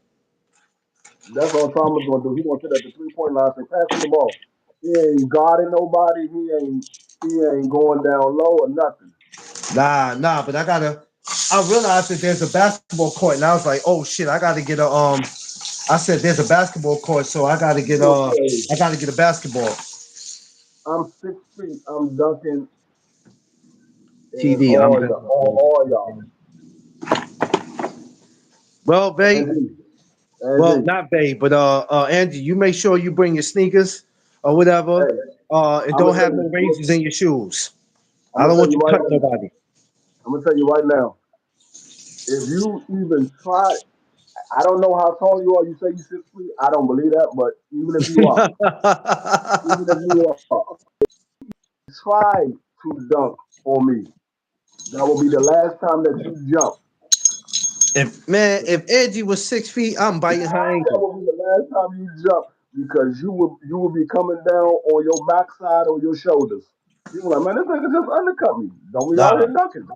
S3: That's all Thomas gonna do. He gonna sit at the 3 point line and say, "Pass me the ball." He ain't guarding nobody. He ain't going down low or nothing.
S1: Nah, but I realized that there's a basketball court, and I was like, oh shit, I gotta get a. I said there's a basketball court, so I gotta get
S3: He gonna say,
S1: a basketball.
S3: "I'm 6 feet. I'm dunking and
S1: TD, I'm good.
S3: all y'all."
S1: Well, babe.
S3: And
S1: Well,
S3: G,
S1: not babe, but Angie, you make sure you bring your sneakers or whatever,
S3: hey,
S1: and
S3: I'm
S1: don't
S3: gonna tell
S1: have no
S3: you.
S1: razors in your shoes.
S3: I'm
S1: I
S3: gonna
S1: don't
S3: tell
S1: want
S3: you
S1: you to
S3: right
S1: cut
S3: now.
S1: nobody.
S3: I'm gonna tell you right now. If you even try, I don't know how tall you are. You say you 6 feet. I don't believe that, but even if you are, try to dunk on me. That will be the last time that you jump.
S1: if Angie was 6 feet, I'm biting her
S3: That
S1: ankle.
S3: will be the last time you jump because you will be coming down on your backside or your shoulders. People like, man, this nigga just undercut me. Don't be out
S1: Nah,
S3: here dunking.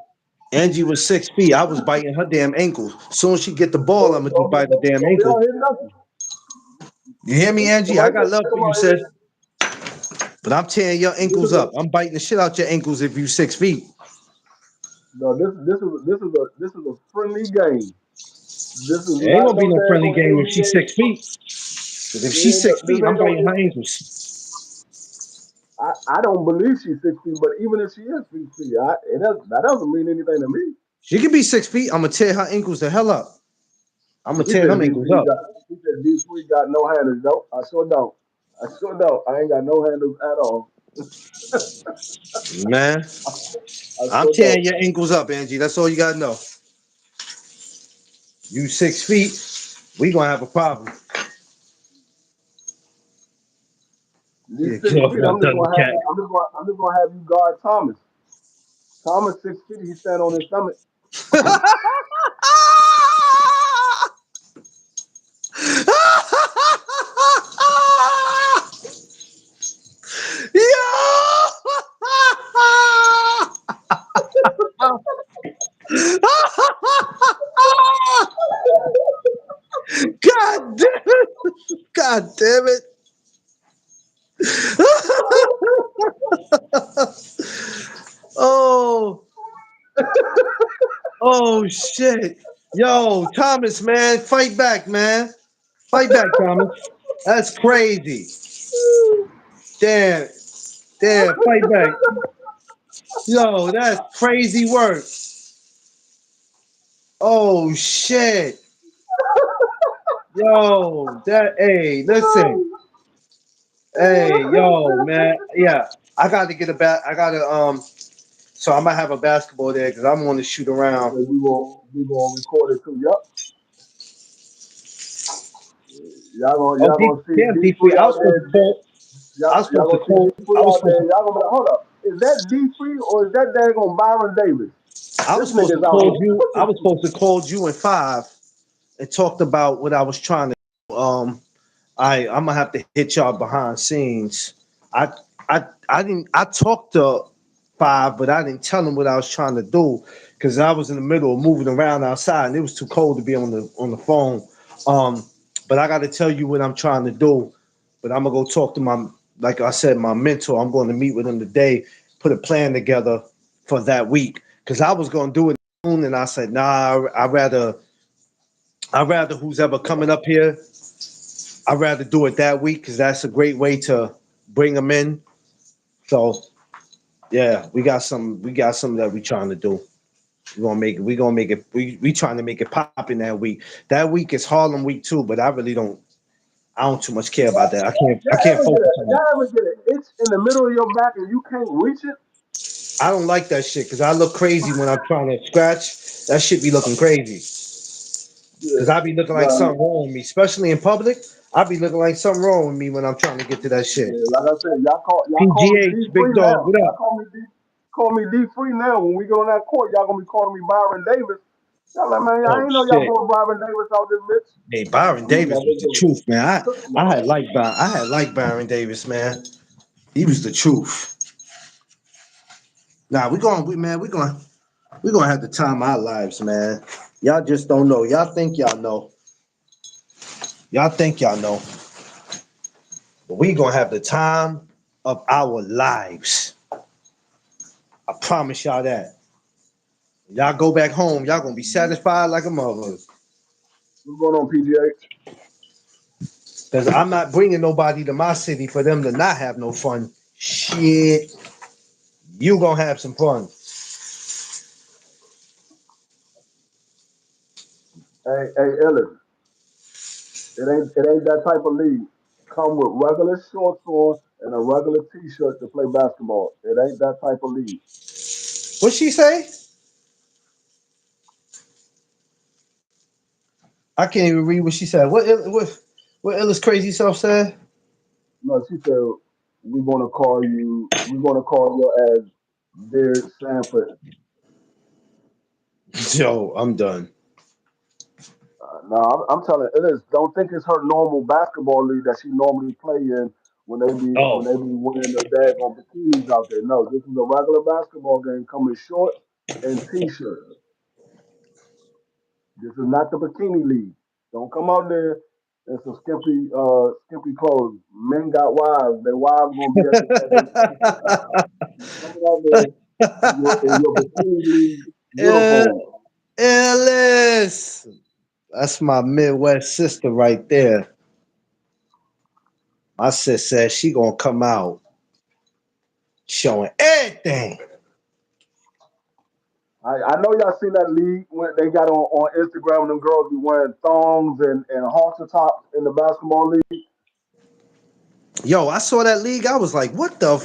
S1: Angie was 6 feet. I was biting her damn ankles. Soon as she get the ball, I'm gonna be biting the damn
S3: Don't be
S1: ankle.
S3: out here dunking.
S1: You hear me, Angie? I
S3: Somebody
S1: got love
S3: come
S1: for you,
S3: out
S1: sis.
S3: here.
S1: But I'm tearing your
S3: This
S1: ankles
S3: is a
S1: up. I'm biting the shit out your ankles if you 6 feet.
S3: no. This is a friendly game. This is
S1: It ain't
S3: not
S1: gonna be
S3: no
S1: no friendly
S3: daggone
S1: game if
S3: alien
S1: she's
S3: game.
S1: 6 feet. Because if
S3: This
S1: she's
S3: ain't no,
S1: six
S3: this
S1: feet, I'm
S3: ain't
S1: biting
S3: no.
S1: her ankles.
S3: I don't believe she's 6 feet, but even if she is 6 feet, that doesn't mean anything to me.
S1: She could be 6 feet. I'm gonna tear her ankles the hell up. I'm gonna
S3: He
S1: tear
S3: said
S1: them
S3: D
S1: ankles
S3: three
S1: up.
S3: got. He said D3 got no handles. No, I sure don't. I sure don't. I ain't got no handles at all.
S1: Man,
S3: I
S1: I'm
S3: sure don't.
S1: tearing your ankles up, Angie. That's all you gotta know. You 6 feet, we gonna have a problem.
S3: These
S1: Yeah,
S3: six
S1: get off
S3: feet,
S1: my Thundercat.
S3: I'm just gonna have you guard Thomas. Thomas 6 feet. He stand on his stomach.
S1: God damn it! God damn it! Oh, oh shit! Yo, Thomas, man, fight back, man. Fight back, Thomas. That's crazy. Damn, damn, fight back. Yo, that's crazy work. Oh shit. Yo, that hey, listen. Hey, yo, man. Yeah, I gotta get a bat. I gotta so I might have a basketball there because I'm gonna shoot around.
S3: So we gonna record it too. Yup.
S1: Oh,
S3: Y'all gonna see
S1: damn,
S3: D
S1: D3.
S3: three
S1: I was
S3: out
S1: supposed
S3: there.
S1: to call. I was
S3: Y'all
S1: supposed to
S3: gonna see
S1: call.
S3: D three
S1: I was
S3: out
S1: supposed
S3: there.
S1: to.
S3: Y'all gonna be like, hold up. Is that D3 or is that daggone Byron Davis?
S1: I
S3: This
S1: was supposed to
S3: nigga's out
S1: call
S3: here
S1: you. I
S3: cooking.
S1: was supposed to call you in 5 and talked about what I was trying to do. I'm gonna have to hit y'all behind scenes. I I didn't. I talked to 5, but I didn't tell him what I was trying to do because I was in the middle of moving around outside and it was too cold to be on the phone. Um, but I got to tell you what I'm trying to do. But I'm gonna go talk to my, like I said, my mentor. I'm going to meet with him today, put a plan together for that week because I was gonna do it soon, and I said, nah, I rather who's ever coming up here. I'd rather do it that week because that's a great way to bring them in. So yeah, we got some that we trying to do. We gonna make it. We trying to make it pop in that week. That week is Harlem week too, but I don't too much care about that. I can't focus on that.
S3: Y'all ever get an itch in the middle of your back and you can't reach it?
S1: I don't like that shit because I look crazy when I'm trying to scratch. That shit be looking crazy
S3: Yeah.
S1: because I be looking like
S3: Nah,
S1: something wrong with me, especially in public. I be looking like something wrong with me when I'm trying to get to that shit.
S3: yeah, like I said, y'all call me
S1: PGH, big
S3: D3
S1: dog,
S3: now.
S1: what
S3: Y'all
S1: up?
S3: call me D3 now. When we get on that court, y'all gonna be calling me Byron Davis. Y'all like, man, I
S1: Oh
S3: ain't know y'all
S1: shit.
S3: put Byron Davis out this bitch.
S1: Hey, Byron
S3: I'm gonna
S1: Davis
S3: let
S1: was
S3: this
S1: the
S3: nigga
S1: truth, man.
S3: cook my
S1: I had
S3: ass.
S1: like Byron Davis, man. He was the truth. Nah, we gonna have the time of our lives, man. Y'all just don't know. Y'all think y'all know. Y'all think y'all know. But we gonna have the time of our lives. I promise y'all that. Y'all go back home, y'all gonna be satisfied like a mother.
S3: What's going on, PGA?
S1: Cause I'm not bringing nobody to my city for them to not have no fun. Shit, you gonna have some fun.
S3: Hey, Ellis, it ain't that type of league. Come with regular shorts on and a regular T-shirt to play basketball. It ain't that type of league.
S1: What she say? I can't even read what she said. What Illa's crazy self said?
S3: No, she said we're gonna call your ass Derek Sanford.
S1: Yo, I'm done.
S3: No, I'm telling you, it is. Don't think it's her normal basketball league that she normally play in when
S1: Oh.
S3: they be wearing the daggone bikinis out there. No, this is a regular basketball game. Come in shorts and t-shirts. This is not the bikini league. Don't come out there in some skimpy clothes. Men got wives. Their wives gonna be at their practice. You coming out there in your bikini league
S1: Uh,
S3: uniform.
S1: Ellis. That's my Midwest sister right there. My sis says she gonna come out showing everything.
S3: I know y'all seen that league when they got on Instagram. Them girls be wearing thongs and halter tops in the basketball league.
S1: Yo, I saw that league. I was like, what the?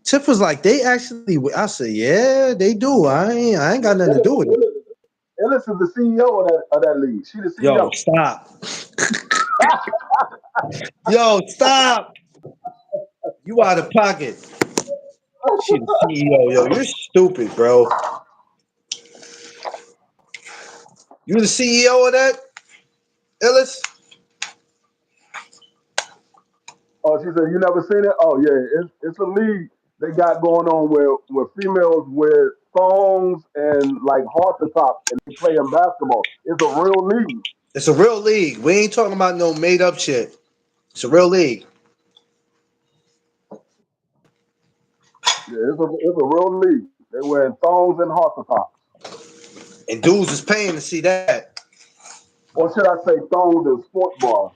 S1: Tiff was like, they actually. I said, yeah, they do. I ain't got nothing to do with it.
S3: Ellis is the CEO of that league. She the
S1: Yo,
S3: CEO.
S1: stop. Yo, stop. You out of pocket. She the CEO. Yo, you're stupid, bro. You the CEO of that, Ellis?
S3: Oh, she said you never seen it. Oh yeah, it's a league they got going on where females wear thongs and like halter tops and they play in basketball. It's a real league.
S1: It's a real league. We ain't talking about no made up shit. It's a real league.
S3: Yeah, it's a real league. They wearing thongs and halter tops.
S1: And dudes is paying to see that.
S3: Or should I say thongs and sport bras?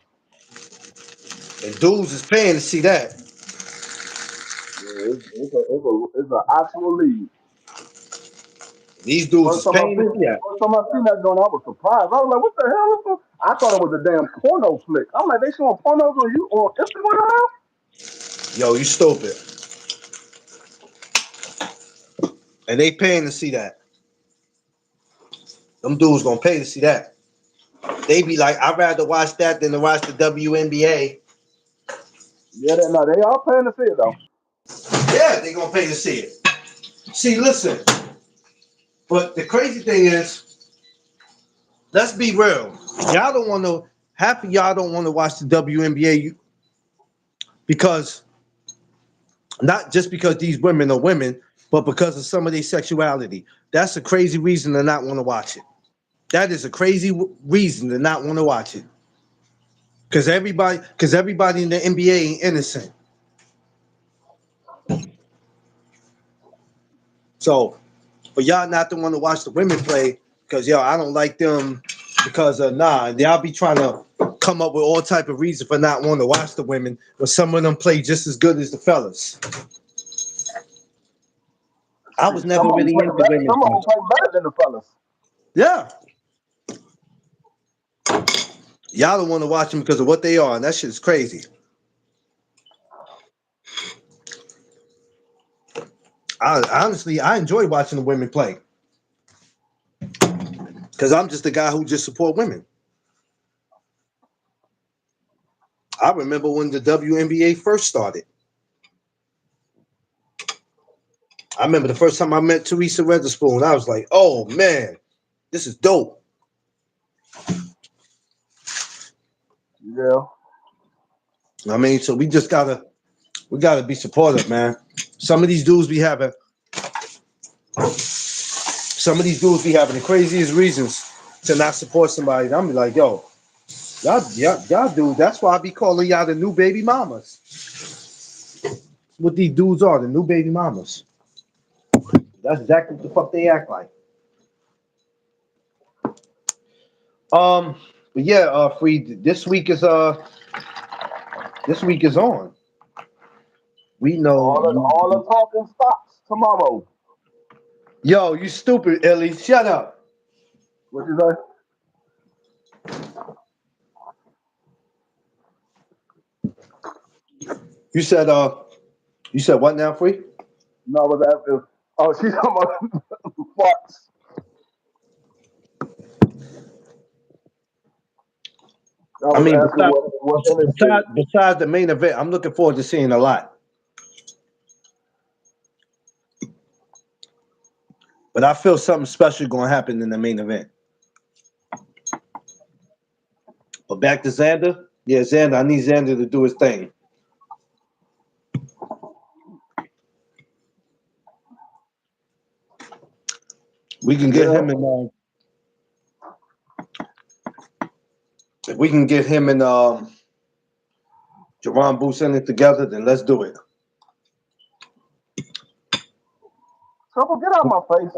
S1: And dudes is paying to see that.
S3: Yeah, it's an actual league.
S1: These dudes is paying to see that.
S3: First time I seen that joint, I was surprised. I was like, "What the hell is this?" I thought it was a damn porno flick. I'm like, "They showing pornos on you on Instagram?"
S1: Yo, you stupid. And they paying to see that. Them dudes gonna pay to see that. They be like, I'd rather watch that than to watch the WNBA.
S3: Yeah, no, they are paying to see it though.
S1: Yeah, they gonna pay to see it. See, listen. But the crazy thing is, let's be real. Y'all don't want to. Half of y'all don't want to watch the WNBA because not just because these women are women, but because of some of their sexuality. That's a crazy reason to not want to watch it. That is a crazy reason to not want to watch it. Because everybody in the NBA ain't innocent. So for y'all not to want to watch the women play, because yo, I don't like them because y'all be trying to come up with all type of reason for not wanting to watch the women, but some of them play just as good as the fellas. I was never really into women.
S3: Some of them play better than the fellas.
S1: Yeah, y'all don't want to watch them because of what they are, and that shit is crazy. I enjoy watching the women play because I'm just a guy who just support women. I remember when the WNBA first started. I remember the first time I met Teresa Weatherspoon. I was like, "Oh man, this is dope."
S3: Yeah,
S1: I mean, so we gotta be supportive, man. Some of these dudes be having the craziest reasons to not support somebody. And I'm be like, yo, y'all dudes. That's why I be calling y'all the new baby mamas. What these dudes are, the new baby mamas. That's exactly what the fuck they act like. Um, but yeah, Free. This week is on. We know.
S3: all the talking stops tomorrow.
S1: Yo, you stupid, Ellie. Shut up.
S3: What you say?
S1: You said what now, Free?
S3: No, was that? Oh, she's talking about farts. I
S1: I
S3: was
S1: mean,
S3: asking what NXT.
S1: besides the main event, I'm looking forward to seeing a lot. But I feel something special going to happen in the main event. But back to Xander. Yeah, Xander. I need Xander to do his thing. We can get
S3: Yeah.
S1: him in. If we can get him and Jerron Booth in it together, then let's do it.
S3: Trouble, get out my face.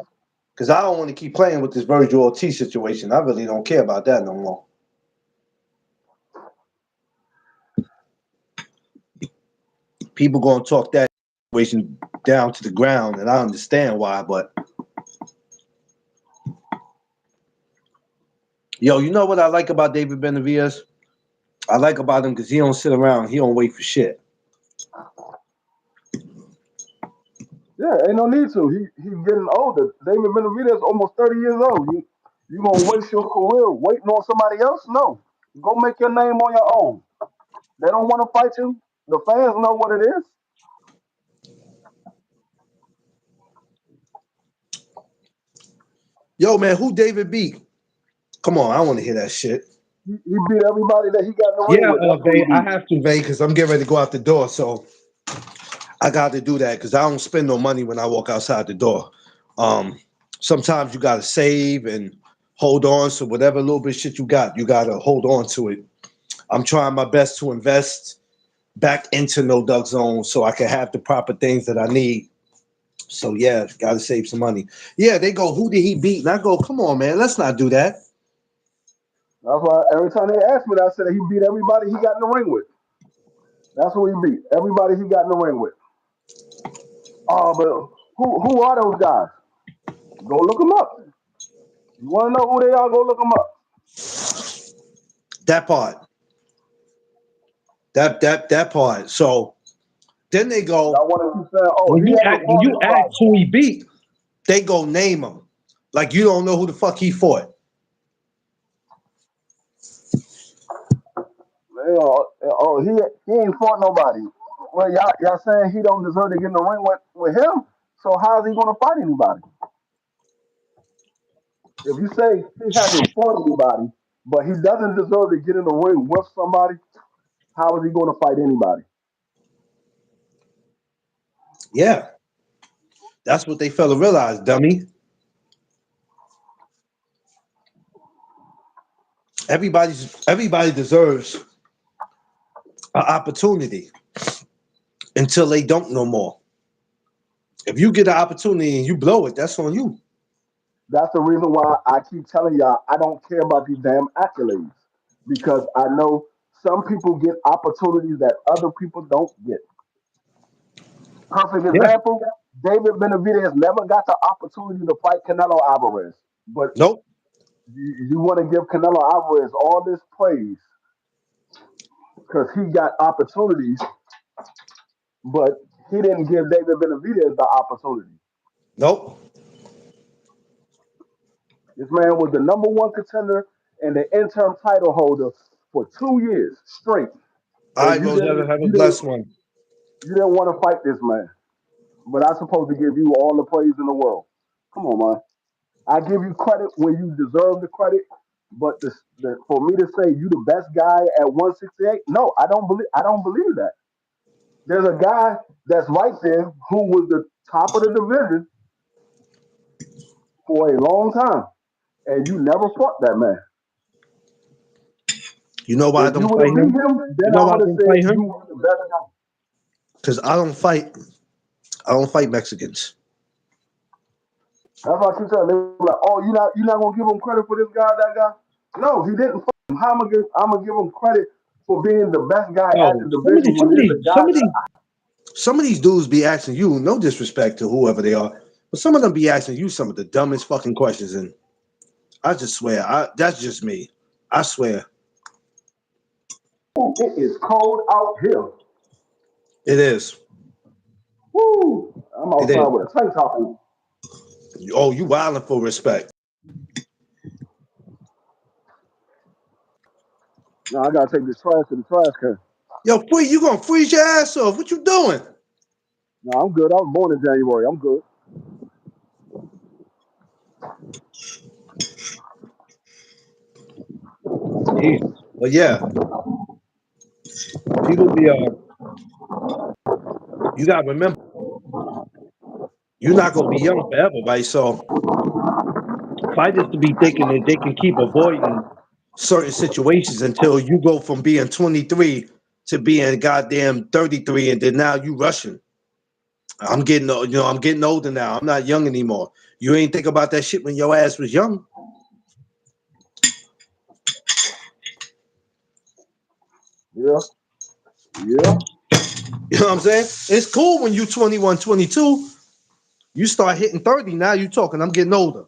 S1: Because I don't want to keep playing with this Virgil Ortiz situation. I really don't care about that no more. People going to talk that situation down to the ground, and I understand why. But yo, you know what I like about David Benavidez? I like about him because he don't sit around. He don't wait for shit.
S3: Yeah, ain't no need to. He's getting older. David Benavidez almost 30 years old. You gonna waste your career waiting on somebody else? No. Go make your name on your own. They don't want to fight you. The fans know what it is.
S1: Yo, man, who David beat? Come on, I want to hear that shit.
S3: He beat everybody that he got in the ring
S1: Yeah,
S3: with. That's who he
S1: Vay, I
S3: beat.
S1: have to, Vay, because I'm getting ready to go out the door. So I got to do that because I don't spend no money when I walk outside the door. Um, Sometimes you got to save and hold on. So whatever little bit of shit you got to hold on to it. I'm trying my best to invest back into No Duck Zone so I can have the proper things that I need. So yeah, got to save some money. Yeah, they go, who did he beat? And I go, come on, man, let's not do that.
S3: That's why every time they asked me, I said he beat everybody he got in the ring with. That's who he beat. Everybody he got in the ring with. Oh, but who are those guys? Go look them up. You want to know who they are? Go look them up.
S1: That part. That part. So then they go,
S3: Y'all want to keep saying, oh, he haven't
S1: when
S3: fought
S1: you ask
S3: nobody.
S1: who he beat, they go name him. Like you don't know who the fuck he fought.
S3: Oh, he ain't fought nobody. Well, y'all saying he don't deserve to get in the ring with him. So how is he gonna fight anybody? If you say he hasn't fought anybody, but he doesn't deserve to get in the ring with somebody, how is he gonna fight anybody?
S1: Yeah, that's what they fail to realize, dummy. Everybody deserves an opportunity until they don't no more. If you get an opportunity and you blow it, that's on you.
S3: That's the reason why I keep telling y'all I don't care about these damn accolades because I know some people get opportunities that other people don't get. Perfect
S1: Yeah.
S3: example: David Benavidez never got the opportunity to fight Canelo Alvarez, but
S1: Nope.
S3: you want to give Canelo Alvarez all this praise because he got opportunities, but he didn't give David Benavidez the opportunity.
S1: Nope.
S3: This man was the number one contender and the interim title holder for 2 years straight,
S1: All
S3: and
S1: right, Rosetta, have a
S3: you didn't
S1: blessed one.
S3: you didn't want to fight this man. But I'm supposed to give you all the praise in the world. Come on, man. I give you credit when you deserve the credit, but for me to say you the best guy at 168, no, I don't believe that. There's a guy that's right there who was the top of the division for a long time, and you never fought that man.
S1: You know why I
S3: If you
S1: don't
S3: would
S1: fight
S3: have beat
S1: him?
S3: him,
S1: You
S3: then
S1: know
S3: I
S1: why I
S3: would have
S1: don't
S3: said
S1: fight
S3: you
S1: him?
S3: were the best guy.
S1: Because I don't fight. I don't fight Mexicans.
S3: That's why I keep telling them, like, oh, you not gonna give him credit for this guy, that guy. No, he didn't. Fight him. How I'm gonna give him credit for being the best guy at
S1: Yo,
S3: the division when there's a guy that
S1: some of these dudes be asking you, no disrespect to whoever they are, but some of them be asking you some of the dumbest fucking questions, and I just swear, that's just me. I swear,
S3: it is cold out here.
S1: it is.
S3: Woo! I'm
S1: It
S3: outside
S1: is.
S3: with a tank top on.
S1: Oh, you wilding for respect.
S3: No, I gotta take this trash to the trash can.
S4: Yo, free, you gonna freeze your ass off? What you doing?
S3: No, I'm good. I was born in January. I'm good.
S4: Jesus. But yeah, people be you gotta remember, you're not gonna be young forever, right? So fighters to be thinking that they can keep avoiding certain situations until you go from being 23 to being goddamn 33, and then now you rushing. I'm getting, I'm getting older now. I'm not young anymore. You ain't think about that shit when your ass was young.
S3: Yeah, yeah.
S4: You know what I'm saying? It's cool when you 21, 22. You start hitting 30. Now you talking. I'm getting older.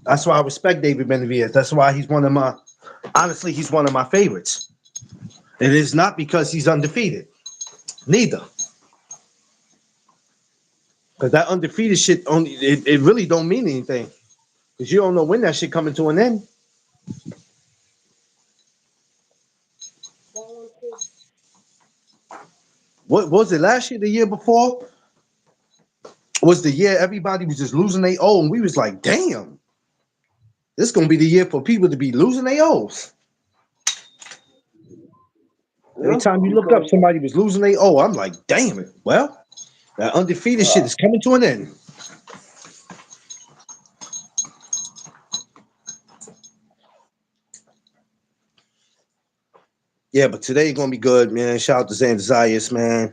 S4: That's why I respect David Benavidez. That's why honestly, he's one of my favorites. It is not because he's undefeated. Neither. Because that undefeated shit it really don't mean anything. Because you don't know when that shit coming to an end. What was it last year? The year before was the year everybody was just losing their O, and we was like, damn, this is gonna be the year for people to be losing their O's. Every
S3: Yeah,
S4: time you look up,
S3: because
S4: somebody was losing their O. I'm like, damn it. Well, that undefeated shit
S3: uh,
S4: is coming to an end. Yeah, but today gonna be good, man. Shout out to Xander Zayas, man.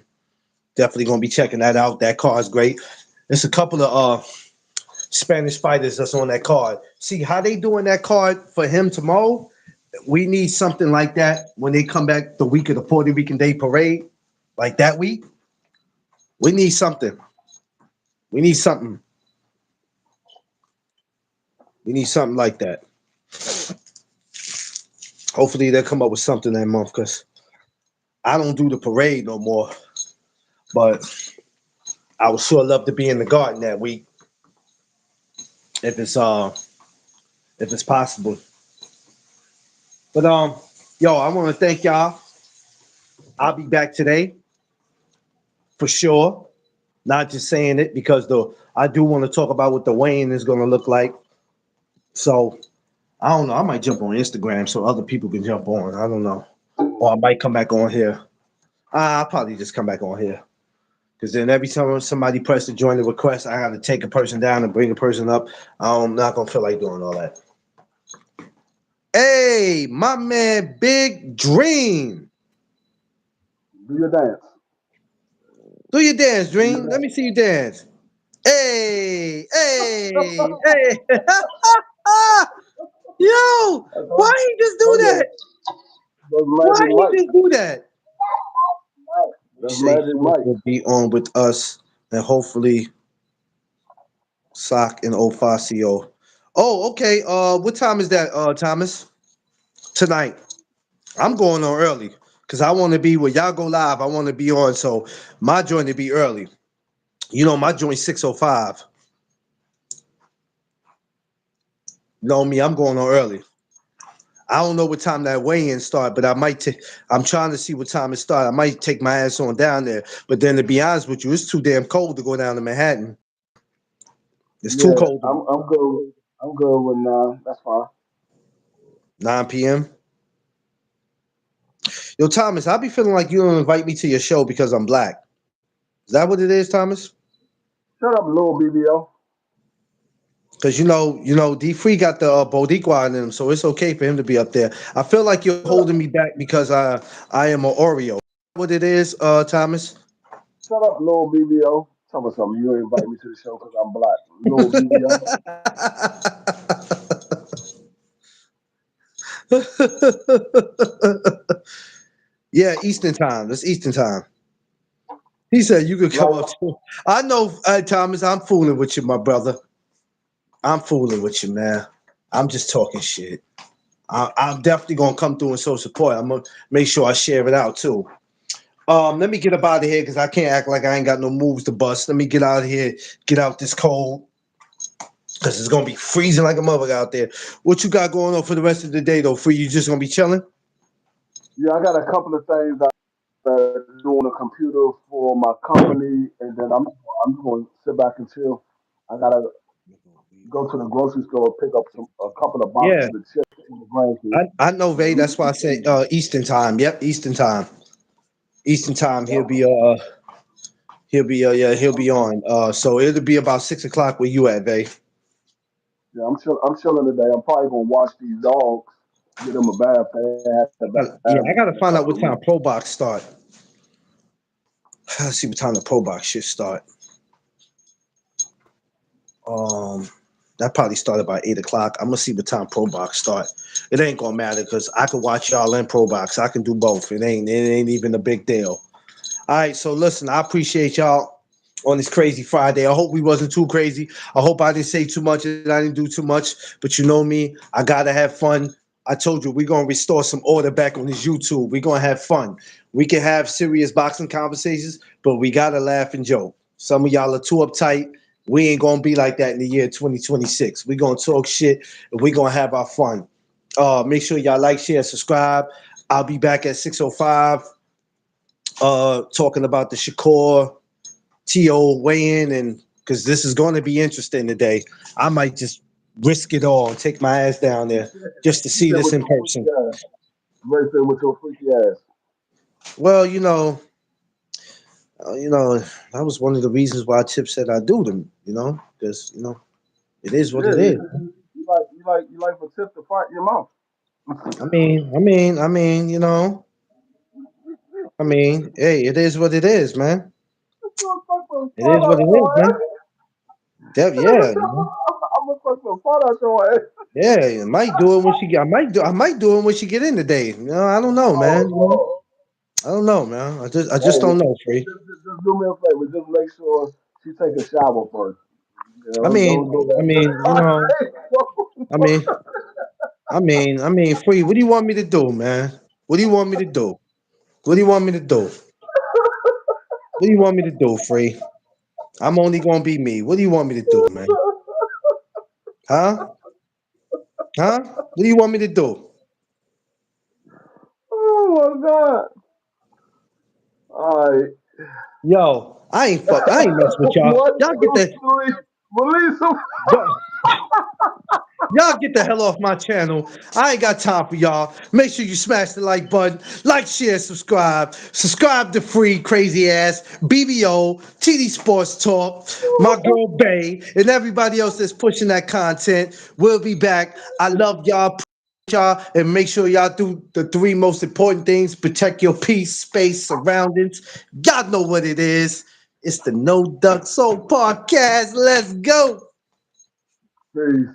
S4: Definitely gonna be checking that out. That card's great. There's a couple of Spanish fighters that's on that card. See how they doing that card for him tomorrow? We need something like that when they come back the week of the Puerto Rican Day Parade, like that week. We need something. We need something. We need something like that. Hopefully they'll come up with something that month because I don't do the parade no more. But I would sure love to be in the garden that week if it's possible. But yo, I want to thank y'all. I'll be back today for sure. Not just saying it because I do want to talk about what the weighing is going to look like. So I don't know. I might jump on Instagram so other people can jump on. I don't know, or I might come back on here. I'll probably just come back on here because then every time somebody press to join the request, I got to take a person down and bring a person up. I'm not gonna feel like doing all that. Hey, my man, Big Dream.
S3: do your dance.
S4: Do your dance,
S3: Do your
S4: Dream. Let
S3: dance.
S4: me see you dance. Hey, hey, hey. Yo,
S3: That's,
S4: why he just do that?
S3: that's
S4: Why
S3: Magic
S4: he
S3: Mike.
S4: just do that? He
S3: That's
S4: say
S3: Magic
S4: he
S3: Mike.
S4: will be on with us and hopefully Sock and Ofacio. Oh, okay. What time is that, Thomas? Tonight. I'm going on early because I want to be where y'all go live. I want to be on, so my joint to be early. You know, my joint 6:05. You know me, I'm going on early. I don't know what time that weigh-in start, but I might take. I'm trying to see what time it start. I might take my ass on down there. But then, to be honest with you, it's too damn cold to go down to Manhattan. It's too
S3: Yeah,
S4: cold.
S3: I'm good. I'm good with that's fine.
S4: 9 p.m. Yo, Thomas, I be feeling like you don't invite me to your show because I'm black. Is that what it is, Thomas?
S3: Shut up, little BBO.
S4: Because D Free got the Boricua in him, so it's okay for him to be up there. I feel like you're
S3: Shut up,
S4: holding me back because I am an Oreo. What it is, Thomas?
S3: shut up, little BBO. Tell me something. You ain't invite me to the show because I'm black. Little BBO.
S4: Yeah, Eastern time. That's Eastern time. He said you could come
S3: Like,
S4: up to. I know, Thomas. I'm fooling with you, my brother. I'm fooling with you, man. I'm just talking shit. I'm definitely gonna come through and show support. I'm gonna make sure I share it out too. Let me get up out of here because I can't act like I ain't got no moves to bust. Let me get out of here, get out this cold. Because it's gonna be freezing like a mother out there. What you got going on for the rest of the day though? Free, you just gonna be chilling?
S3: Yeah, I got a couple of things I do on the computer for my company, and then I'm just going to sit back and chill. I gotta go to the grocery store, pick up a couple of boxes
S4: Yeah,
S3: of chips for the grandkids.
S4: I know,
S3: Yeah,
S4: Vay. That's why I say Eastern time. Yep, Eastern time. Eastern time.
S3: yeah,
S4: He'll be on. So it'll be about 6 o'clock where you at, Vay.
S3: yeah, I'm chilling today. I'm probably gonna wash these dogs, get them a bath. They ain't had a bath in
S4: Yeah,
S3: a
S4: I gotta
S3: couple
S4: find
S3: of
S4: out what
S3: weeks.
S4: time Pro Box start. Let's see what time the Pro Box should start. Um, that probably started by 8 o'clock. I'm gonna see what time Pro Box start. It ain't gonna matter because I can watch y'all in Pro Box. I can do both. It ain't even a big deal. All right, so listen, I appreciate y'all on this crazy Friday. I hope we wasn't too crazy. I hope I didn't say too much and I didn't do too much. But you know me, I gotta have fun. I told you we're gonna restore some order back on this YouTube. We're gonna have fun. We can have serious boxing conversations, but we gotta laugh and joke. Some of y'all are too uptight. We ain't gonna be like that in the year 2026. We're gonna talk shit and we're gonna have our fun. Make sure y'all like, share, subscribe. I'll be back at 6:05 talking about the Shakur TO weigh-in, and because this is going to be interesting today, I might just risk it all and take my ass down there just to
S3: He
S4: see
S3: said
S4: this
S3: with
S4: in
S3: your freaky
S4: person.
S3: ass. Ray said with your freaky ass.
S4: Well, that was one of the reasons why Chip said I do them. Because it is what
S3: Yeah,
S4: it is.
S3: you like for tips to fart in your mouth.
S4: Hey, it is what it is, man.
S3: I'm gonna fuck the
S4: It
S3: fart
S4: is what
S3: out
S4: it is,
S3: your
S4: man.
S3: ass.
S4: Yeah,
S3: I'm gonna fuck the fart out your ass.
S4: yeah. I might do it when she get. I might do it when she get in today. I don't know, man.
S3: Oh,
S4: I don't know, man. I just
S3: hey,
S4: don't know, Free.
S3: just do me a favor. Just make sure she take a shower first. You
S4: I
S3: know,
S4: mean,
S3: don't do
S4: I
S3: that.
S4: mean, I mean, Free. What do you want me to do, man? What do you want me to do? What do you want me to do? What do you want me to do, Free? I'm only gonna be me. What do you want me to do, man? Huh? Huh? What do you want me to do?
S3: Oh my god! All right.
S4: Yo, I ain't messing with y'all.
S3: One,
S4: Y'all get
S3: two,
S4: the
S3: three. Release him.
S4: y'all, y'all get the hell off my channel. I ain't got time for y'all. Make sure you smash the like button, like, share, subscribe. Subscribe to Free Crazy Ass, BBO, TD Sports Talk, my girl Bay, and everybody else that's pushing that content. We'll be back. I love y'all. Y'all, and make sure y'all do the three most important things: protect your peace, space, surroundings. Y'all know what it is. It's the No Duck Soul Podcast. Let's go.
S3: Peace.